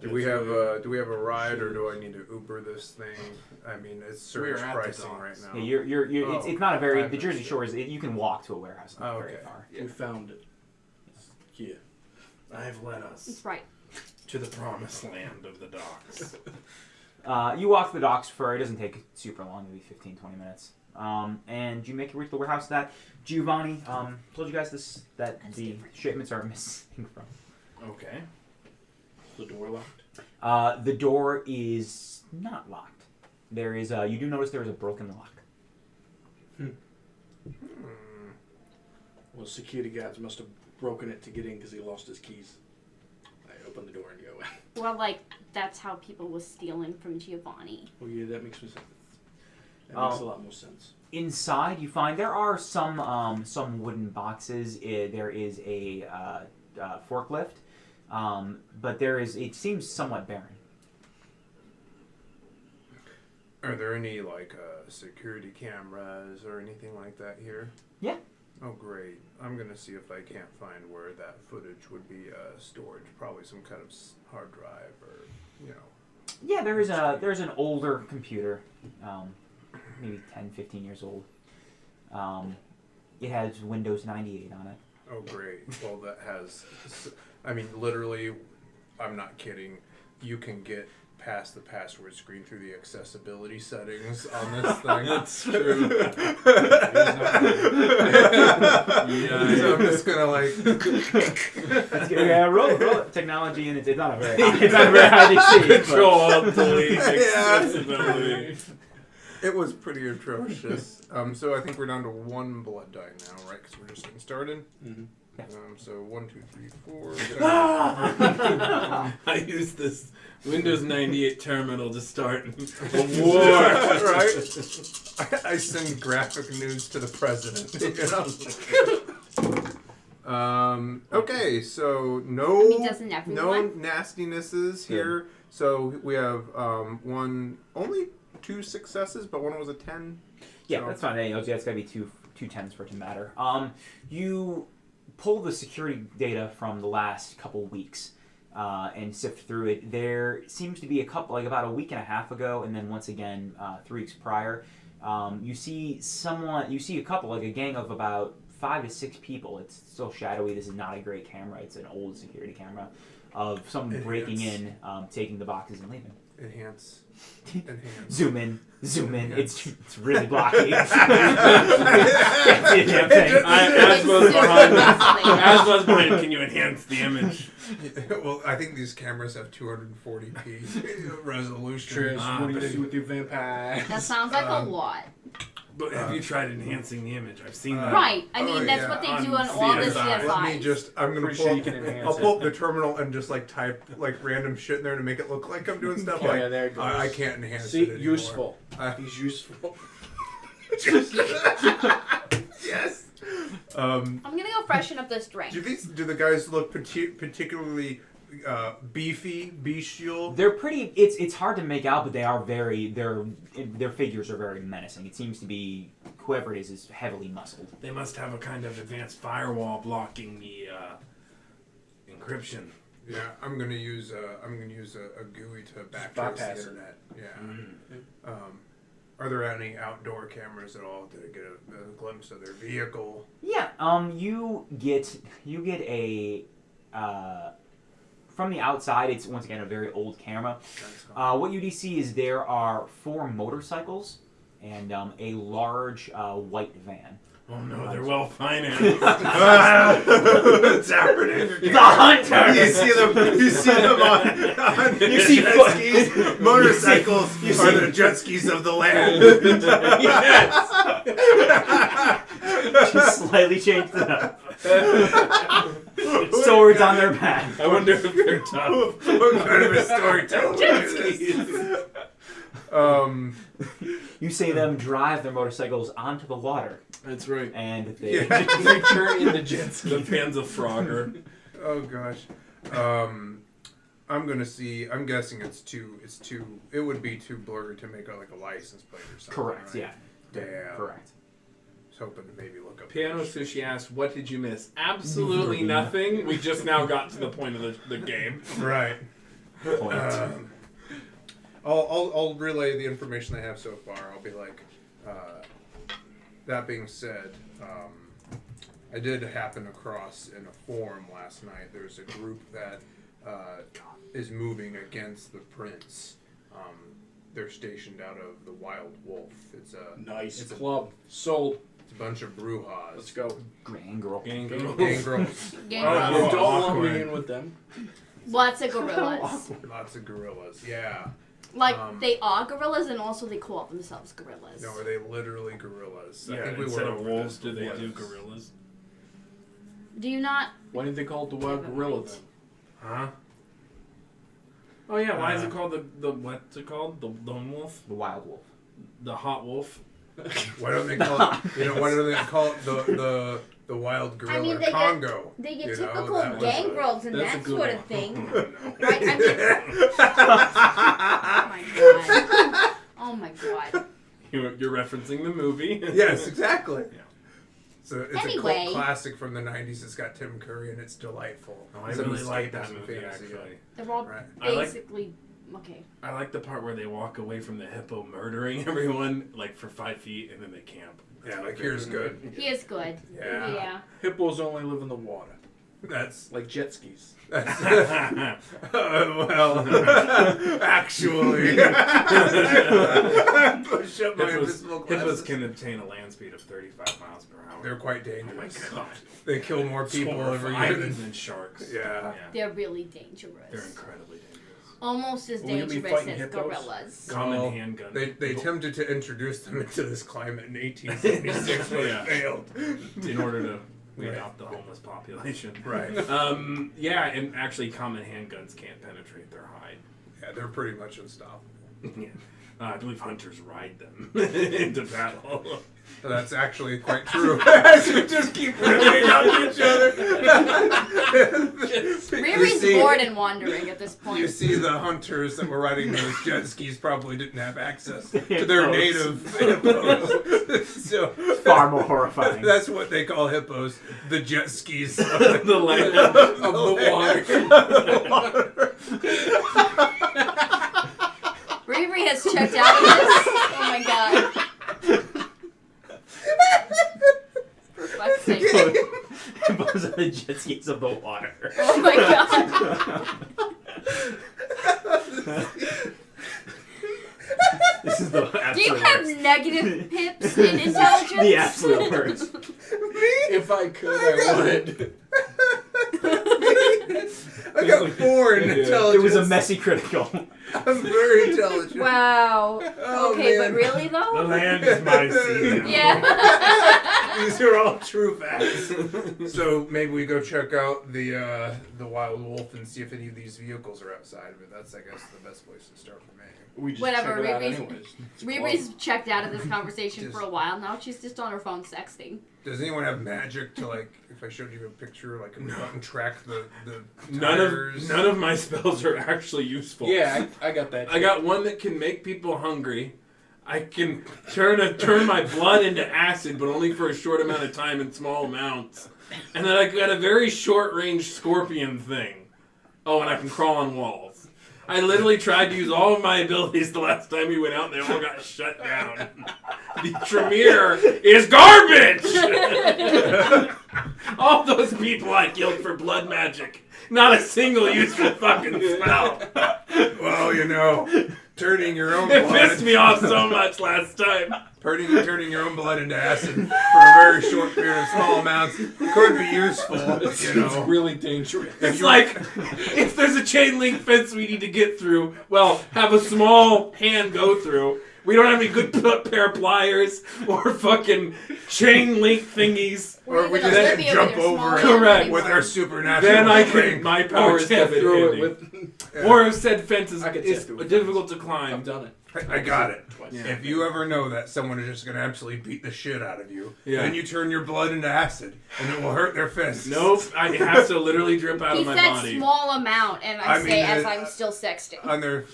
Do we have a ride, or do I need to Uber this thing? I mean, it's surge We're at the pricing right docks. now. Yeah, you're it's not a very... The I've Jersey missed it. Shore is... You can walk to a warehouse, not very Okay. far. We found it. Yeah. I've led us That's right. to the promised land of the docks. You walk to the docks for... It doesn't take super long, maybe 15, 20 minutes. And you make your way to the warehouse that Giovanni told you guys that That's the different. shipments are missing from. Okay. The door locked. The door is not locked. There is you do notice there is a broken lock. Well, security guards must have broken it to get in because he lost his keys. I open the door and go in. Well, like, that's how people was stealing from Giovanni. Oh yeah, that makes sense. That makes a lot more sense. Inside, you find there are some wooden boxes. There is a forklift, but it seems somewhat barren. Are there any security cameras or anything like that here? Yeah. Oh great! I'm gonna see if I can't find where that footage would be stored. Probably some kind of hard drive, or Yeah, there's an older computer, maybe 10, 15 years old. It has Windows 98 on it. Oh great! Well, that has. I mean, literally, I'm not kidding. You can get past the password screen through the accessibility settings on this thing. That's true. So I'm just gonna Roll it. Technology, and it's not a very high DC. Control Alt Delete Yeah. accessibility. It was pretty atrocious. So I think we're down to one blood die now, right? Because we're just getting started. Mm-hmm. So 1, 2, 3, 4. I use this Windows 98 terminal to start a War, war. right? I send graphic news to the president. Okay, so He doesn't no everyone. nastinesses here. So we have only 2 successes, but one was a 10. Yeah, So- that's fine. It's got to be two tens for it to matter. You pull the security data from the last couple weeks and sift through it. There seems to be a couple, about a week and a half ago, and then once again 3 weeks prior. You see a couple, a gang of about 5 to 6 people. It's still shadowy. This is not a great camera. It's an old security camera of someone breaking in, taking the boxes and leaving. Enhance. Zoom in. Yes. It's really blocky. Can't see a damn thing. As was behind, can you enhance the image? Well, I think these cameras have 240p resolution. Trish, what do you but- do with your vampire? That sounds like a lot. But have you tried enhancing the image? I've seen that. Right. I mean, that's yeah, what they on do on all the CSI. Let me CSIs. I'm gonna Pretty pull sure up, you can enhance I'll pull up it. the terminal and just type random shit in there to make it look like I'm doing stuff. Oh, yeah, there it goes. I can't enhance See, it anymore. useful. He's useful. Yes. I'm gonna go freshen up this drink. Do the guys look particularly beefy, bestial? They're pretty. It's hard to make out, but they are their figures are very menacing. It seems to be whoever it is heavily muscled. They must have a kind of advanced firewall blocking the encryption. Yeah, I'm gonna use a GUI to backtrace bypass the it. internet. Yeah. Are there any outdoor cameras at all to get a glimpse of their vehicle? Yeah. You get a from the outside. It's once again a very old camera. What you do see is there are 4 motorcycles and a large white van. Oh no, they're well financed. It's happening. The hunter. You see them on You see jet skis. Motorcycles are the jet skis of the land. Just slightly changed it up. Swords on their back. I wonder if they're tough. What kind of a storytelling is this? You see them drive their motorcycles onto the water, That's right. and they They turn into jet skis. The fans of Frogger. Oh gosh. I'm guessing it's too. It would be too blurry to make like a license plate or something. correct. right? Yeah, correct. I was hoping to maybe look up. Piano Sushi asked, what did you miss? Absolutely nothing. We just now got to the point of the game. Right. Point. I'll relay the information I have so far. I'll be like, that being said, I did happen across in a forum last night. There's a group that is moving against the prince. They're stationed out of the Wild Wolf. It's a Nice club. Sold. It's a bunch of Brujas. Let's go. Gangrel. Gangrels. Gangrels. Gangrels. You don't want awkward. me in with them. Lots of gorillas. Lots of gorillas. Yeah. Like, they are gorillas and also they call themselves gorillas. No, are they literally gorillas? Yeah, I think we instead were of over wolves, this do they do before. gorillas? Do you not? Why didn't they call it the wild gorillas? Huh? Oh yeah, why is it called the what's it called? The lone wolf? The wild wolf. The hot wolf? Why don't they call it? Why don't they call it the wild gorilla I mean, they get- Congo? They get You know, typical that was a- gangrels and that's a that good sort one. of thing. No. Right? I mean, oh my god. You're referencing the movie? Yes, exactly. Yeah. So it's a Anyway. cult classic from the '90s. It's got Tim Curry and it's delightful. Oh, I It's really an like that escapism movie fantasy. actually. They're all Right. I like- basically okay. I like the part where they walk away from the hippo murdering everyone like for 5 feet and then they camp. Yeah, like here's good. He is good. Yeah. Yeah. Hippos only live in the water. That's Like jet skis. well, actually, push up my invisible Hippos glasses. can obtain a land speed of 35 miles per hour. They're quite Oh my dangerous. god. They kill more people every Horrifying year. than sharks. Yeah. They're really dangerous. They're incredibly dangerous. Almost as Will you be dangerous fighting as hippos? gorillas. Common Well, handgun. They attempted to introduce them into this climate in 1876, but Yeah. it failed. in order to weed Right. out the homeless population. Right. Yeah, and actually common handguns can't penetrate their hide. Yeah, they're pretty much unstoppable. Yeah. I believe hunters ride them into battle. That's actually quite true. As we just keep ripping on each other. Riri's bored and wandering at this point. You see, the hunters that were riding those jet skis probably didn't have access to their native hippos. So Far more horrifying. that's what they call hippos, the jet skis of The land. of the water. Riri has checked out of this. Oh my god. For fuck's sake. Hippos are the jet skis of the water. Oh my god. This is the Do you absolute have worst. negative pips in intelligence? The absolute worst. If I could, I would. I got 4 in Yeah. intelligence. It was a messy critical. I'm very intelligent. Wow. Oh, Okay, man. but really The though? land is my sea. Yeah. These are all true facts. So maybe we go check out the Wild Wolf and see if any of these vehicles are outside. But that's, I guess, the best place to start for me. We just Whatever, check it out Riri's- anyways. It's Riri's checked out of this conversation for a while now. She's just on her phone sexting. Does anyone have magic to, like, if I showed you a picture, like, could we button track the None tires? of my spells are actually useful. Yeah, I got that. I got one that can make people hungry. I can turn my blood into acid, but only for a short amount of time in small amounts. And then I got a very short range scorpion thing. Oh, and I can crawl on walls. I literally tried to use all of my abilities the last time we went out, and they all got shut down. The Tremere is garbage! All those people I killed for blood magic. Not a single useful fucking spell. Well, you know, turning your own It blood. pissed me off so much last time. turning your own blood into acid for a very short period of small amounts could be useful. It's really dangerous. It's like, if there's a chain link fence we need to get through, well, have a small hand go through. We don't have any good pair of pliers or fucking chain link thingies. Or we Even just Olivia can jump with her small over Correct. with our supernatural Then I strength. can, my powers Step come in through handy. it with. Yeah. Or if said fence is I could step through a difficult to I've climb. done it. I got it. Twice. Yeah. If you ever know that someone is just going to absolutely beat the shit out of you, Yeah. then you turn your blood into acid, and it will hurt their fists. Nope, I have to literally drip out He of my said body. small amount, and I I say mean, as I'm still sexting.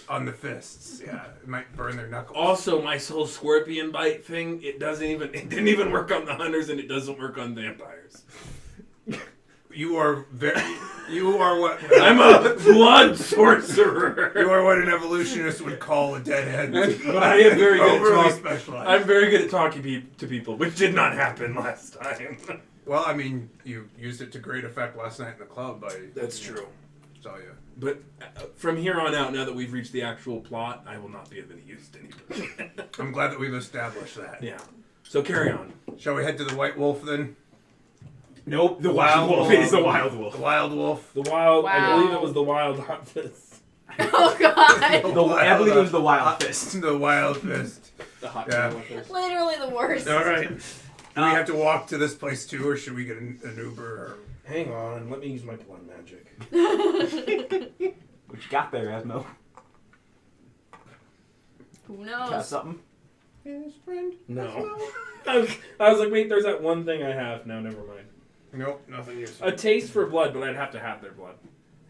On the fists, yeah, it might burn their knuckles. Also, my whole scorpion bite thing, it didn't even work on the hunters, and it doesn't work on vampires. You are what I'm a blood sorcerer. you are what an evolutionist would call a deadhead. But I am very good at Overly talking. specialized. I'm very good at talking to people, which did not happen last time. Well, I mean, you used it to great effect last night in the club. That's true. Saw you. But from here on out, now that we've reached the actual plot, I will not be of any use to anybody. I'm glad that we've established that. Yeah. So carry on. Shall we head to the White Wolf then? Nope, the Wild wild wolf. wolf. It is the wild wolf. The Wild Wolf. The wild. I Wow. believe it was the wild hot fist. Oh god! I believe it was the wild fist. The Wild Fist. The hot Yeah. chocolate fist. Literally the worst. All right. Do we have to walk to this place too, or should we get an Uber? Or... Hang on, let me use my blood magic. What you got there, Asmo? Who Got knows? something? No. I was like, wait, there's that one thing I have. No, never mind. Nope, nothing useful. A taste for blood, but I'd have to have their blood.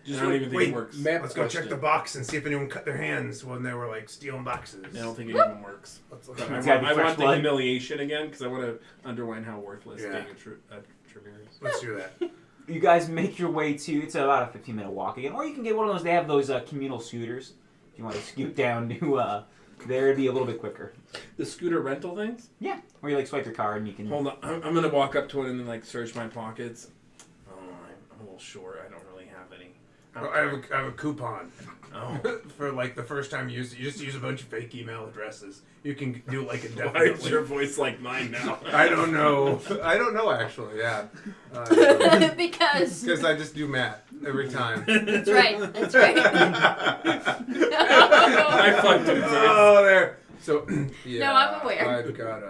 Just I don't even think wait, it works. Map Let's go check question. the box and see if anyone cut their hands when they were like stealing boxes. I don't think it even works. Let's look I at It's want, gotta be I fresh want the blood. humiliation again because I want to underline how worthless Yeah. being a trivia is. Let's do that. You guys make your way to, it's about a 15-minute walk again, or you can get one of those, they have those communal scooters. If you want to scoot down to there, it'd be a little bit quicker. The scooter rental things? Yeah, or you like swipe your card and you can... Hold on, I'm gonna walk up to it and then like search my pockets. Oh, I'm a little short. I don't really have any. I have a coupon Oh, for like the first time you use it. You just use a bunch of fake email addresses. You can do like why is indefinitely. your voice like mine now? I don't know. I don't know actually. Yeah. Because Because I just do math every time. that's right. That's right. I fucked it. Oh, there. So yeah. No, I'm aware. I've got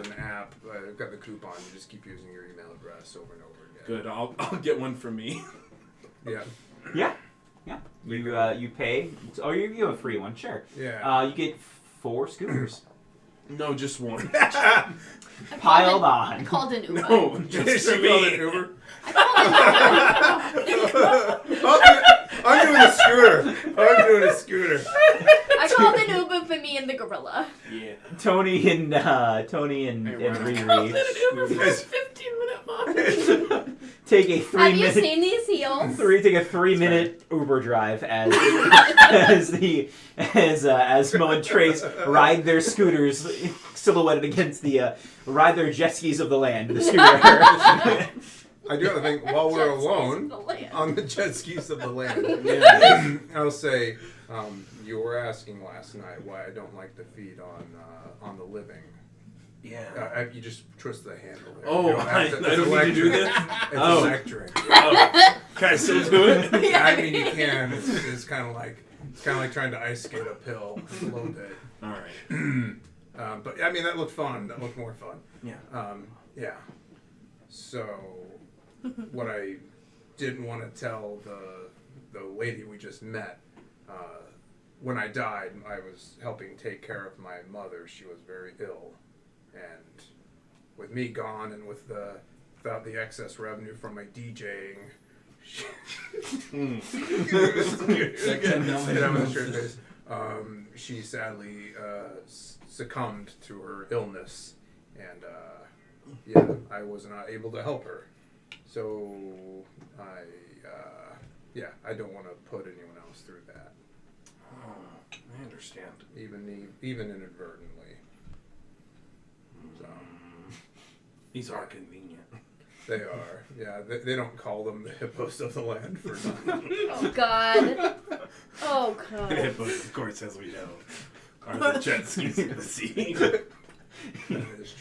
an app. I've got the coupon. You just keep using your email address over and over again. Good. I'll get one for me. Yeah. Yeah. You pay. Oh, you have a free one, sure. Yeah. You get 4 scooters No, just one. piled I on. called an Uber. No, just for She called it me. Uber. I I'm doing a scooter. I'm doing a scooter. called an Uber for me and the gorilla. Yeah. Tony and Riri Uber for a 15-minute walk. take a Have you 3-minute. seen these heels? Take a 3-minute Uber drive as Mo and Trace ride their scooters silhouetted against the ride their jet skis of the land. The scooter. I do have a thing while we're Jet skis alone of the land. on the jet skis of the land. Yeah. I'll say, you were asking last night why I don't like the feed on the living. Yeah. You just twist the handle. There. Oh, You don't have I it's don't need to do electric. this? It's Oh. electric. Oh, can I still do it? I mean, you can. It's kind of like trying to ice skate uphill a little bit. All right. But I mean, that looked fun. That looked more fun. Yeah. Yeah. So, what I didn't want to tell the lady we just met, when I died, I was helping take care of my mother. She was very ill, and with me gone and without the excess revenue from my DJing. She sadly succumbed to her illness, and I was not able to help her. So I don't want to put anyone else through that, Oh, I understand. even inadvertently. So These are convenient. they are, yeah. They don't call them the hippos of the land for nothing. Oh god. Oh god. Hippos, of course, as we know, are the jet skis of the sea.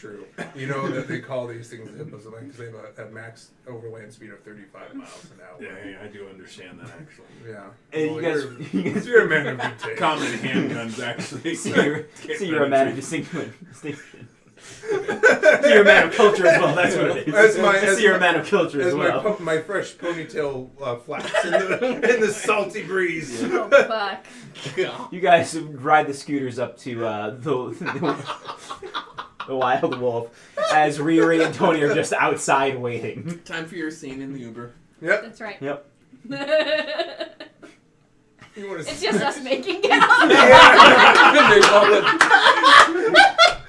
true. You know that they call these things hippos because they have a max overland speed of 35 miles an hour. Yeah, I do understand that actually. Yeah. And Well, you're a man of good taste. Common handguns actually. so you're a man of distinction. So you're a man of culture as well. That's what it is. So you're a man of culture as well. My fresh ponytail flaps in the salty breeze. Oh, fuck. You guys ride the scooters up to the Wild Wolf as Riri and Tony are just outside waiting. Time for your scene in the Uber. Yep. That's right. Yep. It's just us making out.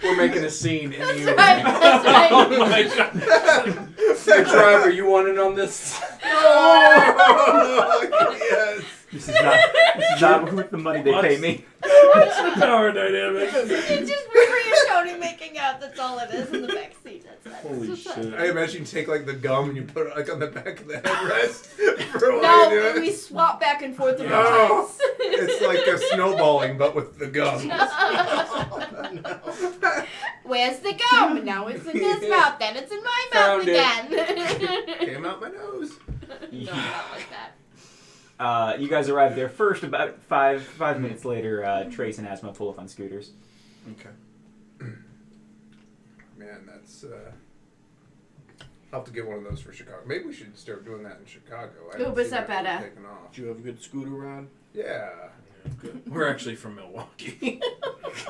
We're making a scene in the Uber. That's right. Oh my god. The driver, you want in on this? Oh, yes. This is not worth the money they pay me. What's the power dynamic? It's just Riri and Tony making out. That's all it is in the back seat. That's it. Holy shit. I imagine you take like the gum and you put it like on the back of the headrest for while you do No, it. we swap back and forth in the Oh. tights. It's like a snowballing, but with the gum. Where's the gum? Now it's in his mouth, then it's in my Found mouth it. again. Came out my nose. No, not like that. You guys arrive there first. About five minutes later, Trace and Asma pull up on scooters. Okay. Man, that's. I'll have to get one of those for Chicago. Maybe we should start doing that in Chicago. I Ooh, haven't but seen that that better. taken off. Do you have a good scooter ride? Yeah. Good. We're actually from Milwaukee.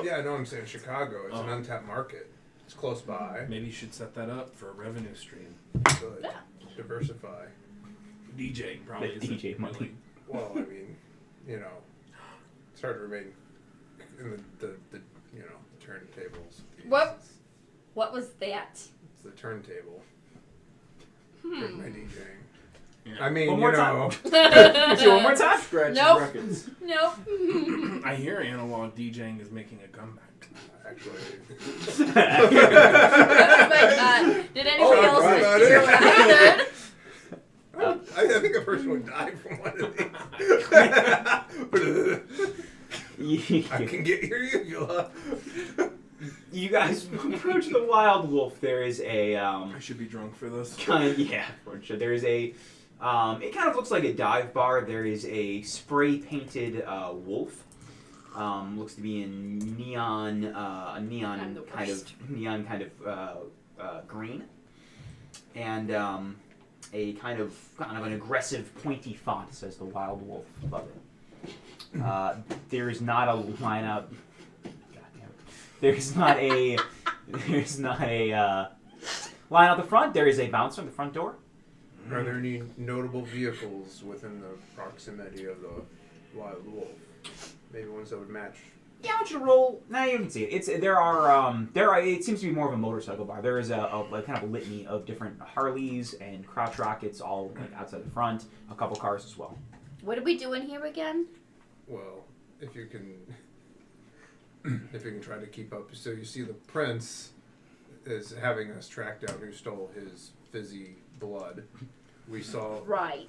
Yeah, I know I'm saying Chicago. It's an Oh. untapped market. It's close by. Maybe you should set that up for a revenue stream. Good. Diversify. DJ probably The isn't DJ money. really- Well, I mean, it's hard to remain in the turntables. What? What was that? It's the turntable. For my DJing. Yeah. I mean, One more know. time. See, one more time. Scratch Nope. records. Nope. I hear analog DJing is making a comeback. Actually. Oh my god. Did anybody Oh, else right just about hear it. what I heard? I think a person would die from one of these. I can get your uvula. You guys approach the Wild Wolf. There is a I should be drunk for this. There is a. It kind of looks like a dive bar. There is a spray painted wolf. Looks to be in neon, a neon I'm the kind worst. of neon kind of green, and a kind of an aggressive pointy font says the Wild Wolf above it. There is not a lineup. There's not a line out the front. There is a bouncer on the front door. Are there any notable vehicles within the proximity of the Wild Wolf? Maybe ones that would match. Yeah, I want you to roll. Now you can see it. There are. It seems to be more of a motorcycle bar. There is a kind of a litany of different Harleys and crotch rockets, all like outside the front. A couple cars as well. What are we doing here again? Well, if you can try to keep up. So you see the prince is having us track down who stole his fizzy blood. We saw. Right.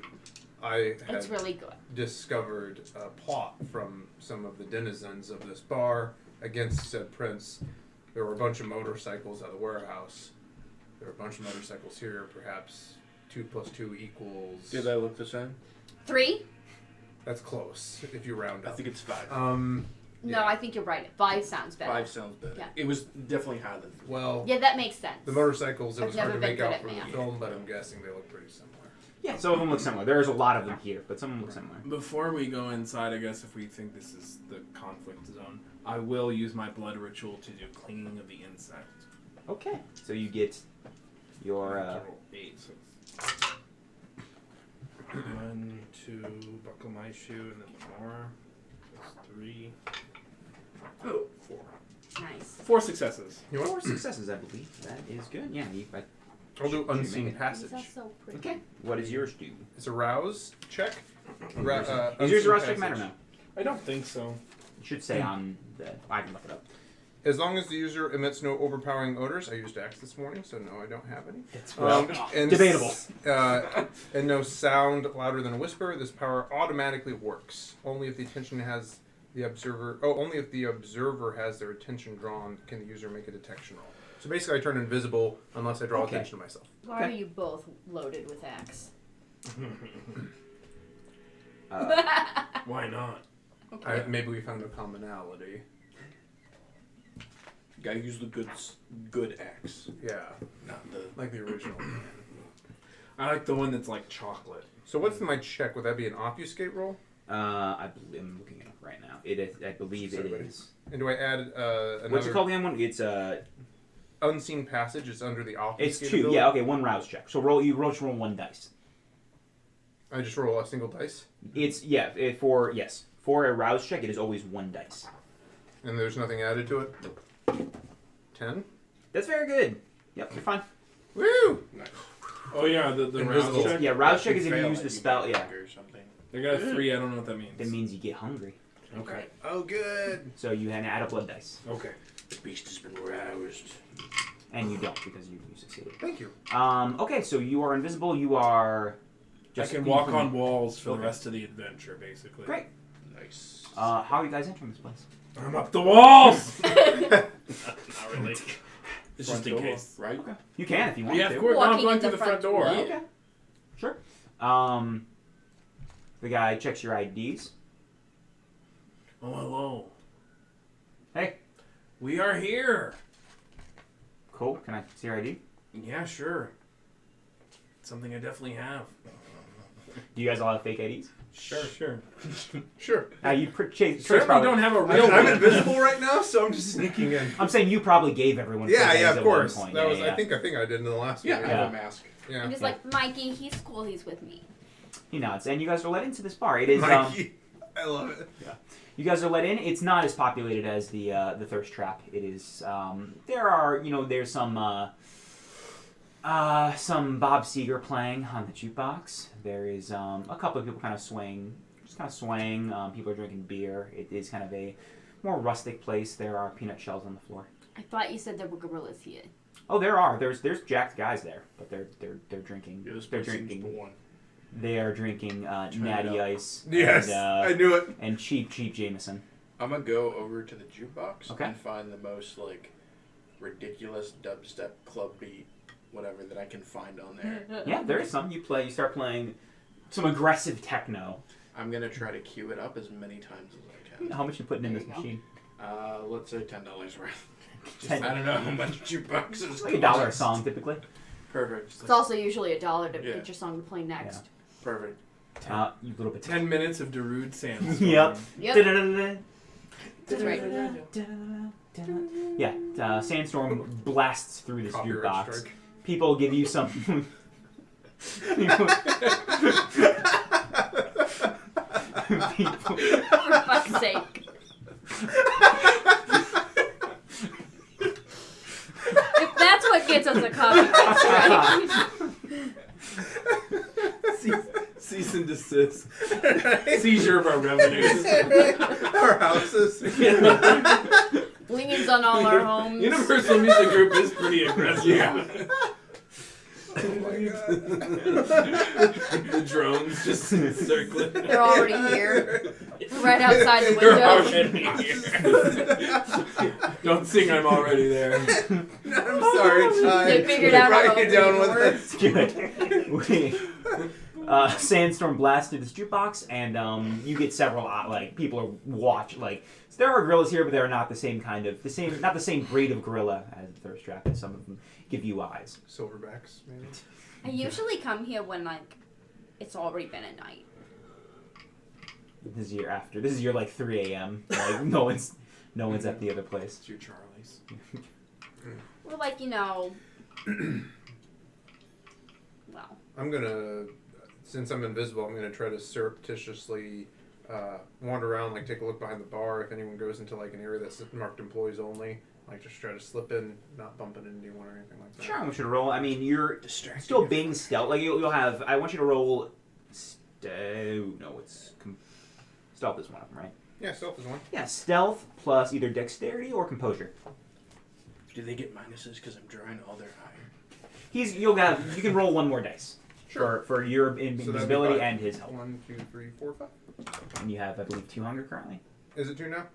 I It's had really good. discovered a plot from some of the denizens of this bar against said prince. There were a bunch of motorcycles at the warehouse. There were a bunch of motorcycles here. Perhaps 2 + 2 equals. Do they look the same? 3? That's close if you round I up. think it's 5. No, Yeah. I think you're right. 5 sounds better. 5 sounds better. Yeah. It was definitely higher than 3. Well, Yeah, that makes sense. the motorcycles, it I've was hard never to been make good out at from the math. film, but I'm guessing they look pretty similar. Yeah, some of them look similar. There's a lot of them here, but some of them look similar. Before we go inside, I guess if we think this is the conflict zone, I will use my blood ritual to do cleaning of the insect. Okay, so you get your. I roll 8, so it's 1, 2, buckle my shoe, and then 4. That's 3. Oh, 4. Nice. 4 successes. You want? 4 successes, I believe. That is good. Yeah, I'll do Should you unseen make it? passage. These are so pretty. Okay. What does yours do? It's a rouse check. Is yours a rush check matter now? I don't think so. It should say on the. I can look it up. As long as the user emits no overpowering odors. I used Axe this morning, so no, I don't have any. It's And debatable. And no sound louder than a whisper. This power automatically works. Only if the attention has the observer. Oh, only if the observer has their attention drawn can the user make a detection roll. So basically, I turn invisible unless I draw Okay. attention to myself. Why are you both loaded with axe? Why not? Okay. Maybe we found a commonality. Gotta use the good axe, Yeah, not the. like the original. I like the one that's like chocolate. So what's my check? Would that be an obfuscate roll? I'm looking it up right now. It is, I believe it is. And do I add another What's it called again? One. It's unseen passage? It's under the obfuscate. It's 2. ability? Yeah. Okay. 1 rouse check. So roll. You roll 1 dice. I just roll a single dice, It's for a rouse check. It is always 1 dice. and there's nothing added to it. 10. That's very good. Yep. You're fine. Woo! Nice. Oh yeah, the Invisible. rouse check. Yeah. Rouse check You is if you fail use it, the you spell. get Yeah. hunger or something. They got a 3. I don't know what that means. That means you get hungry. Okay. Oh, good. So you add a blood dice, Okay. The beast has been roused. and you don't because you succeeded. Thank you. Okay. So you are invisible. You are. I can walk being- on walls for Okay. the rest of the adventure, basically. Great. Nice. How are you guys entering this place? I'm up the walls. Not really. It's Front just in door, case. right? Okay. You can if you want Yeah, to. of course. No, I'm Walking going in through the the front front door. door. Okay. Sure. The guy checks your IDs. Oh, hello. Hey. We are here. Cool. Can I see your ID? Yeah, sure. Something I definitely have. Do you guys all have fake IDs? Sure. Sure. You chase Certainly probably don't have a real I'm one. invisible right now, so I'm just sneaking in. I'm saying you probably gave everyone. Yeah, fake yeah, IDs of at one course. point. That Yeah, was. yeah. I think I did in the last Yeah, I video. have Yeah. a mask. Yeah. I'm just like, Mikey, he's cool, he's with me. He nods, and you guys are let into this bar. It is. Mikey. I love it. You guys are let in. It's not as populated as the Thirst Trap. It is. There are there's some Bob Seger playing on the jukebox. There is a couple of people kind of swaying. People are drinking beer. It is kind of a more rustic place. There are peanut shells on the floor. I thought you said there were gorillas here. Oh, there are. There's jacked guys there, but they're drinking. Yeah, this They're place seems drinking. boring. They are drinking Turn it Natty up. Ice. Yes, And, I knew it. and cheap Jameson. I'm gonna go over to the jukebox Okay. and find the most like ridiculous dubstep club beat, whatever that I can find on there. Yeah, there is some. You start playing some aggressive techno. I'm gonna try to queue it up as many times as I can. How much you putting in There this you go. machine? Let's say $10 worth. Just, $10. I don't know how much jukeboxes. It's like $1 a song typically. Perfect. It's also usually $1 to Yeah. pick your song to play next. Perfect. You little bit. 10 minutes of Darude Sands. Yep. Yep, that's right. Yeah, Sandstorm blasts through this Copyright jukebox. strike. People give you some. people, For fuck's sake. If that's what gets us a copyright strike. Cease and desist. Seizure of our revenues. Our houses. Liens on all our homes. Universal Music Group is pretty aggressive. Yeah. Oh my god. The drones just circling. They're already here. Right outside the They're window. already here. Don't sing I'm already there. I'm sorry, Ty. They figured out how Write to it down open with the it. Good. Sandstorm blasts through this jukebox, and you get several people are there are gorillas here, but they're not the same not the same breed of gorilla as the Thirst Trap, and some of them give you eyes. Silverbacks, maybe. I usually come here when it's already been at night. This is your 3 a.m. No one's at the other place. It's your Charlies. We're well, I'm gonna, since I'm invisible, I'm gonna try to surreptitiously wander around, take a look behind the bar. If anyone goes into an area that's marked employees only, just try to slip in, not bump into anyone or anything like that. Sure, I want you to roll. I mean, you're Distracting. still being stealth. You'll have. I want you to roll. Stealth is one of them, right? Yeah, stealth is one. Yeah, stealth plus either dexterity or composure. Do they get minuses because I'm drawing all their iron? You can roll one more dice. Sure. For your So that'd be invisibility 5. and his health. 1, 2, 3, 4, 5. And you have, I believe, 2 hunger currently. Is it 2 now?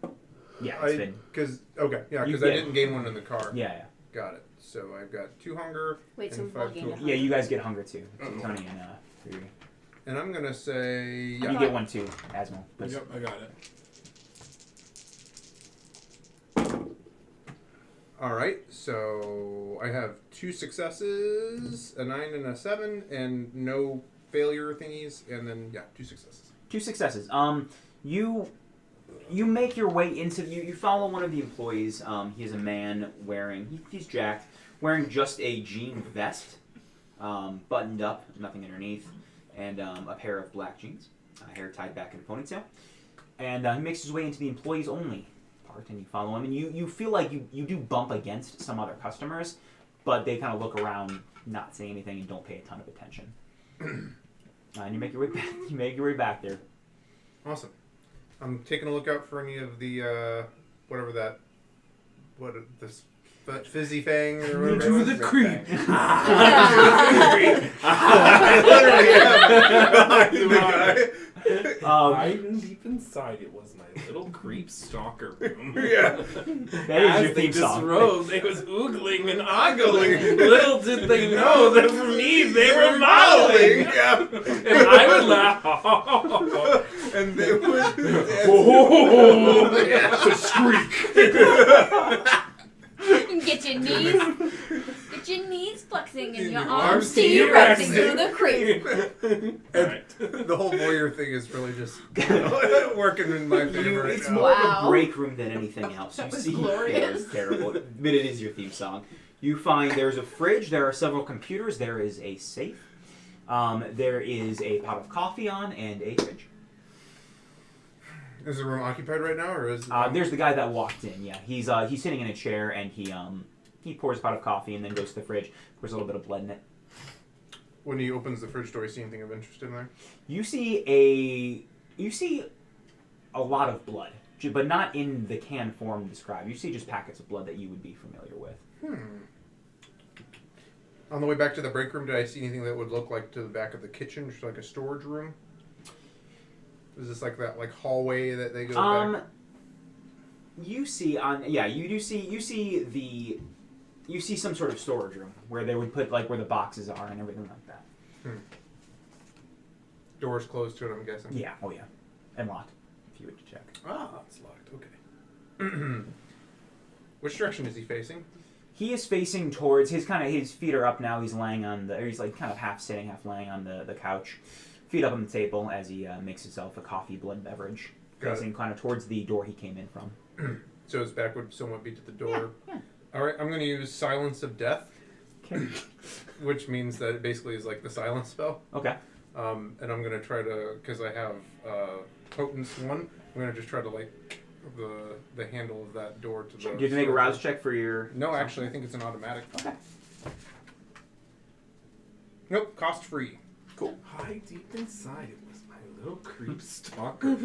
Yeah, it's been. Because I You didn't gain one in the car. Yeah. Got it. So I've got 2 hunger. Wait, so and we'll 5 gain total. a hunger. Yeah, you guys get hunger too. Uh-oh. Tony and Riri. And I'm gonna say yeah. You get 1 too, Asmo. Yep, I got it. All right, so I have 2 successes, a 9 and a 7, and no failure thingies, and then 2 successes. 2 successes. You make your way into you follow one of the employees. He's a man wearing he's jacked, wearing just a jean vest, buttoned up, nothing underneath, and a pair of black jeans, hair tied back in a ponytail, and he makes his way into the employees only part, and you follow him, and you feel like you do bump against some other customers, but they kind of look around, not saying anything, and don't pay a ton of attention. And you make your way back. You make your way back there. Awesome. I'm taking a look out for any of the this fizzy fang or whatever. To the creep. Hiding deep inside it was my little creep stalker room. Yeah. That is As your they theme song. disrobed, they was oogling and ogling. Little did they know that for me they were modeling. Yeah. And I would laugh. And they would. To squeak. You get your knees flexing and your arms T-rexing. T-rexing through the creep. Alright. The whole voyeur thing is really just working in my favor right It's now. more of a Wow. break room than anything else. That You was see, glorious. It's terrible, but it is your theme song. You find there's a fridge. There are several computers. There is a safe. There is a pot of coffee on and a fridge. Is the room occupied right now, or is? There's the guy that walked in. Yeah, he's sitting in a chair and he pours a pot of coffee and then goes to the fridge. Pours a little bit of blood in it. When he opens the fridge door, you see anything of interest in there? You see a lot of blood, but not in the canned form described. You see just packets of blood that you would be familiar with. On the way back to the break room, did I see anything that would look like to the back of the kitchen, just like a storage room? Is this like that hallway that they go back? You see some sort of storage room where they would put where the boxes are and everything like that. Doors closed to it, I'm guessing. Yeah, oh yeah, and locked. If you would check. Ah, it's locked. Okay. Which direction is he facing? He is facing towards his feet are up now. He's laying on he's kind of half sitting, half laying on the couch, feet up on the table as he makes himself a coffee blood beverage, facing kind of towards the door he came in from. So his back would somewhat be to the door. Yeah. All right, I'm going to use Silence of Death, Okay. which means that it basically is like the silence spell. Okay. And I'm going to try to, because I have Potence 1, I'm going to just try to the handle of that door to the... Do you have to make a rouse check for your... No, actually, I think it's an automatic. Okay. Nope, cost free. Cool. Hide deep inside it was my little creep stalker.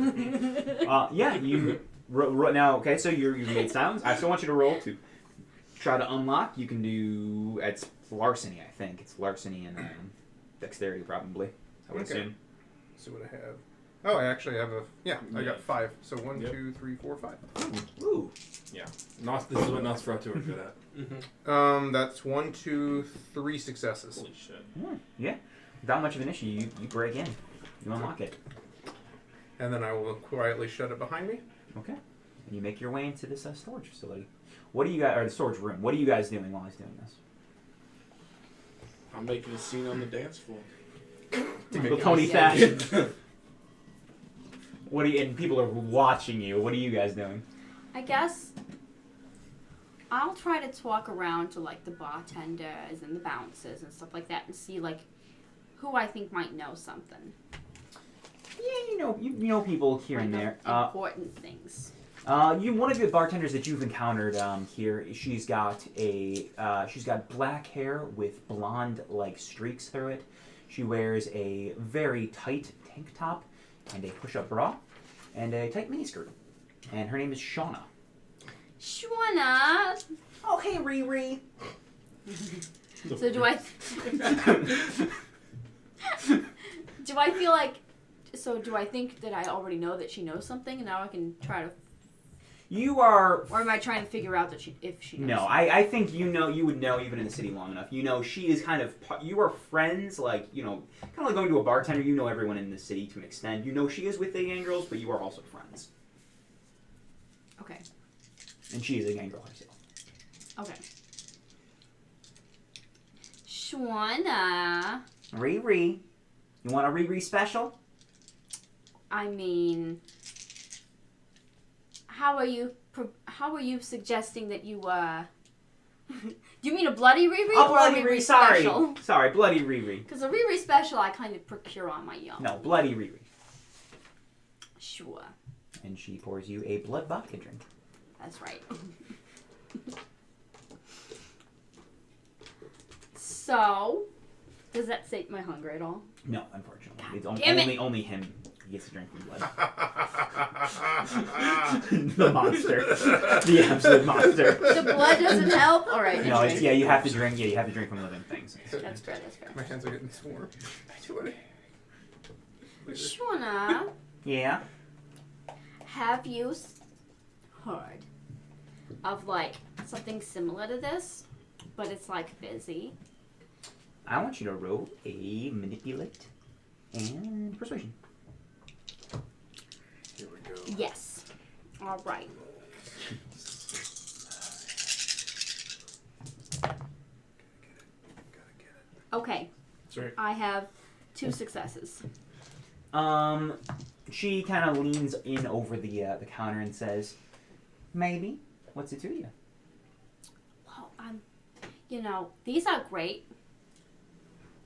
Yeah, you... now, okay, so you've made silence. I still want you to roll to try to unlock. You can do... It's larceny, I think. It's larceny and dexterity, probably. I would assume. Let's see what I have. Oh, I actually have I got 5. So 1, Yep. 2, 3, 4, 5. Ooh. Yeah. This is what Nosferatu are good at. That's 1, 2, 3 successes. Holy shit. Yeah. Without much of an issue, you break in. You unlock it. And then I will quietly shut it behind me. Okay. And you make your way into this storage facility. What do you guys... Or the storage room. What are you guys doing while he's doing this? I'm making a scene on the dance floor. Typical Tony fashion. And people are watching you. What are you guys doing? I guess I'll try to talk around to the bartenders and the bouncers and stuff like that and see who I think might know something. Yeah, you know people here and there. Important things. One of the bartenders that you've encountered here, she's got black hair with blonde streaks through it. She wears a very tight tank top and a push-up bra and a tight miniskirt. And her name is Shauna. Shauna! Oh, hey, Riri. So do I think that I already know that she knows something and now I can try to... You are. Or am I trying to figure out that if she knows? No, I think you would know even in the city long enough. She is kind of. You are friends, like, kind of like going to a bartender. You know everyone in the city to an extent. She is with the gangrels, but you are also friends. Okay. And she is a gangrel herself. Okay. Shwana. Riri. You want a Riri special? I mean, how are you suggesting that you do you mean a bloody Riri Oh, or bloody a Riri Riri. special? Sorry, bloody Riri. Because a Riri special I kind of procure on my own. No, bloody Riri. Sure. And she pours you a blood vodka drink. That's right. So, does that sate my hunger at all? No, unfortunately. It's damn it. only him gets to drink from blood. The monster. The absolute monster. The blood doesn't help? Alright. No, you have to drink from living things. That's fair. My hands are getting sore. Shwana, Yeah? have you heard of, like, something similar to this, but it's, like, fizzy? I want you to roll a manipulate and persuasion. Here we go. Yes. Alright. Okay. Sorry. I have 2 successes. She kind of leans in over the counter and says, "Maybe. What's it to you?" Well, these are great,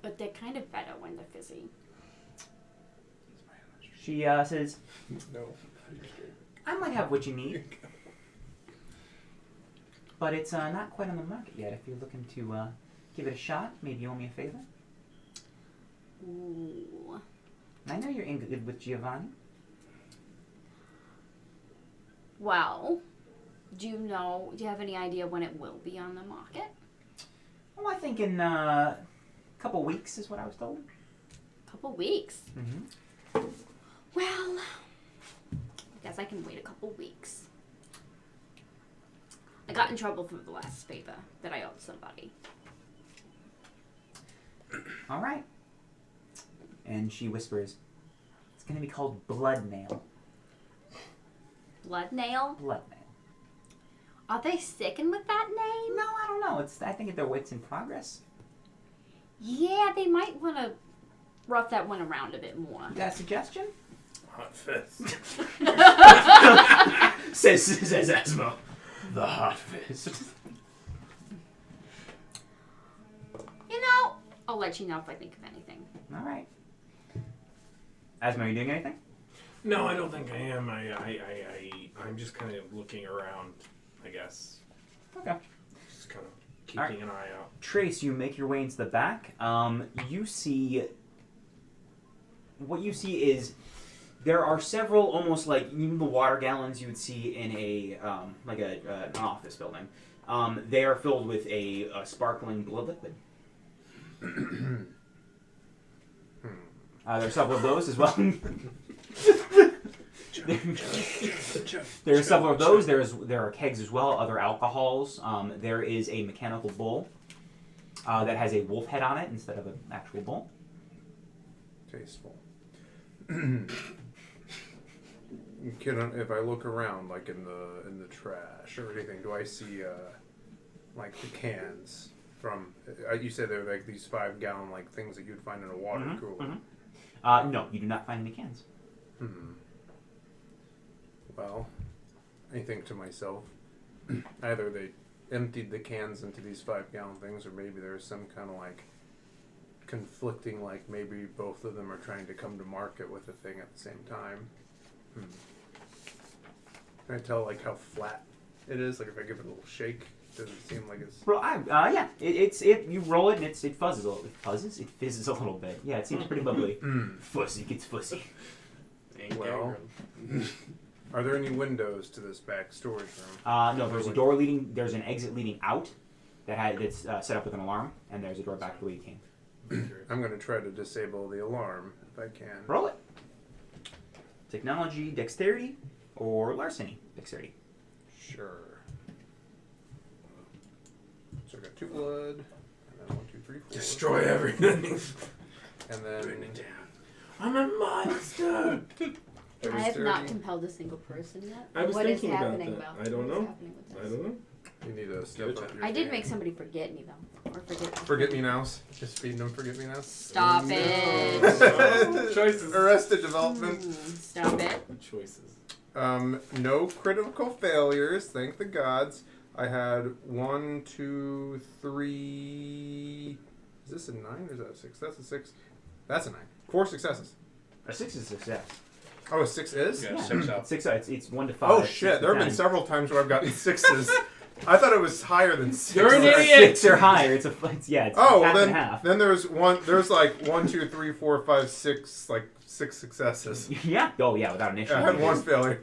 but they're kind of better when they're fizzy. She says, No. "I might have what you need, but it's not quite on the market yet. If you're looking to give it a shot, maybe you owe me a favor." Ooh. I know you're in good with Giovanni. Well, do you have any idea when it will be on the market? Well, I think in a couple weeks is what I was told. Couple weeks. Mm-hmm. Well, I guess I can wait a couple weeks. I got in trouble for the last favor that I owed somebody. All right. And she whispers, "It's going to be called Blood Nail." Blood nail? Blood Nail. Are they sticking with that name? No, I don't know. I think their wit's in progress. Yeah, they might want to rough that one around a bit more. You got a suggestion? Hot fist. says Asmo. The hot fist. I'll let you know if I think of anything. All right. Asmo, are you doing anything? No, I don't think I am. I'm just kind of looking around, I guess. Okay. Just kind of keeping an eye out. Trace, you make your way into the back. You see... What you see is there are several almost like the water gallons you would see in an office building. They are filled with a sparkling blood liquid. There are several of those as well. There are several of those. There are kegs as well, other alcohols. There is a mechanical bull that has a wolf head on it instead of an actual bull. Tasteful. If I look around, like in the trash or anything, do I see like the cans from? You said they're like these 5-gallon like things that you'd find in a water cooler. Mm-hmm. No, you do not find any cans. Well, I think to myself, either they emptied the cans into these 5-gallon things, or maybe there's some kind of like conflicting, like maybe both of them are trying to come to market with a thing at the same time. Can I tell like how flat it is? Like if I give it a little shake, does it seem like it's? Well, yeah, you roll it and it fizzes a little. It fizzes a little bit. Yeah, it seems pretty bubbly. Fussy gets fussy. Well, are there any windows to this back storage room? No, there's an exit leading out that's set up with an alarm, and there's a door back the way you came. I'm going to try to disable the alarm if I can. Roll it. Technology, dexterity, or larceny, dexterity. Sure. So I got 2 blood, and then 1, 2, 3, 4. Destroy everything. And then Bring it down. I'm a monster. I have not compelled a single person yet. I was What is thinking about happening that. about I don't what is know. happening with I this? don't know. you need to step up your I did game. make somebody forget me though, or forget. Forget me nows. Just feeding them forget me nows. Stop No. it. Choices. Arrested development. Stop it. Choices. No critical failures, thank the gods. I had 1, 2, 3. Is this a 9 or is that a 6? That's a 6. That's a 9. 4 successes. A 6 is a success. Oh, a 6 is? Yeah, 6 out. 6. It's 1 to 5. Oh 6 shit! to There have been 10. several times where I've gotten 6s. I thought it was higher than 6. You're an idiot. 6 or higher. It's Oh, half well and then, half. then there's one. There's like 1, 2, 3, 4, 5, 6, like 6 successes. Yeah. Oh yeah, without an issue. I had 1 failure.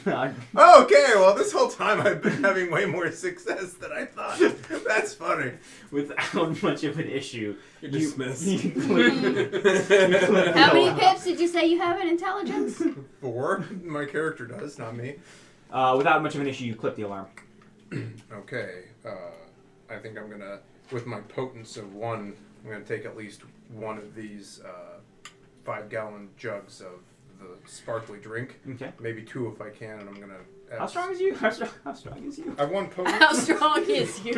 Not- Okay, well this whole time I've been having way more success than I thought. That's funny. without much of an issue. You're dismissed. How many pips did you say you have in intelligence? 4. My character does, not me. Without much of an issue, you clip the alarm. Okay, I think I'm gonna, with my potence of 1, I'm gonna take at least one of these 5-gallon jugs of the sparkly drink. Okay. Maybe 2 if I can, and I'm gonna. How strong is you? How strong is you? I have 1 potence. How strong is you?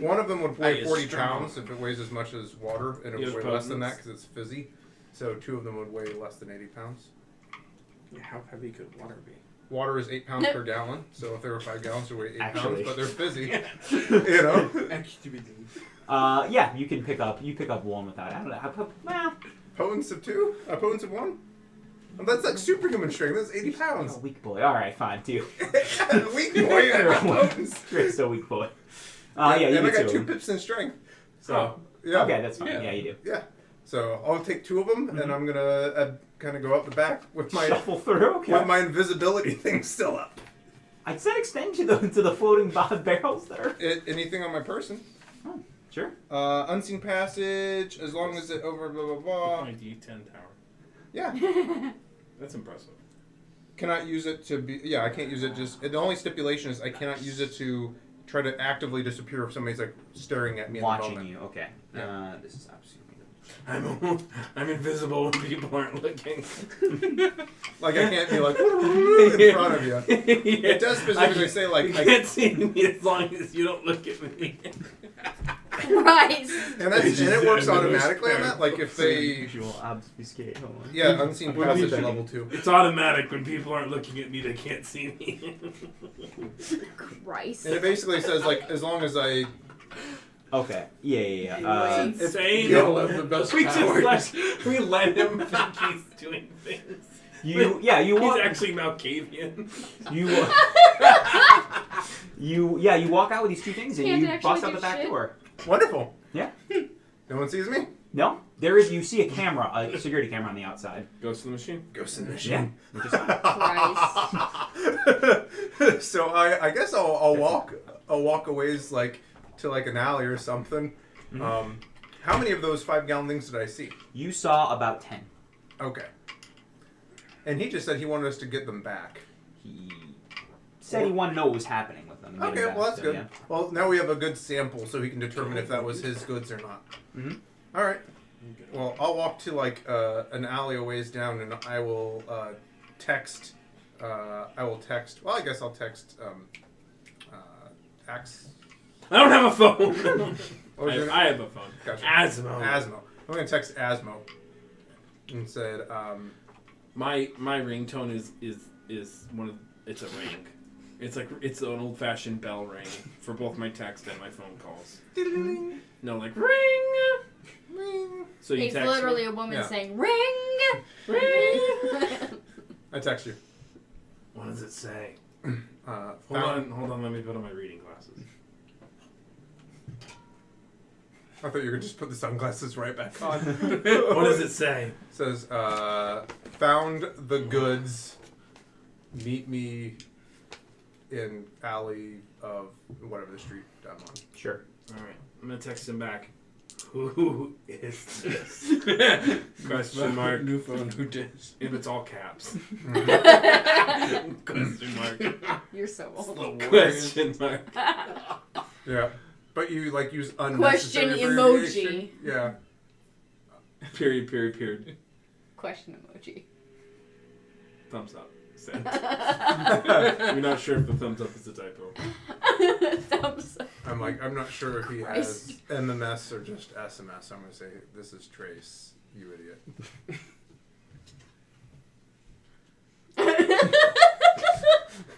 One of them would I weigh is 40 strong. pounds if it weighs as much as water, and it You would have weigh less than that potence? because it's fizzy. So 2 of them would weigh less than 80 pounds. How heavy could water be? Water is 8 pounds per gallon, so if there were 5 gallons, it would weigh 8 pounds, Actually. but they're fizzy. You know? Yeah, you can pick up 1 without. I don't know. Well, Potence of 2? A potence of 1? Well, that's like superhuman strength. That's 80 you're pounds. a weak boy. All right, fine. 2. Weak boy and a potence. You're still a weak boy. Yeah, you and I get got 2 2. pips in strength. So, Oh. yeah. Okay, that's fine. Yeah. Yeah, you do. Yeah. So I'll take 2 of them, and I'm gonna kind of go up the back with my Shuffle through. Okay. with my invisibility thing still up. I'd said extend to the floating barrels there. Anything on my person? Sure. Unseen passage, as long as it over blah blah blah. My D10 tower. Yeah. That's impressive. Cannot use it to be. Yeah, I can't use it. Just the only stipulation is I cannot use it to try to actively disappear if somebody's like staring at me in the Watching moment. you. Okay. Yeah. This is absolutely. I'm invisible when people aren't looking. Like I can't be like in front of you. Yeah. It does specifically say like you I, can't see me as long as you don't look at me. Christ. and it works automatically on that. Like if they Visual obfuscate. Hold on. yeah unseen What do you passage think? level 2. It's automatic when people aren't looking at me; they can't see me. Christ. And it basically says like as long as I Okay. Yeah. It's insane. You'll have the best we powers. we let him think he's doing things. You He's walk. actually Malkavian. You walk out with these 2 things and Can't you actually bust out do the back shit. door. wonderful. Yeah. No one sees me. No, there is. You see a camera, a security camera on the outside. Goes to the machine. Ghost in the Yeah. machine. Which is fine. Christ. So I guess I'll walk a ways like to like an alley or something. Mhm. How many of those 5-gallon things did I see? You saw about 10. Okay. And he just said he wanted us to get them back. He said he wanted to know what was happening with them. and get Okay, them back, well that's so, good. yeah. Well, now we have a good sample, so he can determine if that was his goods or not. Mhm. All right. Well, I'll walk to like an alley a ways down, and I will text. Well, I guess I'll text. Axe. I don't have a phone. What was your name? I have a phone. Gotcha. Asmo. Asmo. I'm gonna text Asmo and said, My ringtone is one of it's a ring. It's an old fashioned bell ring for both my text and my phone calls. "Ding, No, like ring. ring." So you It's text literally me? a woman Yeah. saying, ring! I text you. What does it say? Found- Hold on. Let me put on my reading glasses. I thought you were gonna just put the sunglasses right back on. What does it say? It says, found the goods. Meet me in alley of whatever the street I'm on. Sure. All right, I'm gonna text him back. Who is this? Question mark. New phone. Who dis? If it's all caps. Question mark. You're so old. Question mark. Yeah. But you like use Question unnecessary emoji. abbreviation. Yeah. Period. Period. Period. Question emoji. Thumbs up. Send. We're not sure if the thumbs up is a typo. Thumbs up. I'm not sure if he has MMS or just SMS. I'm gonna say this is Trace, you idiot.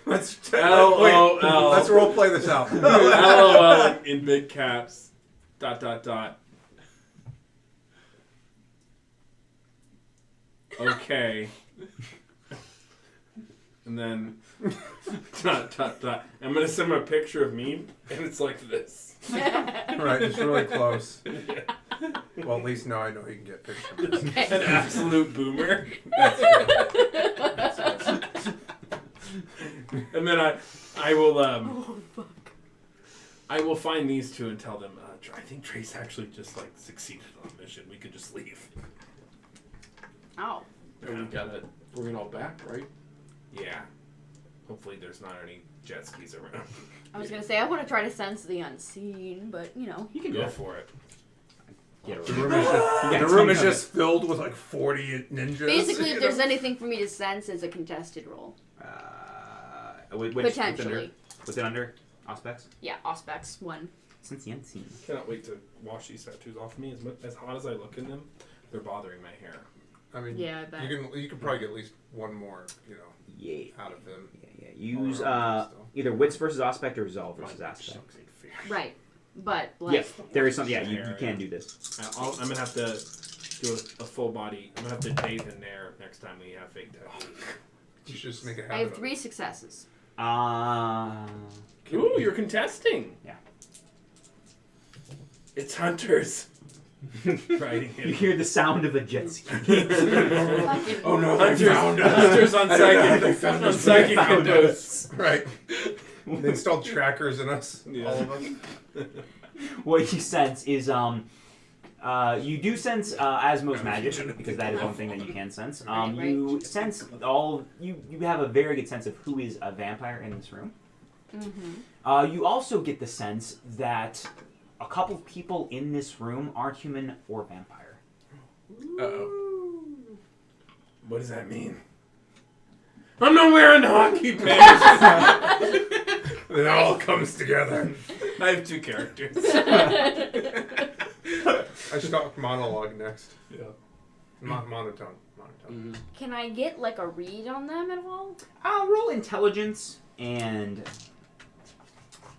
Let's LOL. Let's role play this out. LOL in big caps. ... Okay. And then ... I'm gonna send him a picture of me, and it's like this. Right, it's really close. Well, at least now I know he can get pictures. An absolute boomer. And then I will I will find these two and tell them I think Trace actually just like succeeded on the mission. We could just leave. Oh. We gotta bring it all back, right? Yeah. Hopefully there's not any jet skis around. I was gonna say I want to try to sense the unseen, but you know. You can go for it. Get The room is just filled with like 40 ninjas. Basically, if there's anything for me to sense, it's a contested roll. Potentially. What's it under? Auspex? Yeah, Auspex 1. Since the unseen. Cannot wait to wash these tattoos off me. As hot as I look in them, they're bothering my hair. I mean, Yeah, I bet. you can probably get at least one more, Yeah. out of them. Yeah. Use either Wits versus Aspect or Resolve versus Aspect. Right. But, like... Yes, there is something. Yeah, you can do this. I'm going to have to do a full body. I'm going to have to bathe in there next time we have fake tattoos. You should just make a habit I have of 3 it. successes. Ooh, you're contesting. Yeah. It's hunters. Riding You in. hear the sound of a jet ski. Oh no, Hunters on psychic. They found On us. psychic found windows. Right. They installed trackers in us. Yeah. All of us. What you sense is you do sense Asmo's magic, because that is one thing that you can sense. You sense you have a very good sense of who is a vampire in this room. Mm-hmm. You also get the sense that a couple of people in this room aren't human or vampire. Uh-oh. What does that mean? I'm not wearing hockey pants. It all comes together. I have 2 characters. I should talk monologue next. Yeah. Monotone. Mm-hmm. Can I get, like, a read on them at all? Roll intelligence and...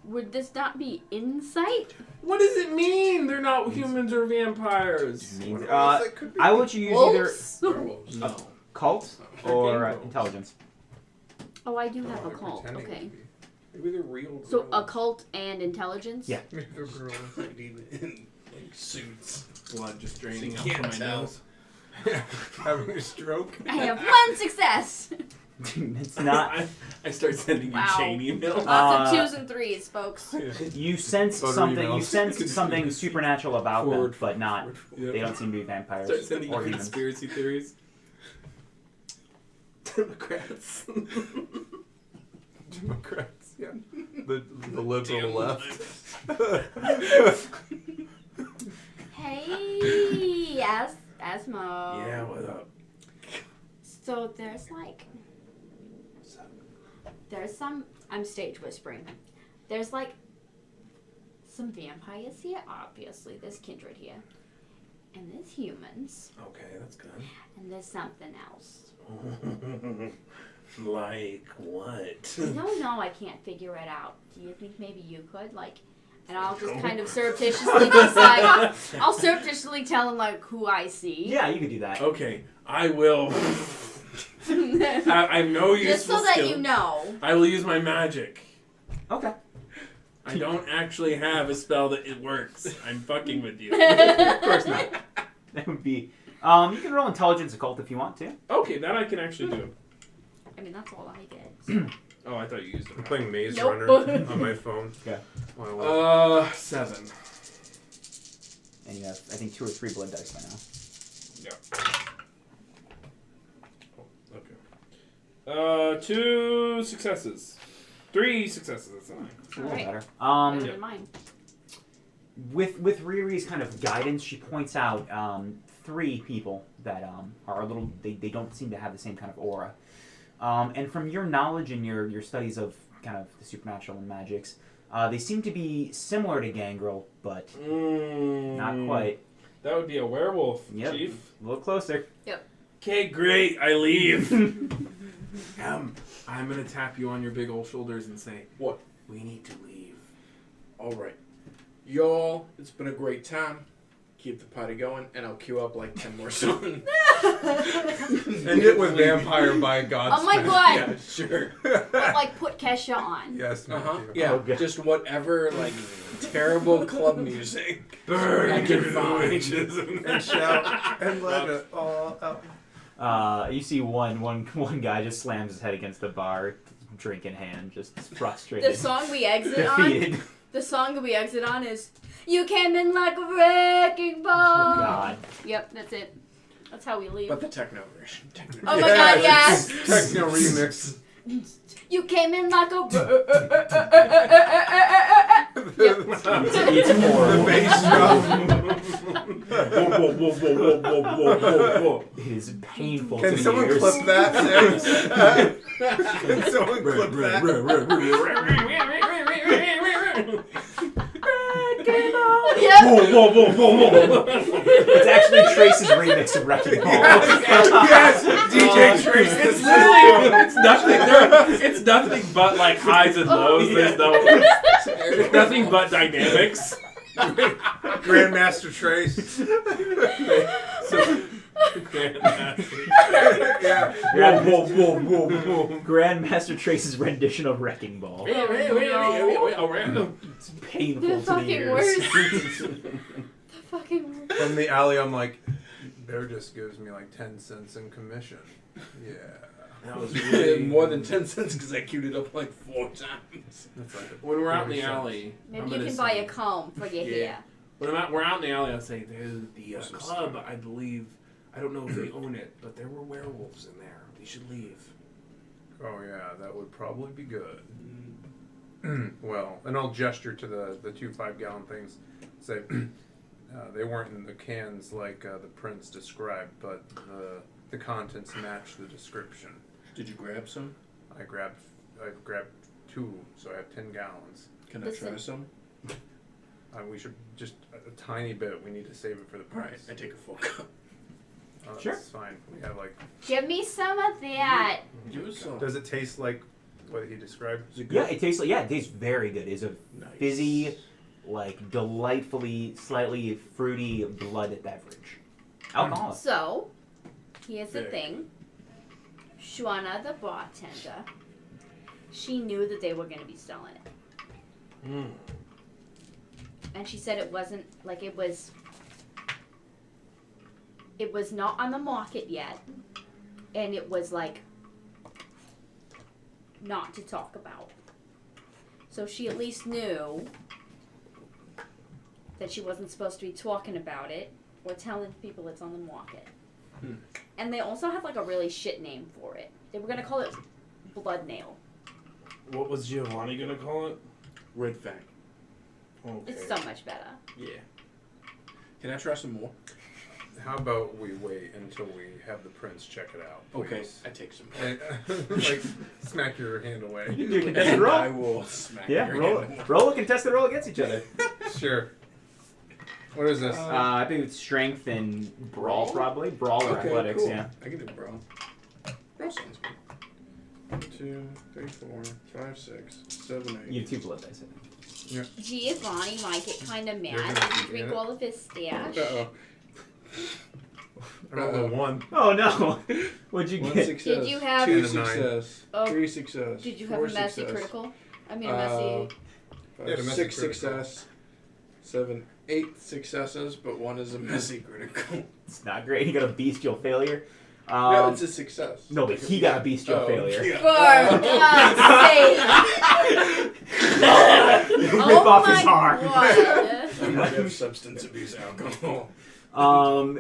Would this not be insight? What does it mean? They're not humans or vampires. What else it could be? I want you to use Wolves? Werewolves. No. cult or intelligence. Oh, I do have a They're cult. pretending Okay. to be. Maybe they're real. So, girls. occult and intelligence? Yeah. Maybe they're girls. in like suits. Blood just So draining you out can't from my tell. nose. Having a stroke. I have 1 success. It's not. I start sending you Wow. chain emails. Lots of 2s and 3s, folks. You sense Butter something. emails. You sense something supernatural about Forward. them, but not. Yep. They don't seem to be vampires Start sending you or humans. conspiracy theories. Democrats. Democrats, yeah. The liberal left. Hey, Asmo. Yeah, what up? So there's some, I'm stage whispering. There's like some vampires here, obviously. There's kindred here. And there's humans. Okay, that's good. And there's something else. Like what? No, I can't figure it out. Do you think maybe you could? Like, and I'll just kind of surreptitiously decide. I'll surreptitiously tell him like who I see. Yeah, you could do that. Okay, I will. I have no useful Just so that skill. you know. I will use my magic. Okay. I don't actually have a spell that it works. I'm fucking with you. Of course not. That would be. You can roll intelligence occult if you want to. Okay, that I can actually do. I mean, that's all I get. Oh, I thought you used I'm it. playing Maze Nope. Runner on my phone. Yeah. Wow. 7. And and you have, I think, 2 or 3 blood dice by now. Okay. 2 successes. 3 successes. That's fine. It's a little Alright. better. Better than mine. With Riri's kind of guidance, she points out 3 people that are a little. They don't seem to have the same kind of aura. And from your knowledge and your studies of kind of the supernatural and magics, they seem to be similar to Gangrel, but not quite. That would be a werewolf, Yep. Chief. A little closer. Okay, great. I leave. I'm gonna tap you on your big old shoulders and say, What? We need to leave. All right. Y'all, it's been a great time. Keep the party going, and I'll queue up like 10 more songs. End it with Vampire by Godsmack. Oh my god! Yeah, sure. But like put Kesha on. Yes, Uh-huh. Matthew. Yeah, Okay. just whatever, like, terrible club music. Burn, I give can it the find. witches. And shout and let it all out. You see one guy just slams his head against the bar, drink in hand, just frustrated. The song we exit on. Defeated. The song that we exit on is "You Came In Like a Wrecking Ball." Oh God. Yep, that's it. That's how we leave. But the techno version. Oh my god, yes! Techno remix. You came in like a. It's The horrible. bass drum. Whoa. It is painful Can to someone ears. clip that? Can someone clip that? Yep. It's actually Trace's remix of Wrecking Ball. Yes, DJ Trace. It's literally, it's nothing but like highs and lows. There's no, it's nothing but dynamics. Grandmaster Trace. Yeah. Grandmaster Trace's rendition of Wrecking Ball. It's painful The to the fucking ears. worst. The fucking worst. From the alley, I'm like, Bear just gives me like 10 cents in commission. Yeah. That was More than 10 cents because I queued it up like 4 times. That's like When we're out in the 40 cents. alley, Maybe I'm you gonna can buy say- a comb for your hair. When we're out in the alley, I'll say there's the Some club. stuff. I believe. I don't know if they own it, but there were werewolves in there. We should leave. Oh yeah, that would probably be good. Well, and I'll gesture to the 2 5-gallon things. Say they weren't in the cans like the prince described, but the contents match the description. Did you grab some? I grabbed 2, so I have 10 gallons. Can I Listen. try some? We should just a tiny bit. We need to save it for the Alright, prince. I take a full cup. Sure. That's fine. We have like. Give me some of that. Give us some. Does it taste like what he described? Is it Yeah, good? it tastes like very good. It's a Nice. fizzy, like delightfully, slightly fruity blood beverage. Alcoholic. So, here's the Very thing. Shwana, the bartender, she knew that they were going to be selling it. And she said it wasn't, like it was not on the market yet. And it was like, not to talk about. So she at least knew that she wasn't supposed to be talking about it or telling people it's on the market. And they also had like a really shit name for it. They were gonna call it Blood Nail. What was Giovanni gonna call it? Red Fang. Okay. It's so much better. Yeah. Can I try some more? How about we wait until we have the prince check it out? Okay, Please? I take some. And, like, smack your hand away. You can do a contested And roll. I will smack Yeah, your roll hand. it. Roll a contested roll against each other. Sure. What is this? I think it's strength and brawl, probably. Brawl or Okay, athletics, cool. yeah. I can do brawl. Brawl sounds good. 2, 3, 4, 5, 6, 7, 8. You have 2 blood dice, I think. Giovanni might get kind of You're mad gonna if you be drink in it? all of his stash. Uh-oh. I rolled a 1. Oh no! What'd you 1 get? success. Did you have- 2 And a 9. success. Oh. 3 success. Did you have 4 a messy success. critical? I mean, a messy. Yeah, the messy 6 critical. success. 7, 8 successes, but 1 is a messy critical. It's not great. He got a bestial failure. No, it's a success. No, but he got a bestial failure. Yeah. For God's sake! You rip off his my arm. God. might have substance abuse alcohol. So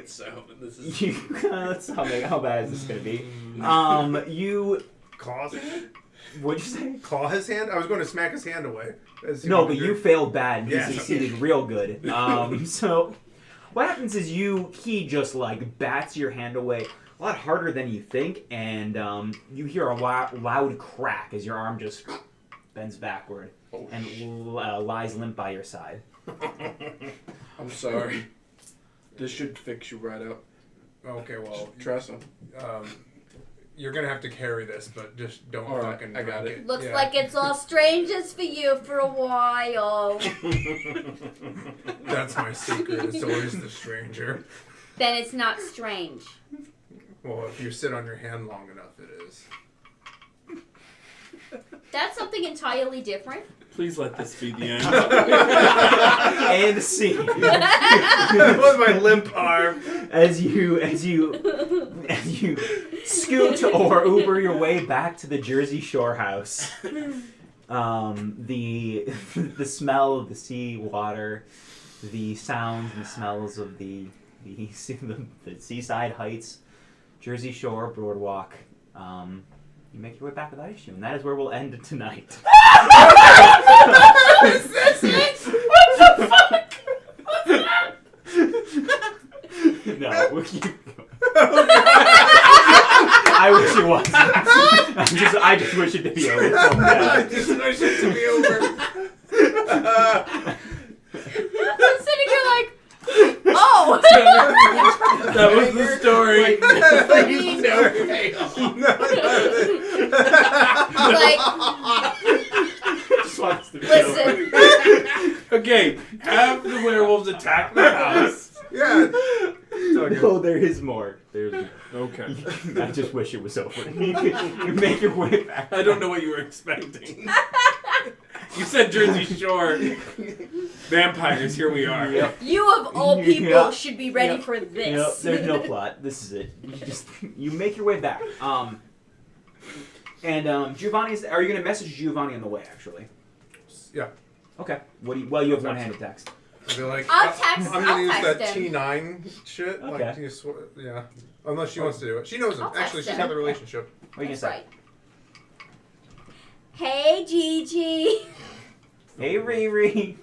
this is. Let's how bad is this gonna be? You. Claw his hand? What'd you say? Claw his hand? I was going to smack his hand away. No, but you failed bad. And Yeah. He succeeded real good. So what happens is he just like bats your hand away a lot harder than you think, and you hear a loud crack as your arm just bends backward and lies limp by your side. I'm sorry. This should fix you right up. Okay, well, Trust him. you're going to have to carry this, but just don't All right, fucking I got drink it. Looks Yeah. like it's all strangers for you for a while. That's my secret. It's always the stranger. Then it's not strange. Well, if you sit on your hand long enough, it is. That's something entirely different. Please let this be the end. And scene. That was my limp arm. As you scoot or Uber your way back to the Jersey Shore house, the smell of the sea water, the sounds and smells of the seaside heights, Jersey Shore boardwalk. You make your way back without issue, and that is where we'll end tonight. Is this it? What the fuck? No, we'll keep going. I wish it wasn't. I just wish it to be over. So I bad. just wish it to be over. I'm sitting here like, oh. That was the story. Please. Like, Just wants to be listen. Okay, have the werewolves attack the house. Yeah. over. No, there is more. There's. Okay. I just wish it was over. You make your way back. I don't know what you were expecting. You said Jersey Shore. Vampires, here we are. Yep. You of all people Yeah. should be ready Yep. for Yep, this. there's no plot. This is it. You make your way back. And Giovanni's. Are you going to message Giovanni on the way? Actually. Yeah. Okay. What do you? Well, you have one-handed text. I'll be like, I'll text- I'm I'll gonna use text that him. T9 shit. Okay. Like, yeah. Unless she wants to do it. She knows him. I'll text Actually, she's him. got the relationship. What are you That's gonna say? right. Hey, Gigi. Hey, Riri.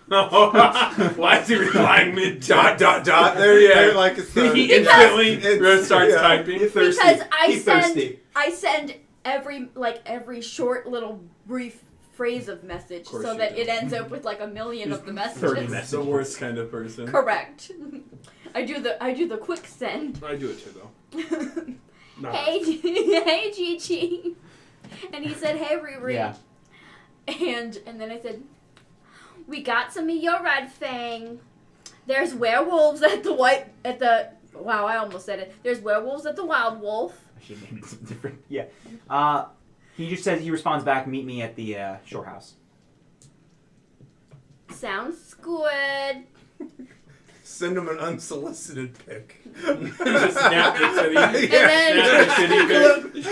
Why is he replying mid Dot. There you Yeah. go. Like it's the. He instantly It's- starts yeah. typing. Because He's thirsty. I send every short little brief phrase of message course so you that do. it ends up with like a million of the 30 messages. messages. The worst kind of person. Correct. I do the quick send. I do it too, though. Not Hey Gigi. And he said, hey Riri. Yeah. And then I said, we got some of your red fang. There's werewolves at the wow, I almost said it. There's werewolves at the Wild Wolf. I should name it something different. Yeah. He just says he responds back. Meet me at the shore house. Sounds good. Send him an unsolicited pic. Just snap the titty. then- Snap the titty pic.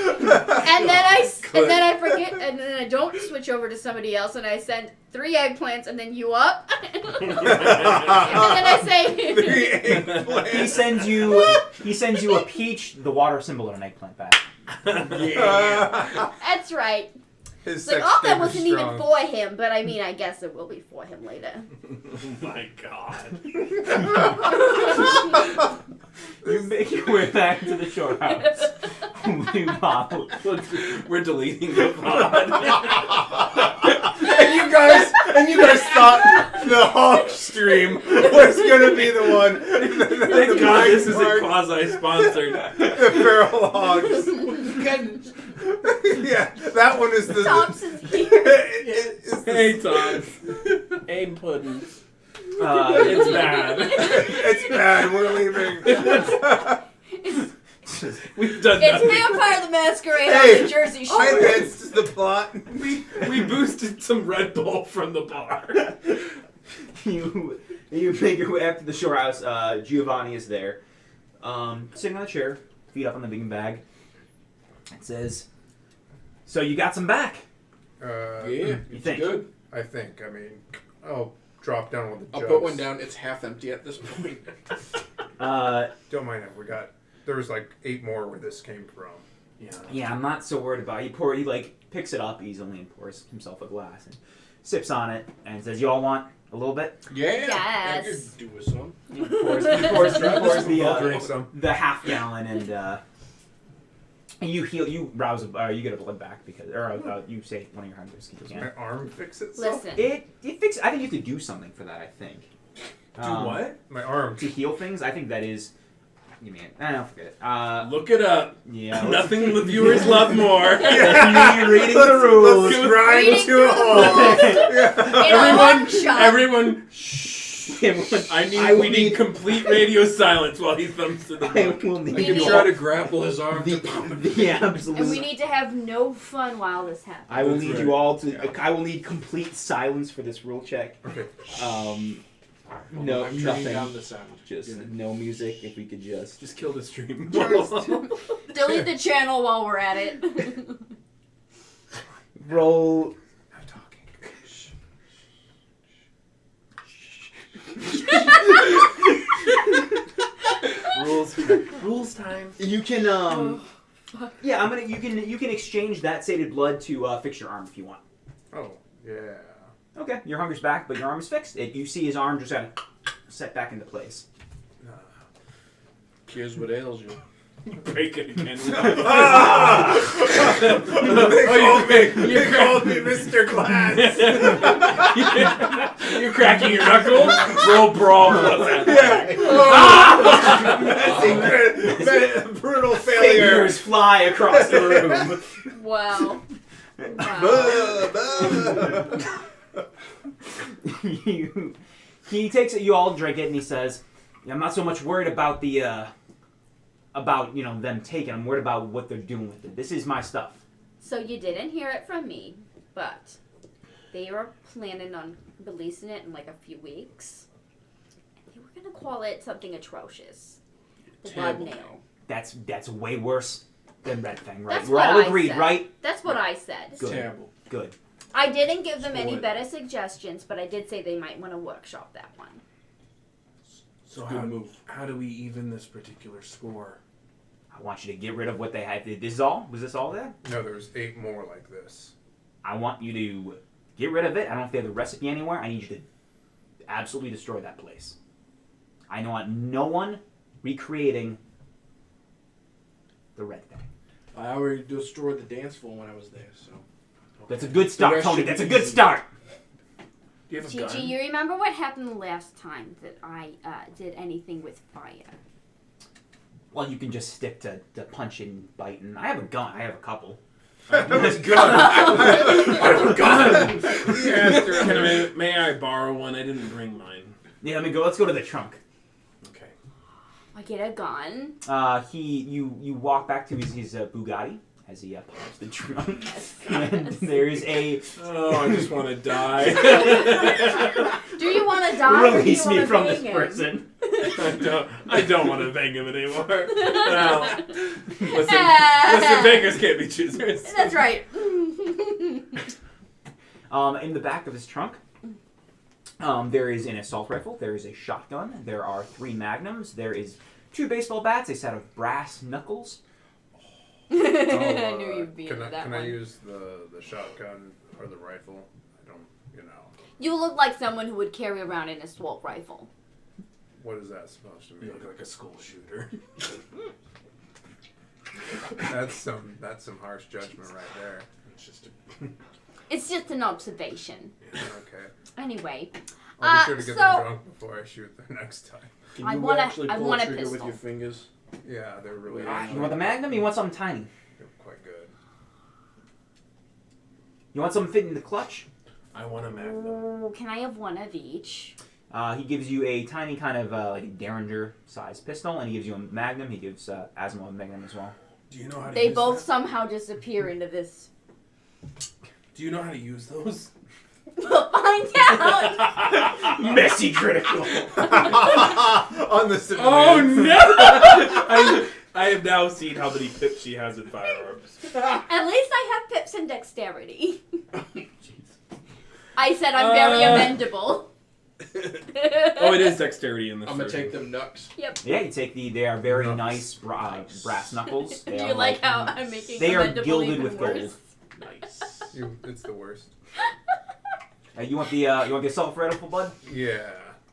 And then I forget, and then I don't switch over to somebody else, and I send 3 eggplants, and then you up, and then I say, 3 eggplants. He sends you a peach, the water symbol, and an eggplant back. Yeah. that's right. His It's like, sex oh, that tape is wasn't even strong. for him, but I mean, I guess it will be for him later. Oh my god. You make your way back to the shore house. We're deleting the pod. and you guys thought the Hawk stream was gonna be the one. Thank God this isn't quasi-sponsored. The feral hogs. Yeah, that one is the. Thompson's here. It's the- Hey, Tom. Aim pudding. It's It's bad. It's bad. We're leaving. We've done It's nothing. Vampire the Masquerade Hey, on the Jersey I Shore. advanced the plot. We boosted some Red Bull from the bar. you make your way up to the shore house. Giovanni is there, sitting on a chair, feet up on the bean bag. It says, "So you got some back? Yeah, You it's think? good. I think. I mean, oh, drop down with the I'll jugs. put one down. It's half empty at this point. Don't mind it. There was like 8 more where this came from. Yeah, I'm not so worried about it. He like picks it up easily and pours himself a glass and sips on it and says, "You all want a little bit?" Yeah. Yes. I could do with some. He pours Drink some. the half gallon and you rouse you get a blood back because you say one of your hungers Does again. my arm fix itself? Listen. It fixes. I think you could do something for that. I think. Do what? My arm. To heal things? I think that is. You mean? I don't forget it. Look it up. Yeah. Nothing the viewers love more. That's me reading the rules. Let's grind Reading to a hole. In a one shot. Everyone, shh. We need complete radio silence while he thumbs to the I book. will need I can you try all- to grapple his arm to pump it. Yeah, And we absolutely. need to have no fun while this happens. I will That's need right. you all to. Yeah. I will need complete silence for this rule check. Okay. No, I'm turning nothing. down the sound. Just no music. If we could just. Just kill the stream. Delete the channel while we're at it. Roll. I'm talking. Rules time. You can yeah, you can exchange that sated blood to fix your arm if you want. Oh, yeah. Okay, your hunger's back, but your arm is fixed. You see his arm just kind of set back into place. Here's what ails you. Break it again. They called me Mr. Glass. You're cracking your knuckle. Roll brawl. Brutal failure. Fingers fly across the room. Wow. He takes it. You all drink it, and he says, "I'm not so much worried about the about them taking. I'm worried about what they're doing with it. This is my stuff." So you didn't hear it from me, but they were planning on releasing it in like a few weeks. And they were gonna call it something atrocious. The blood Terrible. nail. That's way worse than Red Fang, right? That's We're what all I agreed, said. right? That's what I said. Good. Terrible. Good. I didn't give them any Spoiled. better suggestions, but I did say they might want to workshop that one. So Good move. how do we even this particular score? I want you to get rid of what they had. This is all? Was this all there? No, there's 8 more like this. I want you to get rid of it. I don't know if they have the recipe anywhere. I need you to absolutely destroy that place. I don't want no one recreating the Red Thing. I already destroyed the dance floor when I was there, so. That's a good start, rest Tony. should That's a be good easy. start. Do you have a Gigi, gun? you remember what happened the last time that I did anything with fire? Well, you can just stick to punching, biting. I have a gun. I have a couple. That's good. I have a gun. Yes, May I borrow one? I didn't bring mine. Yeah, let me go. Let's go to the trunk. Okay. I get a gun. You walk back to his Bugatti as he pops the trunk, and there's a Oh, I just want to die. Do you want to die? release or do you me from wanna this bang him? person. I don't want to bang him anymore. Well, listen, bangers can't be choosers. That's right. In the back of his trunk, there is an assault rifle. There is a shotgun. There are 3 magnums. There is 2 baseball bats, a set of brass knuckles. I knew you'd be can into that Can one. I use the shotgun or the rifle? I don't, You look like someone who would carry around an assault rifle. What is that supposed to You mean? look like a school shooter. That's some harsh judgment right there. It's just It's just an observation. Okay. Anyway, I'll be sure to get so- them drunk before I shoot them next time. Can I you wanna- actually I pull want a a trigger with pistol. your fingers? Yeah, they're really You want the magnum? You want something tiny? they're quite good. You want something fitting the clutch? I want a magnum. ooh, can I have one of each? He gives you a tiny kind of like a Derringer-sized pistol, and he gives you a magnum. He gives Asimov a magnum as well. Do you know how to They use both that? somehow disappear into this. Do you know how to use those? We'll find out. Messy critical. On the civilians. Oh no! I have now seen how many pips she has in firearms. At least I have pips and dexterity. I said I'm very amendable. Oh, it is dexterity in this. I'm gonna version. take them knucks. Yeah, you take they are very Nice. nice brass knuckles. They Do are you like how I'm making they are Amendable gilded even with gold. worse? Nice. It's the worst. You want the assault rifle, bud? Yeah.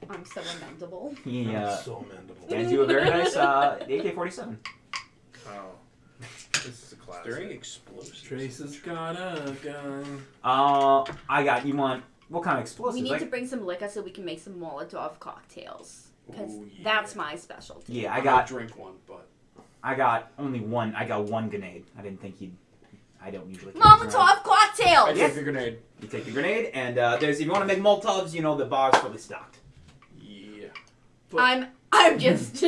I'm so amendable. He So amendable. hands you a very nice AK-47. Oh. This is a classic. Is there any explosives? Trace has got a gun. I got. You want what kind of explosives? We need Like- to bring some liquor so we can make some Molotov cocktails. Because Ooh, yeah. that's my specialty. Yeah, I I got. drink one, but I got only one. I got one grenade. I didn't think he'd. I don't usually. carry these around. Molotov cocktails! I take the grenade. You take the grenade, and there's if you want to make Molotovs, the bar's fully stocked. Yeah. I'm just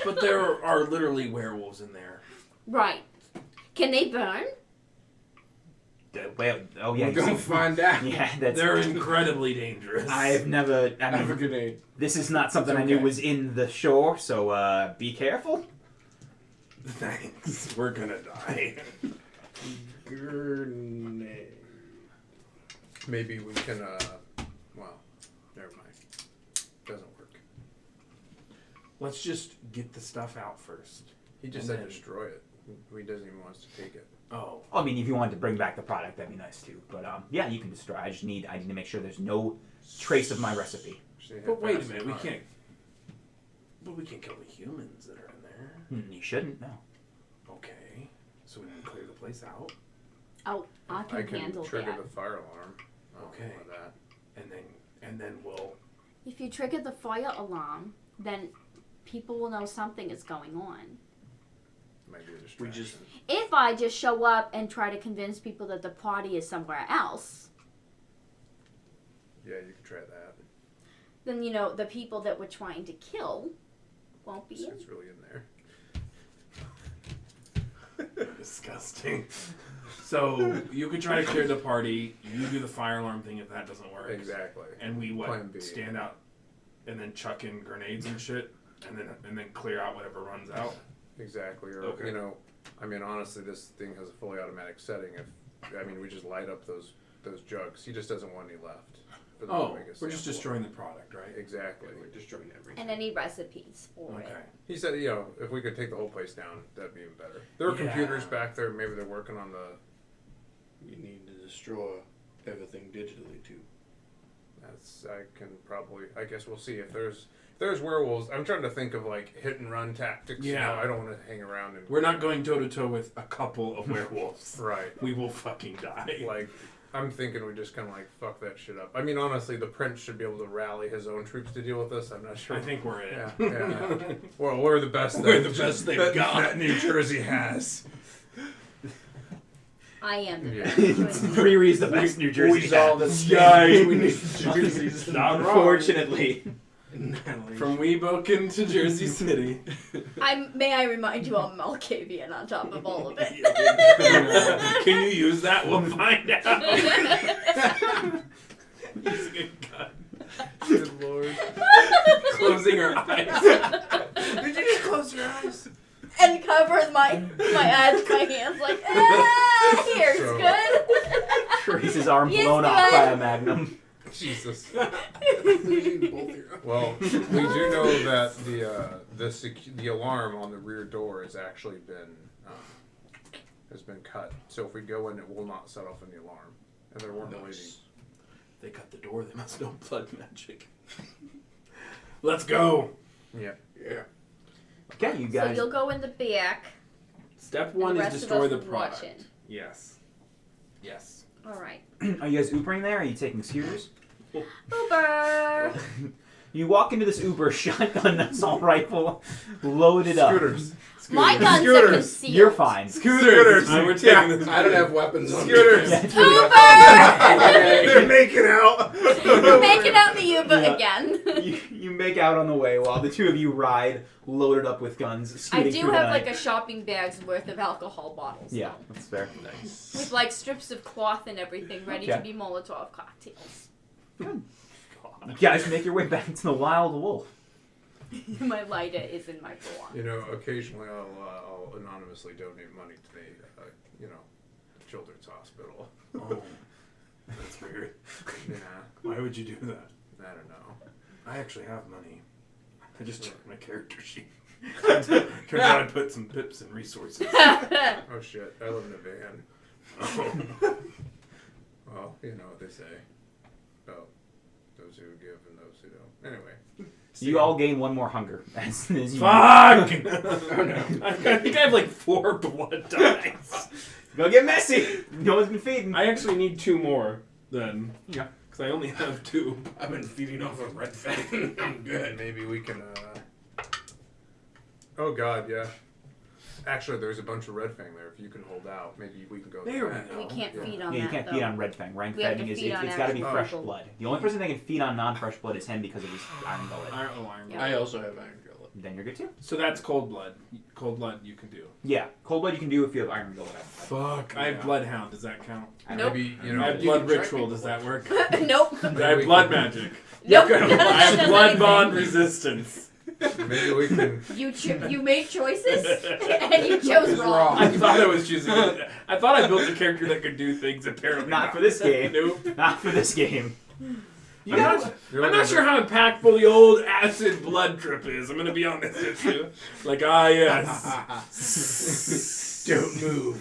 But there are literally werewolves in there. right. Can they burn? Oh yeah, We're gonna find out. yeah. That's. They're incredibly dangerous. I've never. I I have a mean, grenade. this is not something It's I knew okay. was in the shore, so be careful. Thanks. We're gonna die. Grenade. Maybe we can, well, never mind. Doesn't work. Let's just get the stuff out first. He just And said then- destroy it. He doesn't even want us to take it. Oh. I mean, if you wanted to bring back the product, that'd be nice too. But yeah, you can destroy. I need to make sure there's no trace of my recipe. See how But wait a fast minute, they we are. can't. But we can't kill the humans that are in there. You shouldn't. No. Okay. So we can clear the place out, Oh, I can, I can handle trigger that. the fire alarm. Okay. Like that. and then we'll. If you trigger the fire alarm, then people will know something is going on. Might be a distraction. We just If I just show up and try to convince people that the party is somewhere else, Yeah, you can try that. then the people that we're trying to kill won't be in. It's really in there. Disgusting. So you could try to clear the party. You do the fire alarm thing if that doesn't work. Exactly. And we Plan B. stand out, and then chuck in grenades and shit, and then clear out whatever runs out. Exactly. Or Okay. I mean, honestly, this thing has a fully automatic setting. We just light up those jugs. He just doesn't want any left. For them to Oh, make a we're just sample. destroying the product, right? Exactly. we're destroying everything. And any recipes for Okay. it. He said, if we could take the whole place down, that'd be even better. There are Yeah. computers back there. Maybe they're working on the. You need to destroy everything digitally too. I guess we'll see if there's werewolves. I'm trying to think of like hit and run tactics. Yeah. I don't want to hang around and. We're not going toe to toe with a couple of werewolves. Right. We will fucking die. Like, I'm thinking we just kind of like fuck that shit up. I mean, honestly, the prince should be able to rally his own troops to deal with us. I'm not sure. I think we're it. Yeah. Well, we're the best. We're the best they've that, got. that New Jersey has. I am the Yeah. best. Brewery's the best New Jersey. Who's all has. the Yikes. we need Jersey's not wrong. Unfortunately. From Weeboken to Jersey City. May I remind you, I'm Malkavian on top of all of it. Can you use that? We'll find out. Using a gun. Good lord. Closing her eyes. Did you just close your eyes? And cover my eyes with my hands like, here's So- good. Trace's arm Yes, blown off good. by a magnum. Jesus. Losing both your Well, we do know that the alarm on the rear door has actually been cut. So if we go in, it will not set off any alarm. And there weren't really. They cut the door. They must know blood magic. Let's go. Yeah. Yeah. Okay, you So guys. you'll go in the back. Step and one the is rest of destroy us the will product. watch it. Yes. Yes. All right. Are you guys Ubering there? Or are you taking scooters? Uber. You walk into this Uber, shotgun assault rifle, loaded up. Scooters. My guns are Scooters. concealed. You're fine. Scooters. We're taking Yeah. this. I don't have weapons on Scooters. me. Yeah, They're making out. We're making out the Uber Yeah. again. you make out on the way while the two of you ride, loaded up with guns. I scooting do through the have night. like a shopping bag's worth of alcohol bottles. Yeah, though, that's fair. Nice. with like strips of cloth and everything ready Okay. to be Molotov cocktails. You guys make your way back to the Wild Wolf. My lighter is in my bra. Occasionally I'll anonymously donate money to the, children's hospital. Oh, that's weird. Yeah. Why would you do that? I don't know. I actually have money. I just checked my character sheet. Turns out I put some pips and resources. Oh shit! I live in a van. Oh. Well, you know what they say. Oh, those who give and those who don't. Anyway. You all gain 1 more hunger. As you Fuck! Oh no. I think I have like 4 blood dice. Go get messy. No one's been feeding. I actually need 2 more then. Yeah. Because I only have 2. I've been feeding off of red fang. I'm good. Maybe we can. Oh god, yeah. Actually, there's a bunch of red fang there. If you can hold out, maybe we can go. There we back. go. We can't feed on Yeah, that. you can't though. feed on red fang. Rank We have feeding to is feed on it's got to be actual fresh people. blood. The only person that can feed on non-fresh blood is him because of his iron gullet. Iron Yeah. I also have iron gullet. Then you're good too. So that's cold blood. Cold blood you can do. Yeah, cold blood you can do if you have iron gullet. Fuck. I have Yeah. bloodhound. Does that count? Nope. Maybe I you know. have you blood can try ritual. people. Does that work? Nope. I have blood magic. Nope. I have blood bond resistance. Maybe we can. You made choices and you chose wrong. I thought I was choosing. I thought I built a character that could do things. Apparently, Not for this game. Nope. Not for this game. You I'm guys, not, I'm not sure how impactful the old acid blood trip is. I'm gonna be honest with you. Like, yes. Don't move.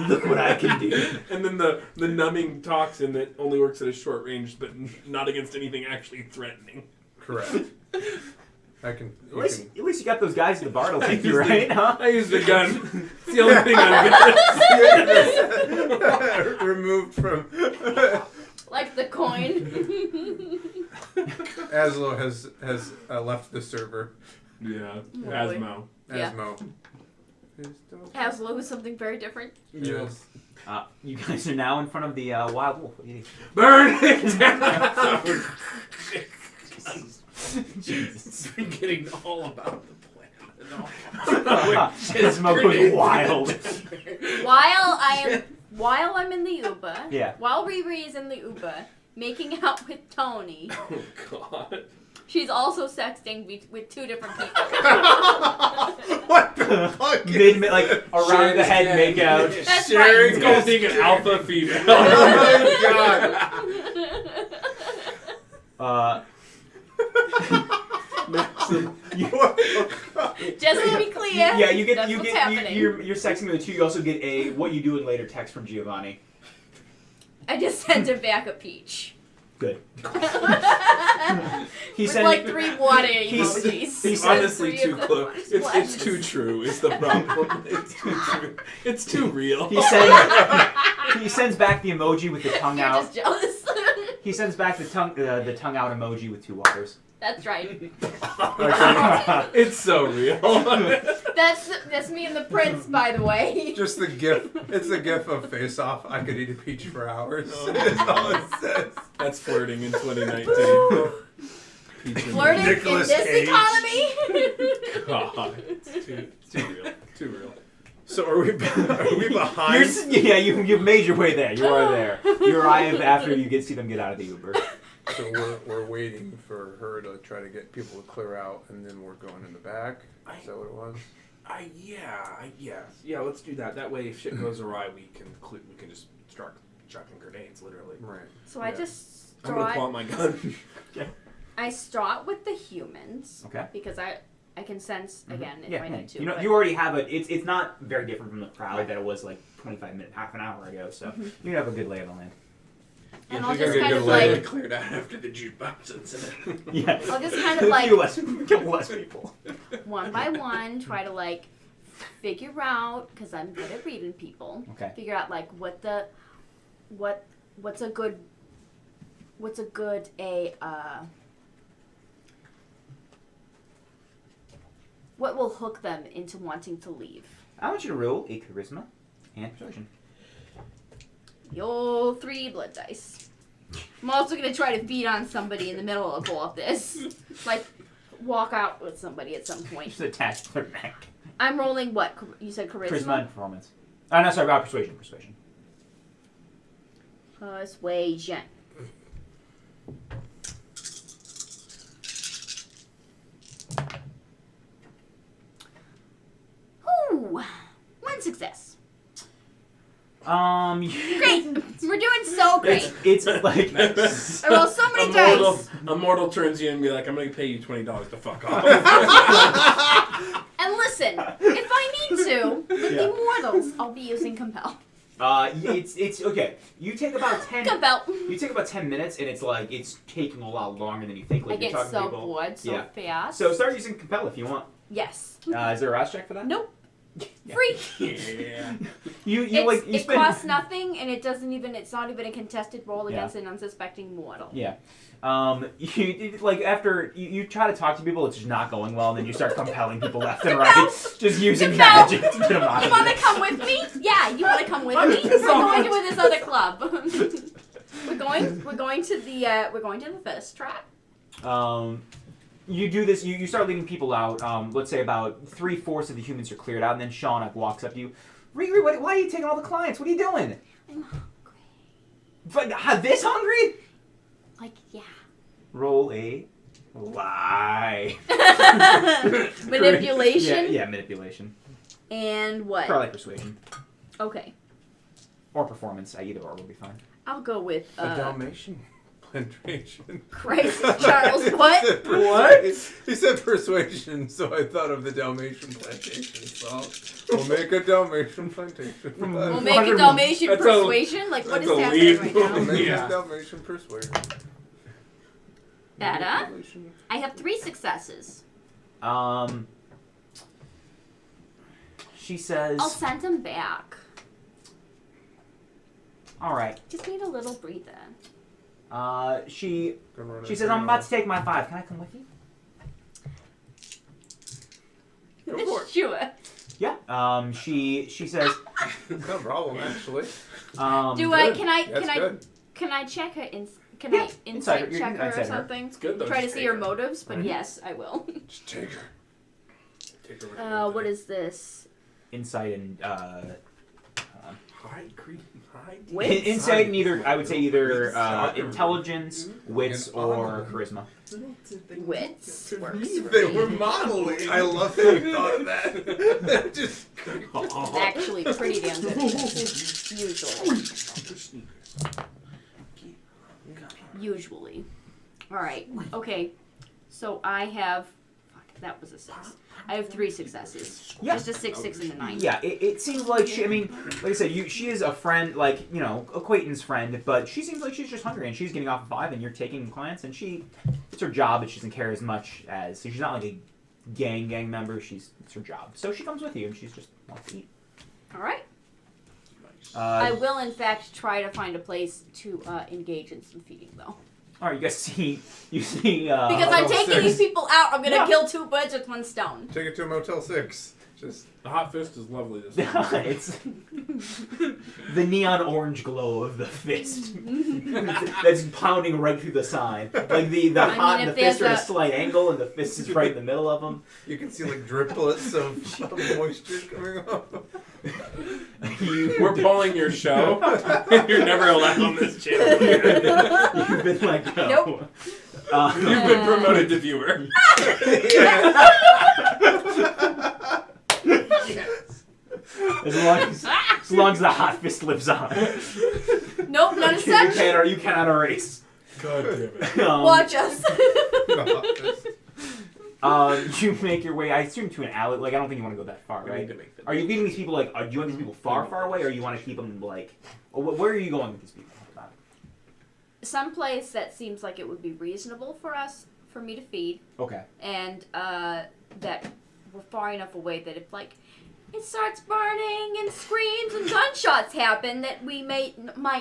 look what I can do. And then the numbing toxin that only works at a short range, but not against anything actually threatening. Correct. I can. At least you got those guys at the bar to take you, right? Huh? I use the gun. It's the only thing I'm good at. Removed from. Like the coin. Aslo has left the server. Yeah, Boy. Asmo. Yeah. Asmo. Haslo is something very different. Yes. You guys are now in front of the wild wolf. What do you think? Burn it down! Jesus. Forgetting all about the plan. This smoke was wild. While I'm in the Uber, Yeah. while Riri is in the Uber, making out with Tony, Oh god. she's also sexting with 2 different people. What the fuck? Mid, like around Sharing the head skin. make out. That's Sharing right. called being an alpha female. Oh my god. Just to be clear, Yeah, you get that's you what's get happening. you're sexting with 2. You also get a what you do in later text from Giovanni. I just sent her back a peach. Good. He With sent like 3 water he's- emojis. he's Honestly, 3 too of them close. are It's splashes. too true. Is the problem? It's too true. It's too real. he sends back the emoji with the tongue You're out. just jealous. He sends back the tongue out emoji with 2 waters. That's right. It's so real. That's me and the prince, by the way. Just the gif. It's a gif of Face Off. I could eat a peach for hours. That's all it says. That's flirting in 2019. Peach and- Flirting Nicolas in this Cage. economy. God, it's too real. Too real. So are we behind? You've made your way there. You are there. You arrive after you see them get out of the Uber. So we're waiting for her to try to get people to clear out, and then we're going in the back. Is that what it was? Yeah. Let's do that. That way, if shit goes awry, we can just start chucking grenades, literally. Right. So I Yeah. just I'm gonna pull out start. my gun. I start with the humans. Okay. Because I can sense again if I need to. You know, but- you already have it's not very different from the crowd that it was like 25 minutes, half an hour ago. So you have a good lay of the land. and Yeah, I'll I think just I kind get of a little like bit cleared out after the jukebox incident. Yeah. I'll just kind of like couple less people. one by one try to like figure out, because I'm good at reading people. Okay. Figure out like what's a good what will hook them into wanting to leave. I want you to roll a charisma and persuasion. Yo, 3 blood dice. I'm also gonna try to feed on somebody in the middle of all of this. Like, walk out with somebody at some point. Just attached to their neck. I'm rolling what? You said charisma? Charisma and performance. Oh, no, sorry, about persuasion. Persuasion. Persuasion. Ooh, 1 success. Great. We're doing so great. It's like I roll so many dice. A mortal turns you and be like, I'm going to pay you $20 to fuck off. And listen, if I need to, with the immortals, I'll be using compel. It's okay. You take about 10. Compel. You take about 10 minutes, and it's taking a lot longer than you think. Like I you're get talking to so people. bored so fast. So start using compel if you want. Yes. Is there a rouse check for that? Nope. Yeah. Free. Yeah. It costs nothing, and it's not even a contested roll against an unsuspecting mortal. Yeah. After you try to talk to people, it's just not going well, and then you start compelling people left and right, just using magic to get them out You of want it. to come with me? Yeah, you want to come with me? We're going to this other club. We're going to the first trap. You do this. You start leading people out. Let's say about 3/4 of the humans are cleared out, and then Sean walks up to you. Riri, why are you taking all the clients? What are you doing? I'm hungry. But this hungry? Like, yeah. Roll a lie. Manipulation. Yeah, manipulation. And what? Probably persuasion Okay. or performance. Either or will be fine. I'll go with A Dalmatian plantation. Christ, Charles. What? What? He said persuasion, so I thought of the Dalmatian plantation. So we'll make a Dalmatian plantation. We'll make a Dalmatian That's persuasion? Like, what is that's a happening lead right We'll now? make Yeah. a Dalmatian persuasion. Dada? Manipulation. I have 3 successes. She says, I'll send him back. "All right." Just need a little breather. She Gonna run says, a "I'm about to trail. take my 5. Can I come with you?" Go for it. Sure. Yeah. She says, No problem, actually. Do good. I? That's good. Can I check her? Can Yeah, I insight you're check her or inside her. something? It's good though. Try to just see take her motives, but Mhm. yes, I will. Just take her. Take her with What is this? insight and Hide, creep, hide. Wits? insight and either I would say either Stalker. intelligence, wits, And or honor. charisma. Wits works for They me. were modeling. I love that you thought of that. Just Actually, pretty damn good. Usually. Usually. All right. Okay. So I have. Fuck, that was a 6. I have 3 successes. Yeah. Just a 6, 6, and a 9. Yeah, it seems like she. I mean, like I said, she is a friend, like acquaintance friend, but she seems like she's just hungry and she's getting off of 5, and you're taking clients, and it's her job, but she doesn't care as much as. So she's not like a gang member. It's her job. So she comes with you, and she's just wants to eat. All right. I will, in fact, try to find a place to engage in some feeding, though. All right, you see. Because I'm taking these people out, I'm gonna kill 2 birds with 1 stone. take it to a Motel 6. Just The hot fist is lovely this It's the neon orange glow of the fist that's pounding right through the side. Like the hot and the fist are at a slight angle, and the fist is right in the middle of them. you can see like driplets of moisture coming off. We're pulling your show. You're never allowed on this channel. You've been like, no. Nope. You've been promoted to viewer. As long as the hot fist lives on. Nope, not a You such. cannot erase. God damn it. Watch us. You make your way, I assume, to an alley. Like, I don't think you want to go that far, We right? need to make Are you leading these people, like, do you want these people far away, or you want to keep them, like, where are you going with these people? Someplace that seems like it would be reasonable for me to feed, Okay. and that we're far enough away that if, like, it starts burning and screams and gunshots happen, that we might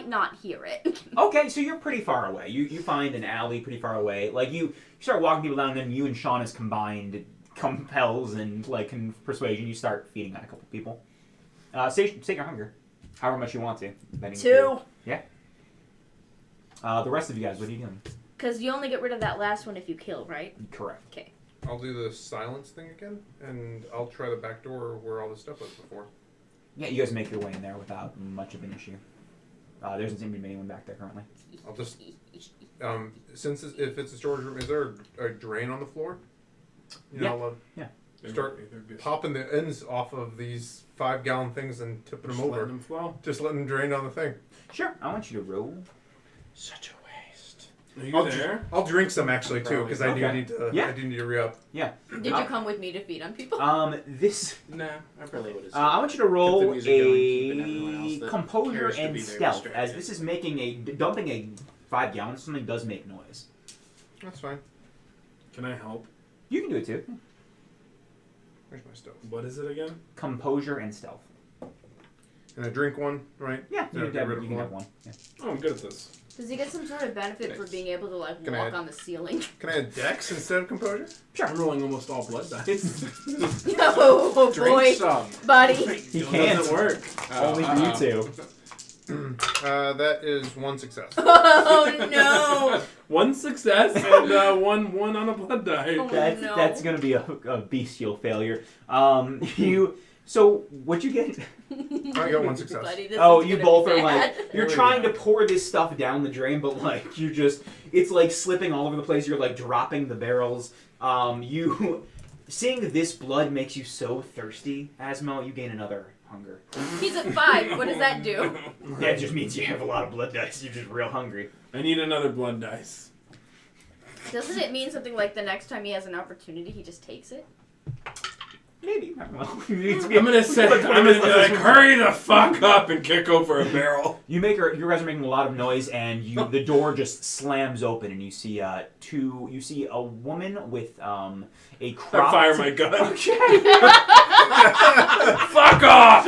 not hear it. Okay, so you're pretty far away. You find an alley pretty far away. Like, you start walking people down, and then you and Shauna's combined compels and, like, persuasion. You start feeding on a couple people. State your hunger. However much you want to. 2. Yeah. The rest of you guys, what are you doing? Because you only get rid of that last one if you kill, right? Correct. Okay. I'll do the silence thing again, and I'll try the back door where all this stuff was before. Yeah, you guys make your way in there without much of an issue. There doesn't seem to be anyone back there currently. I'll just, if it's a storage room, is there a drain on the floor? Yeah. I'll, Yeah. start popping the ends off of these 5-gallon things and tipping them over. Letting them flow. Just letting them drain on the thing. Sure. I want you to roll. Such a waste. Are you there? I'll drink some actually too, because I do Okay. need to. Yeah. I do need to re-up. Yeah. Did you come with me to feed on people? This. Nah, I probably would have. I want you to Keep roll the music going, keeping everyone else a that composure cares to and be there stealth, distracted. as this is making dumping a 5 gallons. Something does make noise. That's fine. Can I help? You can do it too. Where's my stuff? What is it again? Composure and stealth. And I drink one, right? Yeah, you Yeah, can get have, rid of you can one. have one. Yeah. Oh, I'm good at this. Does he get some sort of benefit for being able to like Can I walk add- on the ceiling? Can I add Dex instead of Composure? I'm rolling almost all blood dice. Oh Drink boy, some. buddy. He It can't. doesn't work. Only for you two. That is 1 success. Oh no. One success and one on a blood die. Oh, no. That's gonna be a bestial failure. So what'd you get? I got 1 success. Buddy, this Oh, is you gonna both be are bad. like you're There we trying go. to pour this stuff down the drain, but like it's like slipping all over the place. You're like dropping the barrels. Seeing this blood makes you so thirsty, Asmo. You gain another hunger. He's at 5. What does that do? That just means you have a lot of blood dice. You're just real hungry. I need another blood dice. Doesn't it mean something like the next time he has an opportunity, he just takes it? Maybe. I don't know. I'm gonna be like, hurry the fuck up and kick over a barrel. You guys are making a lot of noise, and the door just slams open, and you see You see a woman with a I crop. fire my gun. Okay. Fuck off!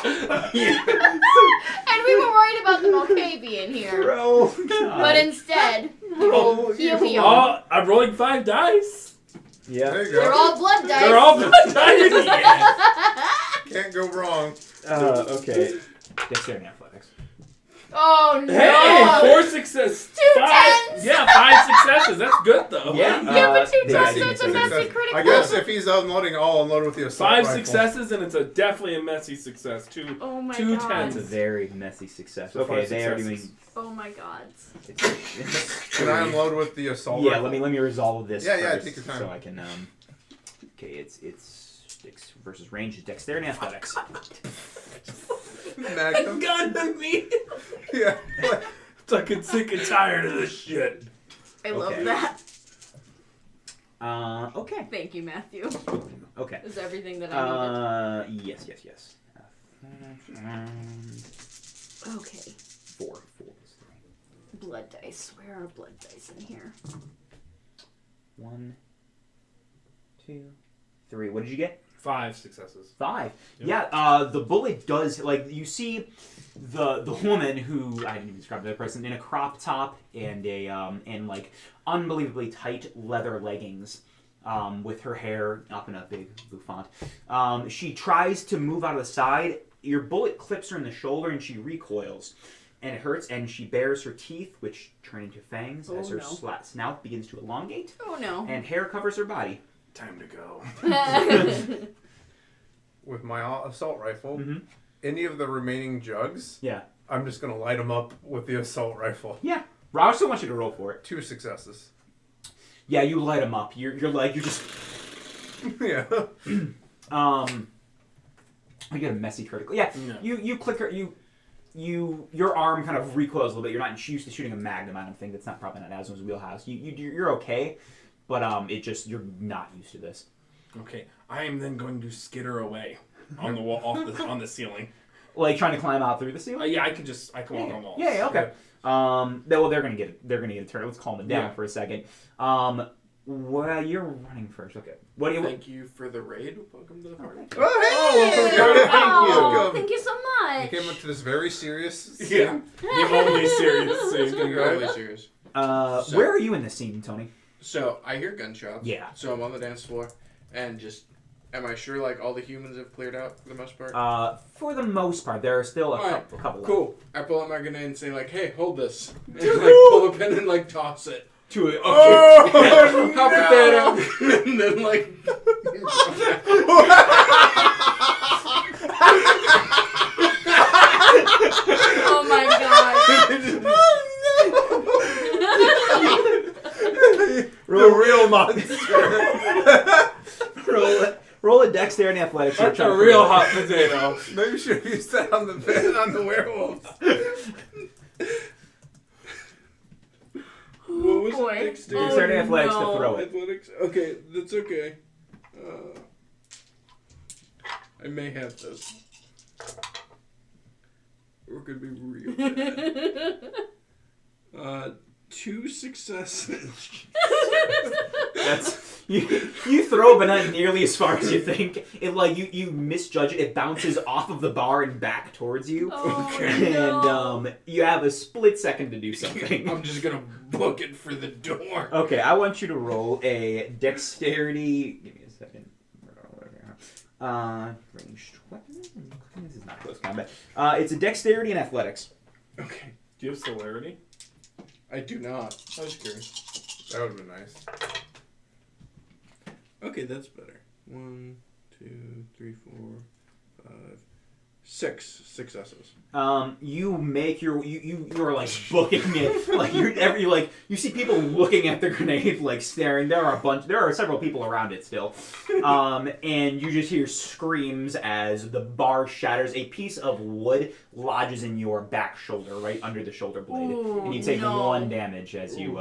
And we were worried about the Malkavian here. Bro. But instead, here we are. Oh, I'm rolling 5 dice. Yeah. There you They're go. all blood dice. They're all blood dice. Can't go wrong. Okay. Dexterity and athletics. Oh no! Hey, 4 successes. 2 tens. Yeah, 5 successes. That's good though. Yeah. Yeah, but 2 they times, got that's a you. messy critical. I guess if he's unloading, I'll unload with the assault 5 rifle. successes and it's definitely a messy success. Oh my 2 god. tens. It's a very messy success. So Okay, 5 they are doing. successes. Oh my god. Can I unload with the assault Yeah, rifle? let me resolve this. Yeah, yeah, first, take your time. So I can. Okay, it's Dex versus range. Dexterity and athletics. Magnum. Gun to me. Yeah. Fucking sick and tired of this shit. I love Okay. that. Okay. Thank you, Matthew. Okay. Is everything that I Yes. Okay. 4. Blood dice. Where are blood dice in here? 1, 2, 3. What did you get? 5 successes. 5. Yep. Yeah. The bullet does you see the woman who I didn't even describe the person in a crop top and a and like unbelievably tight leather leggings. With her hair up in a big bouffant. She tries to move out of the side. Your bullet clips her in the shoulder and she recoils. And it hurts, and she bares her teeth, which turn into fangs as her snout begins to elongate. Oh no. And hair covers her body. Time to go. With my assault rifle, Mhm. any of the remaining jugs, Yeah. I'm just going to light them up with the assault rifle. Yeah. I still want you to roll for it. 2 successes. Yeah, you light them up. You're just... Yeah. You get a messy critical. Yeah, No. you click her... Your arm kind of recoils a little bit. You're not used to shooting a magnum. I don't think that's probably not Asmo's wheelhouse. You're okay, but you're not used to this. Okay, I am then going to skitter away on the wall, on the ceiling. Like trying to climb out through the ceiling. Yeah, I can walk on walls. Yeah, okay. They're gonna get it. They're gonna get a turn. Let's calm it down for a second. Well, you're running first. Okay. What do you? Thank you for the raid. Welcome to the party. Oh, thank you so You much. came up to this very serious Yeah. The only serious It's scene. gonna be really serious. Where are you in this scene, Tony? So I hear gunshots. Yeah. So I'm on the dance floor, and just, am I sure like all the humans have cleared out for the most part? For the most part, there are still a Alright, couple. Cool. I pull out my grenade and say like, "Hey, hold this," and like pull a pin and like toss it. To it. Oh, hop it down, and then like. Oh my god. The real monster. Roll a dexterity and athletics. That's a real hot potato. Maybe you should have used that on the werewolves. What was boy. it? Dexterity and athletics to throw it. Athletics. Okay, that's okay. I may have this. We're gonna be real bad. 2 successes. That's you throw, but not nearly as far as you think. It like you misjudge it. It bounces off of the bar and back towards you, and you have a split second to do something. I'm just gonna book it for the door. Okay, I want you to roll a dexterity. Give me a second. Ranged weapons. This is not close combat. It's a dexterity and athletics. Okay. Do you have celerity? I do not. I was curious. That would have been nice. Okay, that's better. 1, 2, 3, 4, 5, 6 successes. You make you're like booking it like you see people looking at the grenade like staring. There are several people around it still, and you just hear screams as the bar shatters. A piece of wood lodges in your back shoulder, right under the shoulder blade, and you take 1 damage as you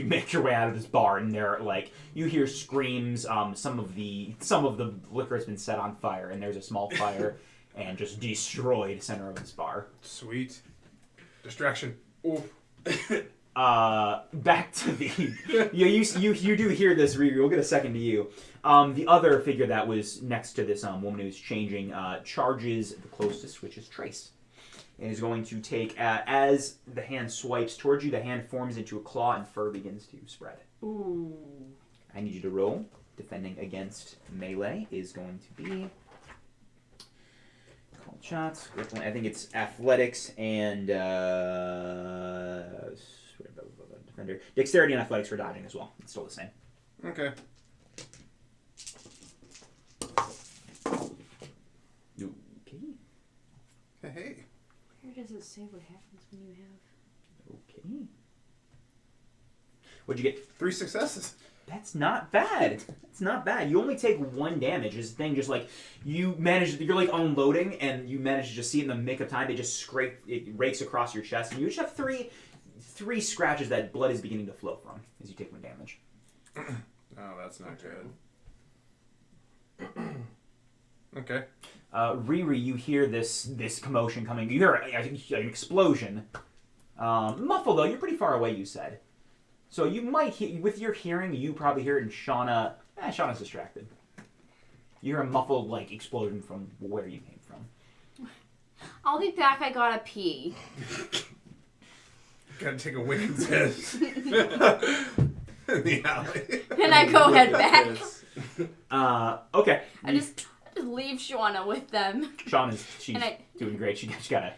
make your way out of this bar. And there, like, you hear screams. Some of the liquor has been set on fire, and there's a small fire. And just destroyed center of this bar. Sweet. Distraction. Ooh. Back to the you do hear this. We'll get a second to you. The other figure that was next to this woman who's changing charges the closest, which is Trace, and is going to take as the hand swipes towards you. The hand forms into a claw and fur begins to spread. Ooh. I need you to roll. Defending against melee is going to be. Shots. I think it's athletics and defender. Dexterity and athletics for dodging as well. It's still the same. Okay. Okay. Hey. Where does it say what happens when you have? Okay. What'd you get? 3 successes. That's not bad. It's not bad. You only take 1 damage. This thing just like you're like unloading and you manage to just see it in the nick of time. It just rakes across your chest, and you just have three scratches that blood is beginning to flow from as you take 1 damage. Oh, that's not good. Okay. Riri, you hear this commotion coming. You hear an explosion. Muffled though, you're pretty far away. You said. So you might hear, with your hearing, you probably hear it in Shauna's distracted. You hear a muffled, like, explosion from where you came from. I'll be back. I gotta pee. Gotta take a wicked piss. In the alley. Can I go head back? Okay. I just leave Shauna with them. She's doing great. She gotta...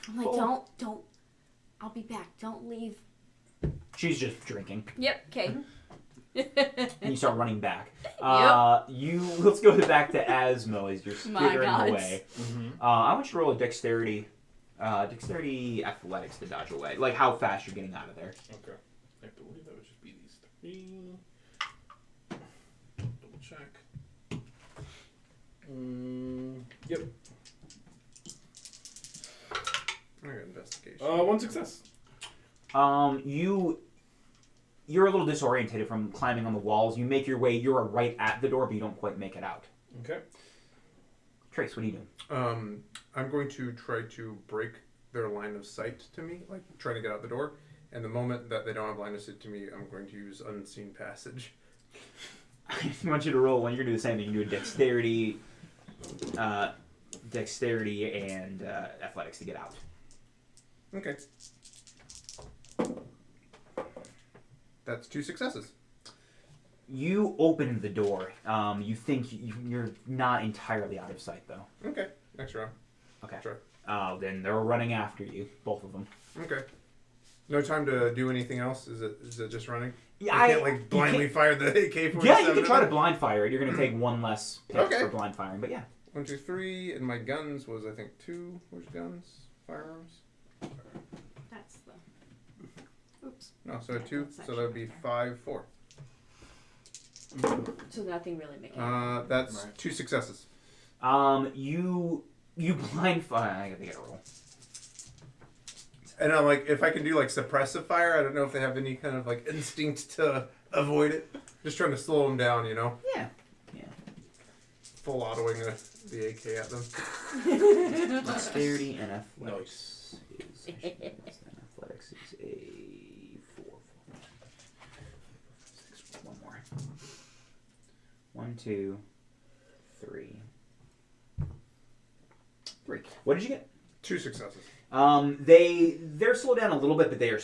I'm like, don't. I'll be back. Don't leave. She's just drinking. Yep, okay. And you start running back. Let's go back to Asmo as you're skittering away. Mm-hmm. I want you to roll a dexterity athletics to dodge away. Like how fast you're getting out of there. Okay. I believe that would just be these 3. Double check. Yep. Okay, investigation. 1 success. You're a little disorientated from climbing on the walls. You make your way. You're right at the door, but you don't quite make it out. Okay. Trace, what are you doing? I'm going to try to break their line of sight to me, like trying to get out the door. And the moment that they don't have line of sight to me, I'm going to use unseen passage. I want you to roll when you're gonna do the same thing. You can do a dexterity and athletics to get out. Okay. That's 2 successes. You open the door. You think you're not entirely out of sight, though. Okay. Next round. Okay. Try. Then they're running after you, both of them. Okay. No time to do anything else? Is it just running? Yeah, you can't blindly fire the AK-47? Yeah, you can try to blind fire it. You're going to take 1 less hit for blind firing, but yeah. 1, 2, 3, and my guns was, I think, 2. Where's guns? Firearms? That's the... Oops. No, so 2. So that would be 5, 4. So nothing really making. That's Right. 2 successes. You blind fire. I gotta get a roll. And I'm like, if I can do like suppressive fire, I don't know if they have any kind of like instinct to avoid it. Just trying to slow them down, you know? Yeah. Full autoing the AK at them. Dexterity and athletics is athletics is a 4. 6, one more. 1, 2, 3. 3. What did you get? 2 successes. They're slowed down a little bit, but they're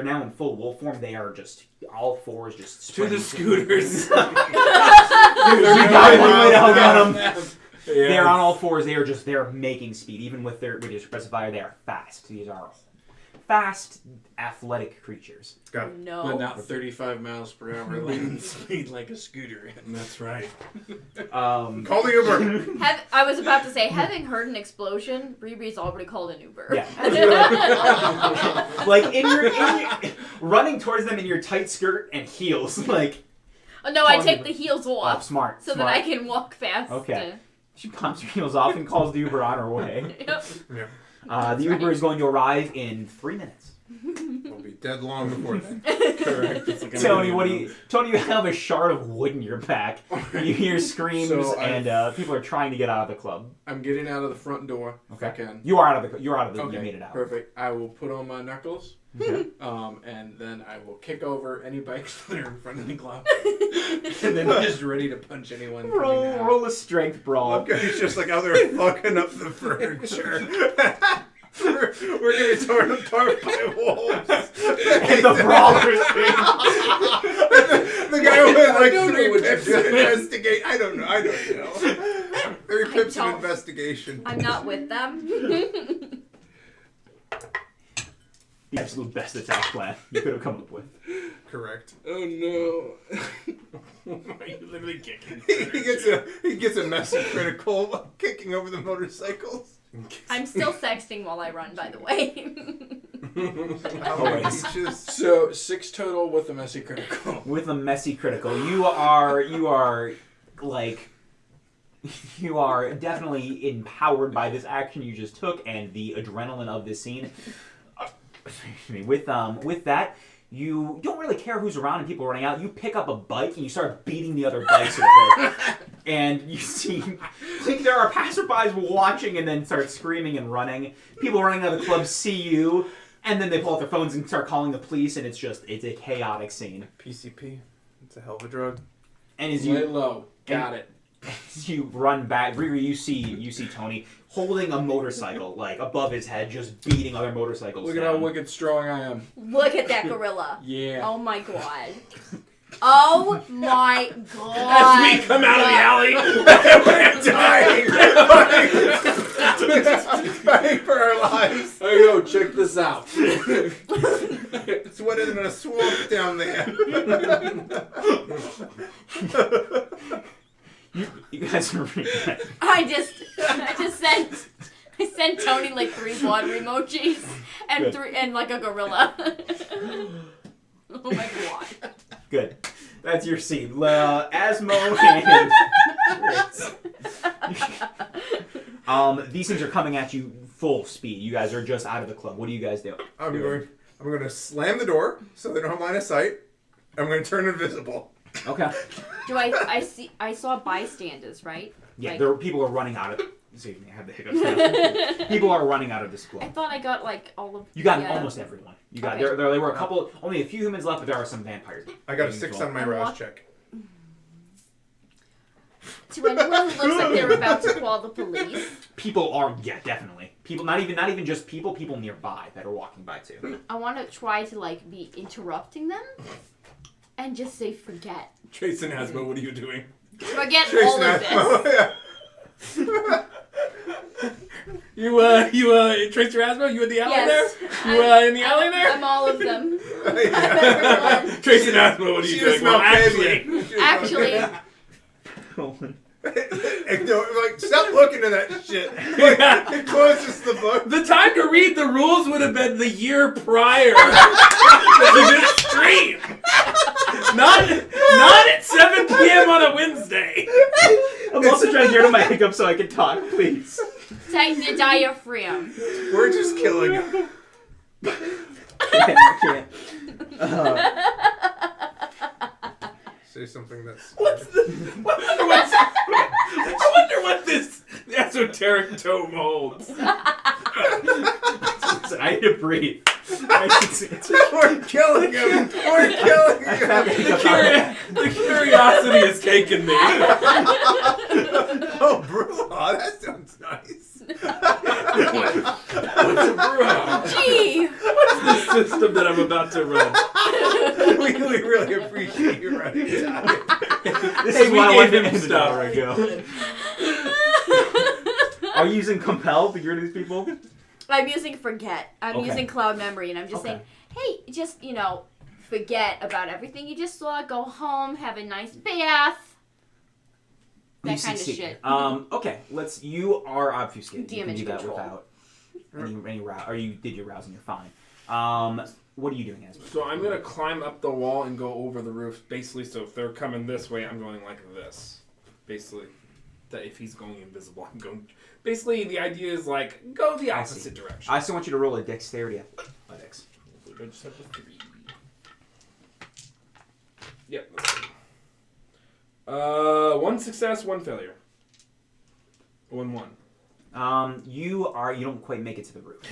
now in full wolf form. They are just all fours just To the sprinting. scooters. They're on all fours. They're making speed. Even with your suppressive fire, they are fast. These are fast, athletic creatures. Got it. No. But not 35 miles per hour land speed like a scooter. That's right. Call the Uber. I was about to say, having heard an explosion, Riri's already called an Uber. Yeah. Like in your running towards them in your tight skirt and heels, like. Oh, no, I take the heels Oh, off smart. so that I can walk fast. Okay. She pumps her heels off and calls the Uber on her way. Yep. Yeah. The Uber is going to arrive in 3 minutes. We'll be dead long before then. Correct. It's like Tony, you have a shard of wood in your back. You hear screams So and people are trying to get out of the club. I'm getting out of the front door Okay. if I can. You're out of the. You Okay, made it out. perfect. I will put on my knuckles, Okay. and then I will kick over any bikes that are in front of the club, and then just ready to punch anyone. coming out. Roll a strength brawl. Okay, he's just like out there fucking up the furniture. we're getting torn apart by wolves. And the brawlers. The guy with like don't know 3 what pips you're of doing. investigate. I don't know. 3 pips of don't- investigation. I'm not with them. The absolute best attack plan you could have come up with. Correct. Oh no! Are you literally kicking? He gets a messy critical kicking over the motorcycles. I'm still sexting while I run, by the way. Always. So 6 total with a messy critical. With a messy critical, you are definitely empowered by this action you just took and the adrenaline of this scene. Excuse me. With that, you don't really care who's around and people running out. You pick up a bike and you start beating the other bikes with it. And you see, like, there are passerbys watching and then start screaming and running. People running out of the club see you, and then they pull out their phones and start calling the police, and it's a chaotic scene. PCP. It's a hell of a drug. And as Lay you low. Got it. as you run back, Riri, you see Tony holding a motorcycle like above his head, just beating other motorcycles. Look at how wicked strong I am. Look at that gorilla. Yeah. Oh my god. Oh my god. As we come out of the alley, dying. Fighting for our lives. Hey yo, check this out. It's what is in a swamp down there. You guys are really I sent Tony like 3 blood emojis and Good. like a gorilla. Oh my god. good. That's your scene. Asmo and these things are coming at you full speed. You guys are just out of the club. What do you guys do? I'm going to slam the door so they don't have line of sight. I'm going to turn invisible. Okay. I saw bystanders, right? Yeah, Like- people are running out of. Excuse me, I have the hiccups now. People are running out of this club. I thought I got like all of You got the, almost everyone. You got Okay. there were a couple, only a few humans left, but there are some vampires. I got a 6 on my And rouse what- check. To anyone who looks like they're about to call the police. People are, yeah, definitely. People, not even just people nearby that are walking by too. I want to try to like be interrupting them and just say forget. Trace and Asmo, what are you doing? Forget Jason, all of this. yeah. You Trace your Asmo? You in the alley Yes. there? You in the alley there? I'm all of them. Yeah. Everyone. Trace and Asmo, what are you She doing? just smelled Actually, Actually, Like, stop looking at that shit. Like, it closes the book. the time to read the rules would have been the year prior to this stream. Not at 7 p.m. on a Wednesday. I'm also trying to get rid of my hiccup so I can talk, please. Tighten the diaphragm. We're just killing him. I can't. Say something that's... I wonder what this esoteric tome holds. I need to breathe. We're killing him. We're killing him. The curiosity has taken me. Oh, brouhaha. That sounds nice. What's a brouhaha? Gee! What's the system that I'm about to run? we really appreciate you running time. This Hey, is we why I gave wanted to him end an stuff. hour ago. Are you using compel to get rid of these people? I'm using forget. I'm Okay. using cloud memory, and I'm just Okay. saying, hey, just, forget about everything you just saw. Go home, have a nice bath. That You kind of succeed. shit. Okay, you are obfuscated. Damage you can do control. that without any rouse, or you did your rousing, you're fine. What are you doing, Ezra? So I'm gonna climb up the wall and go over the roof. Basically, so if they're coming this way, I'm going like this. Basically, that if he's going invisible, I'm going. Basically, the idea is like go the opposite direction. I still want you to roll a dexterity athletics. I just have the 3. Yep. Let's see. 1 success, 1 failure. 1-1. You don't quite make it to the roof.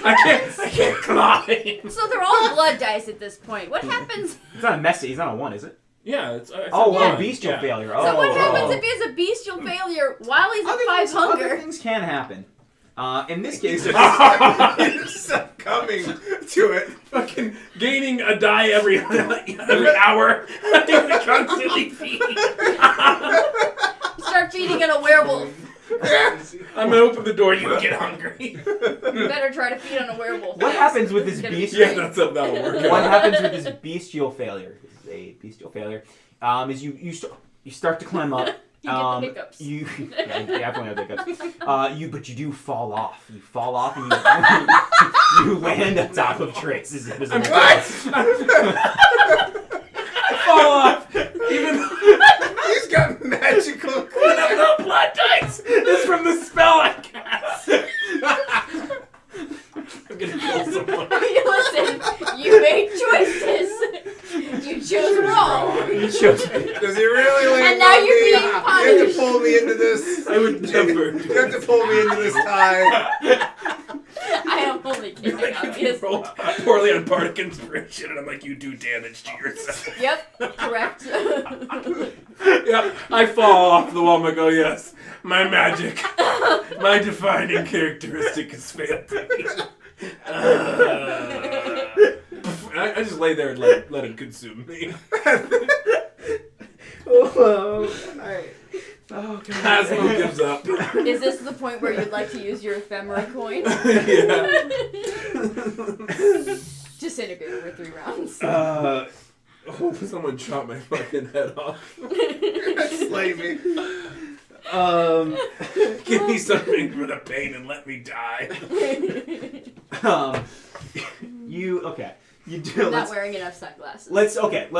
I can't climb. So they're all blood dice at this point. What happens? It's not a mess. He's not a 1, is it? Yeah, it's Bestial yeah. failure. So what happens if he has a bestial failure while he's at 5 Other hunger? things can happen. In this case, You're succumbing to it. Fucking gaining a die every hour. I constantly feed. Start feeding on a werewolf. I'm gonna open the door. You get hungry. You better try to feed on a werewolf. what happens with this It's gonna be bestial? Yeah, that'll work. What happens with this bestial failure? This is a bestial failure. Is you start to climb up. You get the hiccups. You definitely have hiccups. But you do fall off. You fall off and you land on top of Trace's invisible. I fall off. Even He's got magical. one of the blood dice is from the spell I cast. I'm gonna kill someone. Listen, you made choices. You chose wrong. You chose. Does he really land And now on you're me? being You have to punished. pull me into this. I would never. You have to pull me into this tie. I am only kidding, You obviously. rolled poorly on bardic inspiration, and I'm like, you do damage to yourself. Yep, correct. Yep, I fall off the wall and I go, yes, my magic, my defining characteristic has failed me. I just lay there and let it consume me. Oh, Cosmo gives up. Is this the point where you'd like to use your ephemera coin? Yeah. Disintegrate over 3 rounds. Someone chop my fucking head off. Slay me. Give me something for the pain and let me die. You do. Not wearing enough sunglasses. Let's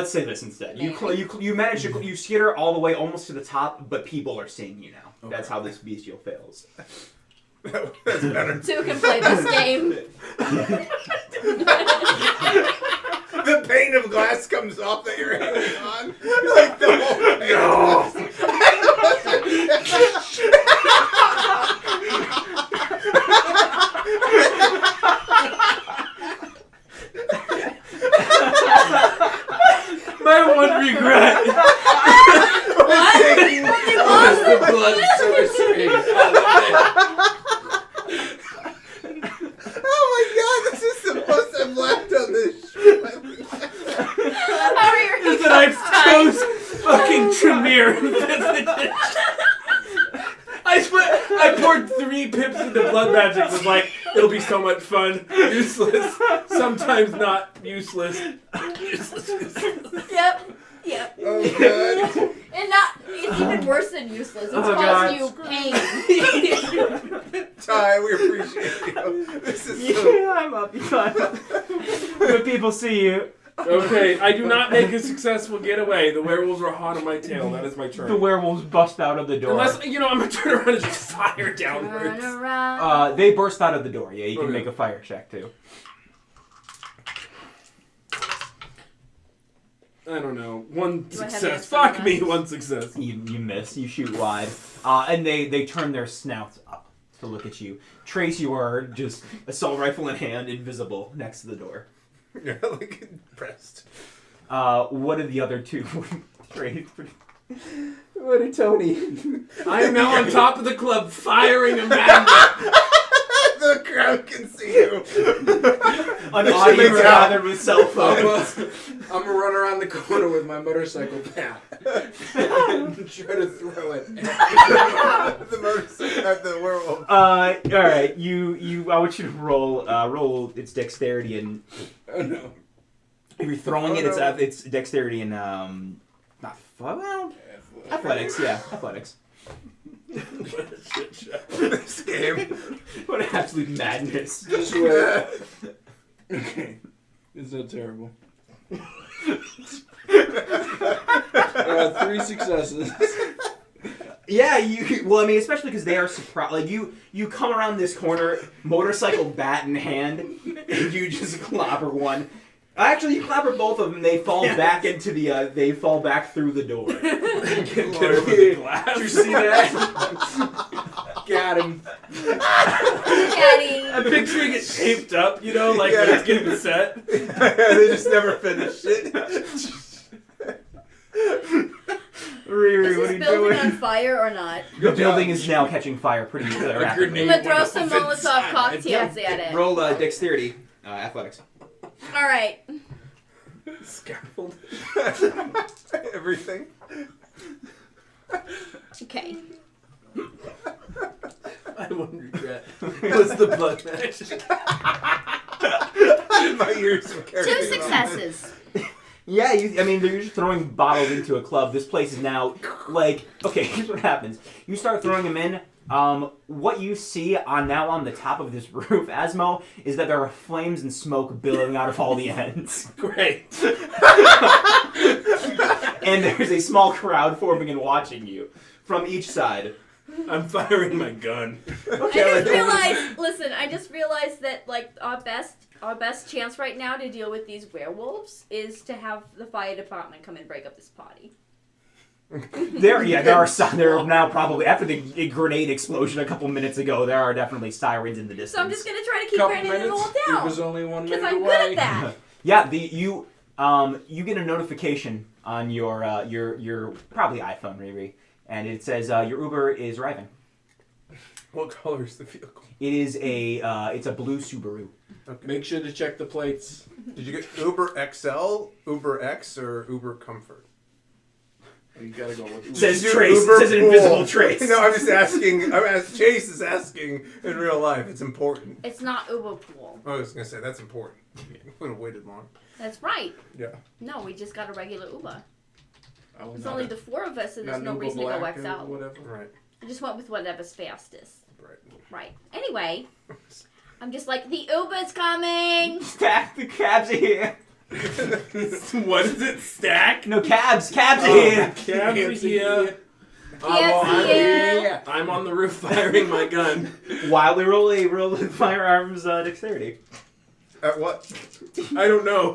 say this instead. You manage to you skitter all the way almost to the top, but people are seeing you now. Okay. That's how this bestial fails. That's better. 2 can play this game. The pane of glass comes off that you're hanging on. Like the whole pane of glass. My one regret was the blood sorcery. Oh my god, this is the most I've laughed on this show. How are your Is that I chose fucking Tremere. I poured 3 pips into blood magic. Was like, it'll be so much fun. Useless. Sometimes not useless. Useless. Yep. Oh god. And it's even worse than useless. It's Oh, causing God. you pain. Ty, we appreciate you. This is so... I'm up. You climb up. But people see you. Okay, I do not make a successful getaway. The werewolves are hot on my tail. That is my turn. The werewolves bust out of the door. Unless, I'm going to turn around and just fire downwards. Turn around. They burst out of the door. Yeah, you can Okay. make a fire check too. I don't know. One Do I have success. this Fuck on me, that? one success. You miss. You shoot wide, and they turn their snouts up to look at you. Trace, you are just assault rifle in hand, invisible next to the door. Yeah, like impressed. What are the other two? Trace. What are Tony? I am now on top of the club, firing a magnet. The crowd can see you. An audience gathered with cell phones. I'm gonna run around the corner with my motorcycle bat and try to throw it. The motorcycle at the werewolf. All right. You. I want you to roll its dexterity and Oh no. if you're throwing Oh, it, no. it's dexterity and well, athletics. Yeah, athletics. What a shit show. This game. What absolute madness. Just wait. Okay. It's not terrible. 3 successes. Yeah, well, I mean, especially because they are surprised. Like, you come around this corner, motorcycle bat in hand, and you just clobber one. Actually, you clobber both of them. They fall back into the. They fall back through the door. Get over the glass. Did you see that? Got him. Daddy. I'm picturing it taped up, like when it's getting set. They just never finish it. Riri, Is what are this you building doing? on fire or not? The building is now catching fire pretty rapidly. I'm gonna throw some Molotov cocktails at it. Roll dexterity, athletics. All right. Scaffold. Everything. Okay. I wouldn't regret. What's the blood match? My ears were 2 carrying on. successes. Yeah, they're just throwing bottles into a club. This place is now, okay, here's what happens. You start throwing them in. What you see on the top of this roof, Asmo, is that there are flames and smoke billowing out of all the ends. Great. And there's a small crowd forming and watching you from each side. I'm firing my gun. I just realized that our best chance right now to deal with these werewolves is to have the fire department come and break up this party. There are now probably, after the grenade explosion a couple minutes ago, there are definitely sirens in the distance. So I'm just gonna try to keep Couple Brandon minutes. all It down. was only 1 minute Because I'm away. good at that. Yeah, you get a notification on your probably iPhone, Riri, and it says your Uber is arriving. What color is the vehicle? It is it's a blue Subaru. Okay. Make sure to check the plates. Did you get Uber XL, Uber X, or Uber Comfort? You gotta go with It says Did you Trace. Uber It says an Pool? invisible Trace. No, I'm just asking. Chase is asking in real life. It's important. It's not Uber Pool. I was gonna say that's important. We would have waited long. That's right. Yeah. No, we just got a regular Uber. Oh, It's not only a- the 4 of us, and not there's no Uber reason to go Black or XL. whatever. Right. I just went with whatever's fastest. Right. Right. Anyway, I'm just like, the Uber's coming! Stack, the cabs are here. What is it? Stack? No, cabs are here. Cabs are here. Yes, I'm on the roof firing my gun. Wildly roll the firearms dexterity. At what? I don't know.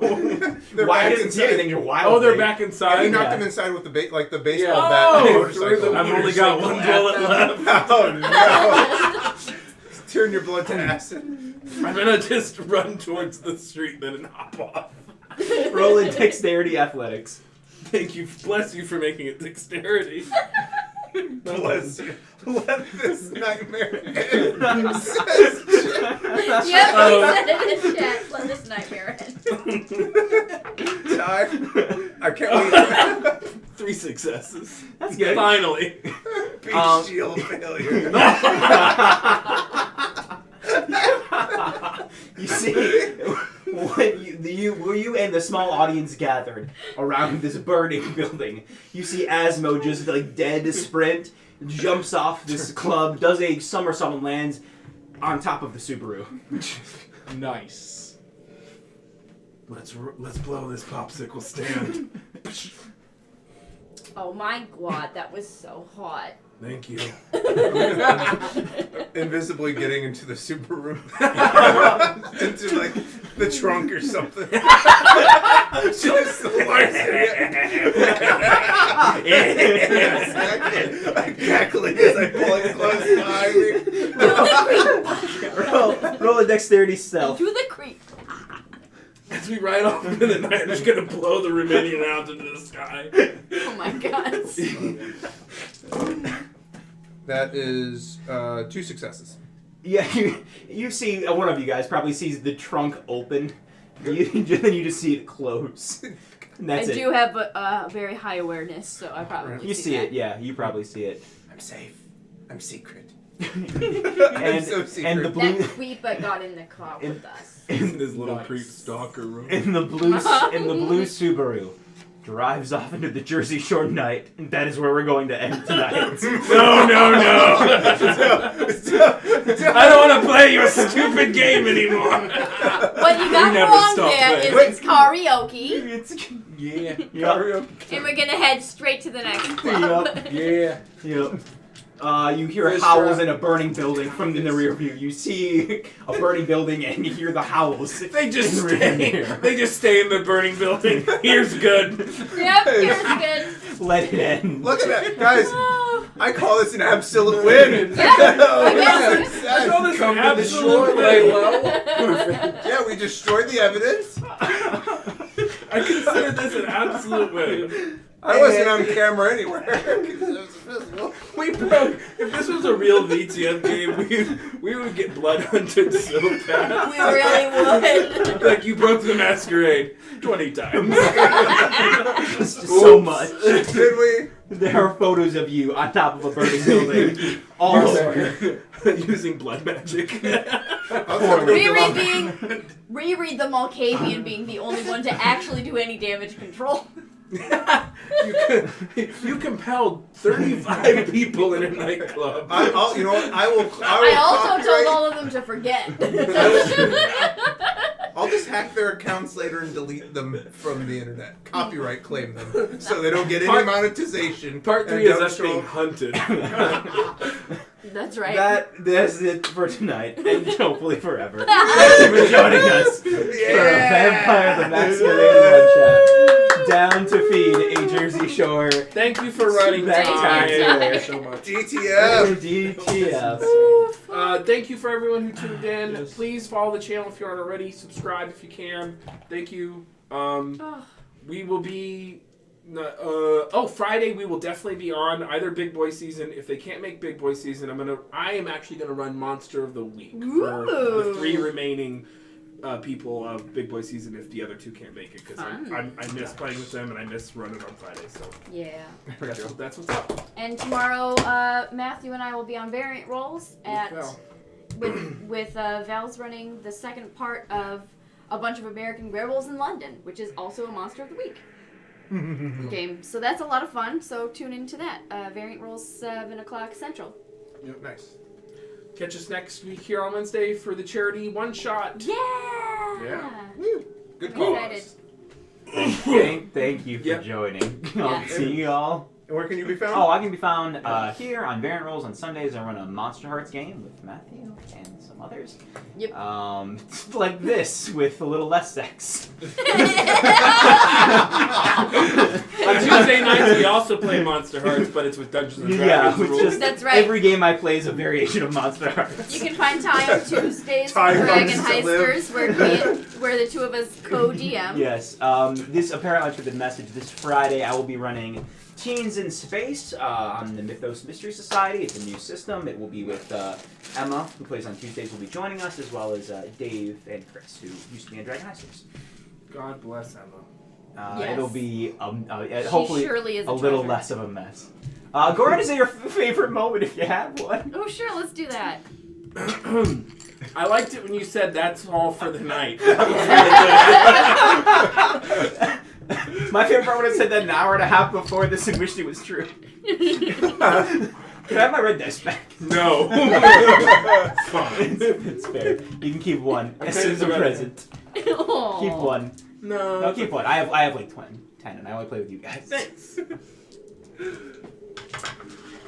They're Why back doesn't see inside. anything? You're wild. Oh, they're back inside. You knocked Yeah. them inside with the baseball Yeah. bat and the Oh, motorcycle. I've only got one bullet left. Oh no! Turn your blood to acid. I'm gonna just run towards the street then and hop off. Roll in dexterity athletics. Thank you. Bless you for making it dexterity. Bless you. Let this nightmare end. Yep, he Oh. said it in chat. Let this nightmare end. Ty, I can't wait. 3 successes. That's good. Finally. Beach shield failure. You see, when you and the small audience gathered around this burning building, you see Asmo just dead sprint, jumps off this club, does a somersault and lands on top of the Subaru. Nice. Let's blow this popsicle stand. Oh my god, that was so hot. Thank you. Invisibly getting into the super room. Into like the trunk or something. Just cackling as I pull it close behind me. Roll a dexterity stealth. Do the creep. As we ride off into the night, I'm just gonna blow the remaining rounds into the sky. Oh my god. That is 2 successes. Yeah, you see, one of you guys probably sees the trunk open. Then you just see it close. And that's I it. do have a very high awareness, so I probably You see it, yeah. You probably see it. I'm safe. I'm secret. And, so secret. and the blue That creep got in the car with us. In this little Nice. creep stalker room. in the blue Subaru drives off into the Jersey Shore night, and that is where we're going to end tonight. No. I don't want to play your stupid game anymore. What you got never wrong stop there playing. is it's karaoke, It's Yeah. and we're gonna head straight to the next club. Yeah. Yep. You hear Fish howls trap. in a burning building from in the rear view. You see a burning building and you hear the howls. They just in the rear stay. mirror. They just stay in the burning building. Here's good. Yep, here's good. Let it end. Look at that, guys. Oh. I call this an absolute win. Yeah, I I call this Come an to the shore, absolute lay win. low. Yeah, we destroyed the evidence. I consider this an absolute win. I wasn't on camera anywhere. 'Cause it was invisible. We broke. If this was a real VTF game, we would get blood hunted so bad. We really would. Like you broke the masquerade 20 times. It's just so much. Did we? There are photos of you on top of a burning building all over. Using blood magic. Reread the Malkavian being the only one to actually do any damage control. you compelled 35 people in a nightclub. You know what? I will I also copyright- told all of them to forget. I'll just hack their accounts later and delete them from the internet. Copyright claim them so they don't get any Part- monetization. Part 3 is us being hunted. That's right. That's it for tonight, and hopefully forever. Thank you for joining us for a Vampire the Masquerade one-shot. Down to feed a Jersey Shore. Thank you for running Thank you, time. Ty. So much. DTF. DTF. Thank you for everyone who tuned in. Yes. Please follow the channel if you aren't already. Subscribe if you can. Thank you. We will be. Friday we will definitely be on either Big Boy Season. If they can't make Big Boy Season, I am actually gonna run Monster of the Week for the Ooh. 3 remaining people of Big Boy Season. If the other 2 can't make it, because I miss playing with them and I miss running on Friday. So Yeah. that's what's up. And tomorrow, Matthew and I will be on variant rolls with Val's running the second part of a bunch of American Werewolves in London, which is also a Monster of the Week game. So that's a lot of fun. So tune into that. Variant rolls 7:00 Central. Nice. Catch us next week here on Wednesday for the charity one shot. Yeah. Good I'm call. excited. Thank you for joining. I'll see you all. And where can you be found? Oh, I can be found here on Variant Rolls on Sundays. I run a Monster Hearts game with Matthew and some others. Yep. Like this with a little less sex. On Tuesday nights we also play Monster Hearts, but it's with Dungeons and Dragons Yeah, it's rules. just That's right. every game I play is a variation of Monster Hearts. You can find Ty on Tuesdays for Ty Dragon wants to live. Heisters, where the two of us co-DM. Yes. This apparently for the message. This Friday I will be running Teens in Space on the Mythos Mystery Society. It's a new system. It will be with Emma, who plays on Tuesdays, will be joining us, as well as Dave and Chris, who used to be in Dragon Heisters. God bless Emma. Yes. It'll be She hopefully surely is a little treasure. less of a mess. Go ahead and say your favorite moment if you have one. Oh, sure, let's do that. I liked it when you said that's all for the night. My favorite part when I said that an hour and a half before this and wished it was true. Can I have my red dice back? No. It's fair. You can keep one. Okay, As a so present. Aw. Keep one. No. No, keep one. I have like 10, and I only play with you guys. Thanks.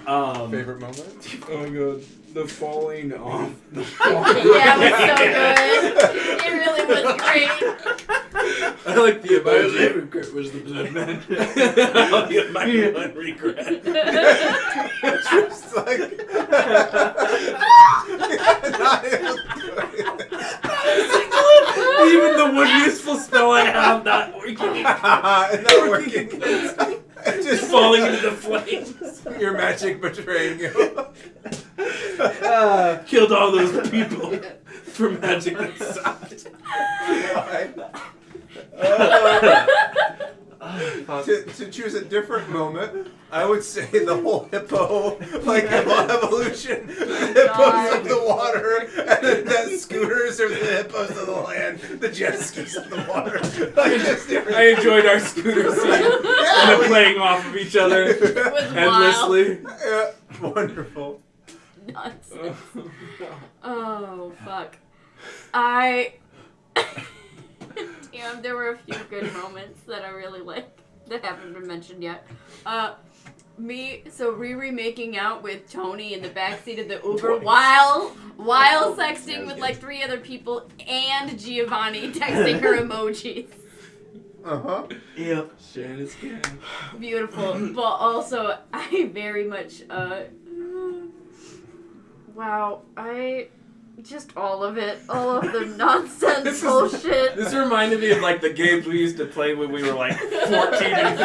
Favorite moment? Oh my god. The falling off. Yeah, it was so good. It really was great. I like the My emoji. favorite crit was the blood man. I'll give my one regret. Just like. Not able to do it. Even the one useful spell I have not working. Not working. Just Falling into the flames. Your magic betraying you. Killed all those people for magic inside. To choose a different moment, I would say the whole hippo, like evolution. The hippos of the water, and then the scooters are the hippos of the land, the jet skis of the water. Like just different. I enjoyed our scooter scene. And the playing off of each other It was endlessly. Yeah, wonderful. Nonsense. Oh, fuck. Damn, there were a few good moments that I really liked that haven't been mentioned yet. Riri making out with Tony in the backseat of the Uber while sexting with like 3 other people and Giovanni texting her emojis. Uh-huh. Yep. Shannon scan. Beautiful. But also, I very much, wow, just all of it. All of the nonsense bullshit. This reminded me of like the games we used to play when we were like 14 and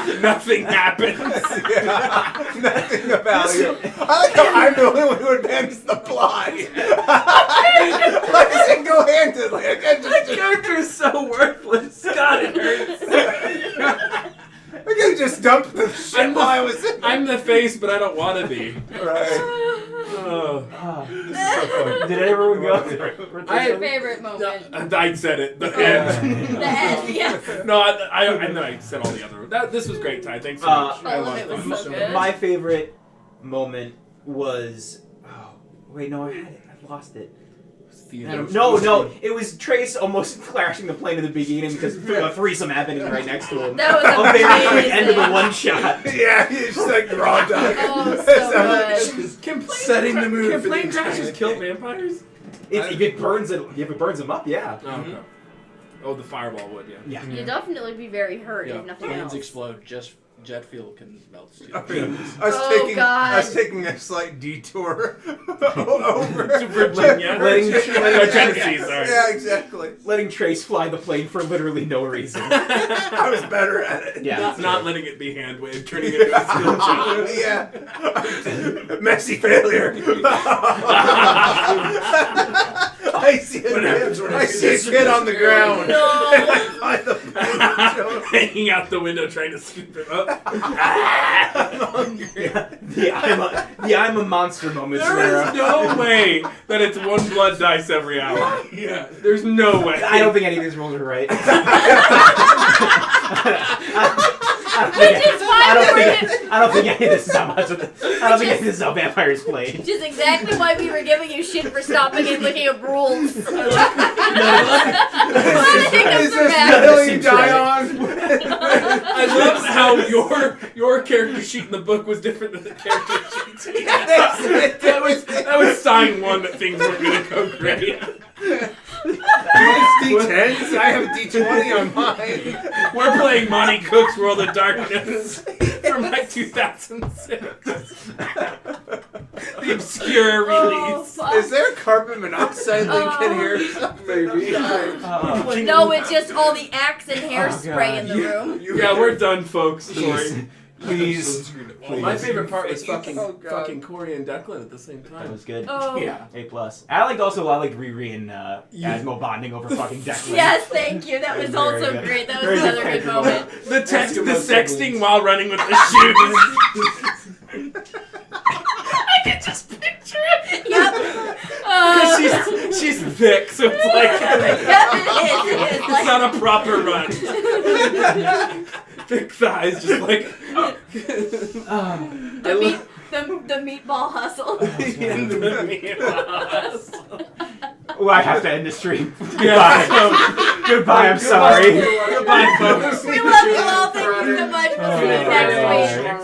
15. Nothing happens. Yeah, nothing about you. I like how I'm the only one who advances the plot. Like single-handedly. I can't My just. character is so worthless. God, it hurts. I could just dump the shit while I was in there. I'm the face, but I don't want to be. Right. Oh. This is so funny. Did everyone go? What's your favorite moment? I said it. The end. The end, yeah. No, I know I said all the other. This was great, Ty. Thanks so much. All of it was so good. My favorite moment was. Oh, wait, no, I had it. I lost it. No, it was Trace almost crashing the plane at the beginning because a threesome happening right next to him. That was A very amazing. end of the one shot. Yeah, it's just like raw dog. Oh, so good. Can Setting the mood Can for the plane entire crashes kill game. vampires? If it burns them up, yeah. Oh, okay. Oh, the fireball would, yeah. You'd definitely be very hurt Yeah, if nothing planes else. explode. Just jet fuel can melt steel. I Oh, God. was taking a slight detour over. To Virginia. Letting- Tennessee, sorry. Yeah, exactly. Letting Trace fly the plane for literally no reason. I was better at it. Yeah. Not letting it be hand waved, turning it into a skill job. Yeah. Messy failure. I see a kid on the ground. No. And I find the plane. Hanging out the window trying to scoop him up. I'm hungry. The I'm a monster moments. There is no way that it's one blood dice every hour. Yeah. There's no way. I don't think any of these rules are right. Which is why I don't think any of this is how much of I don't think any of this is how vampires play. Which is exactly why we were giving you shit for stopping and looking at rules. Is this the hill you die on? I love how your character sheet in the book was different than the character sheet. That was sign one that things weren't going to go great. D10s? I have a D20 on mine. We're playing Monty Cook's World of Darkness from like 2006. The obscure Oh, release. fuck. Is there a carbon monoxide link in here? Maybe. No, it's just all the axe and hairspray in the room. Yeah, we're done, folks. Sorry. Please. My favorite part was Oh, God. fucking Corey and Declan at the same That time. was good. Oh. Yeah. A+. I liked Riri and Asmo bonding over fucking Declan. Yes, thank you. That was Very also good. great. That was Very another good good moment. The Eskimo sexting siblings. while running with the shoes. I can just picture it. Yep. Because she's thick, so it's like Yep, it is. it's not a proper run. Thick thighs, just like The meatball hustle. in the meal. Oh, I have to end the stream. Yeah. Goodbye, I'm sorry. Goodbye, folks. We love you all. Thank you so much. We'll see you next week.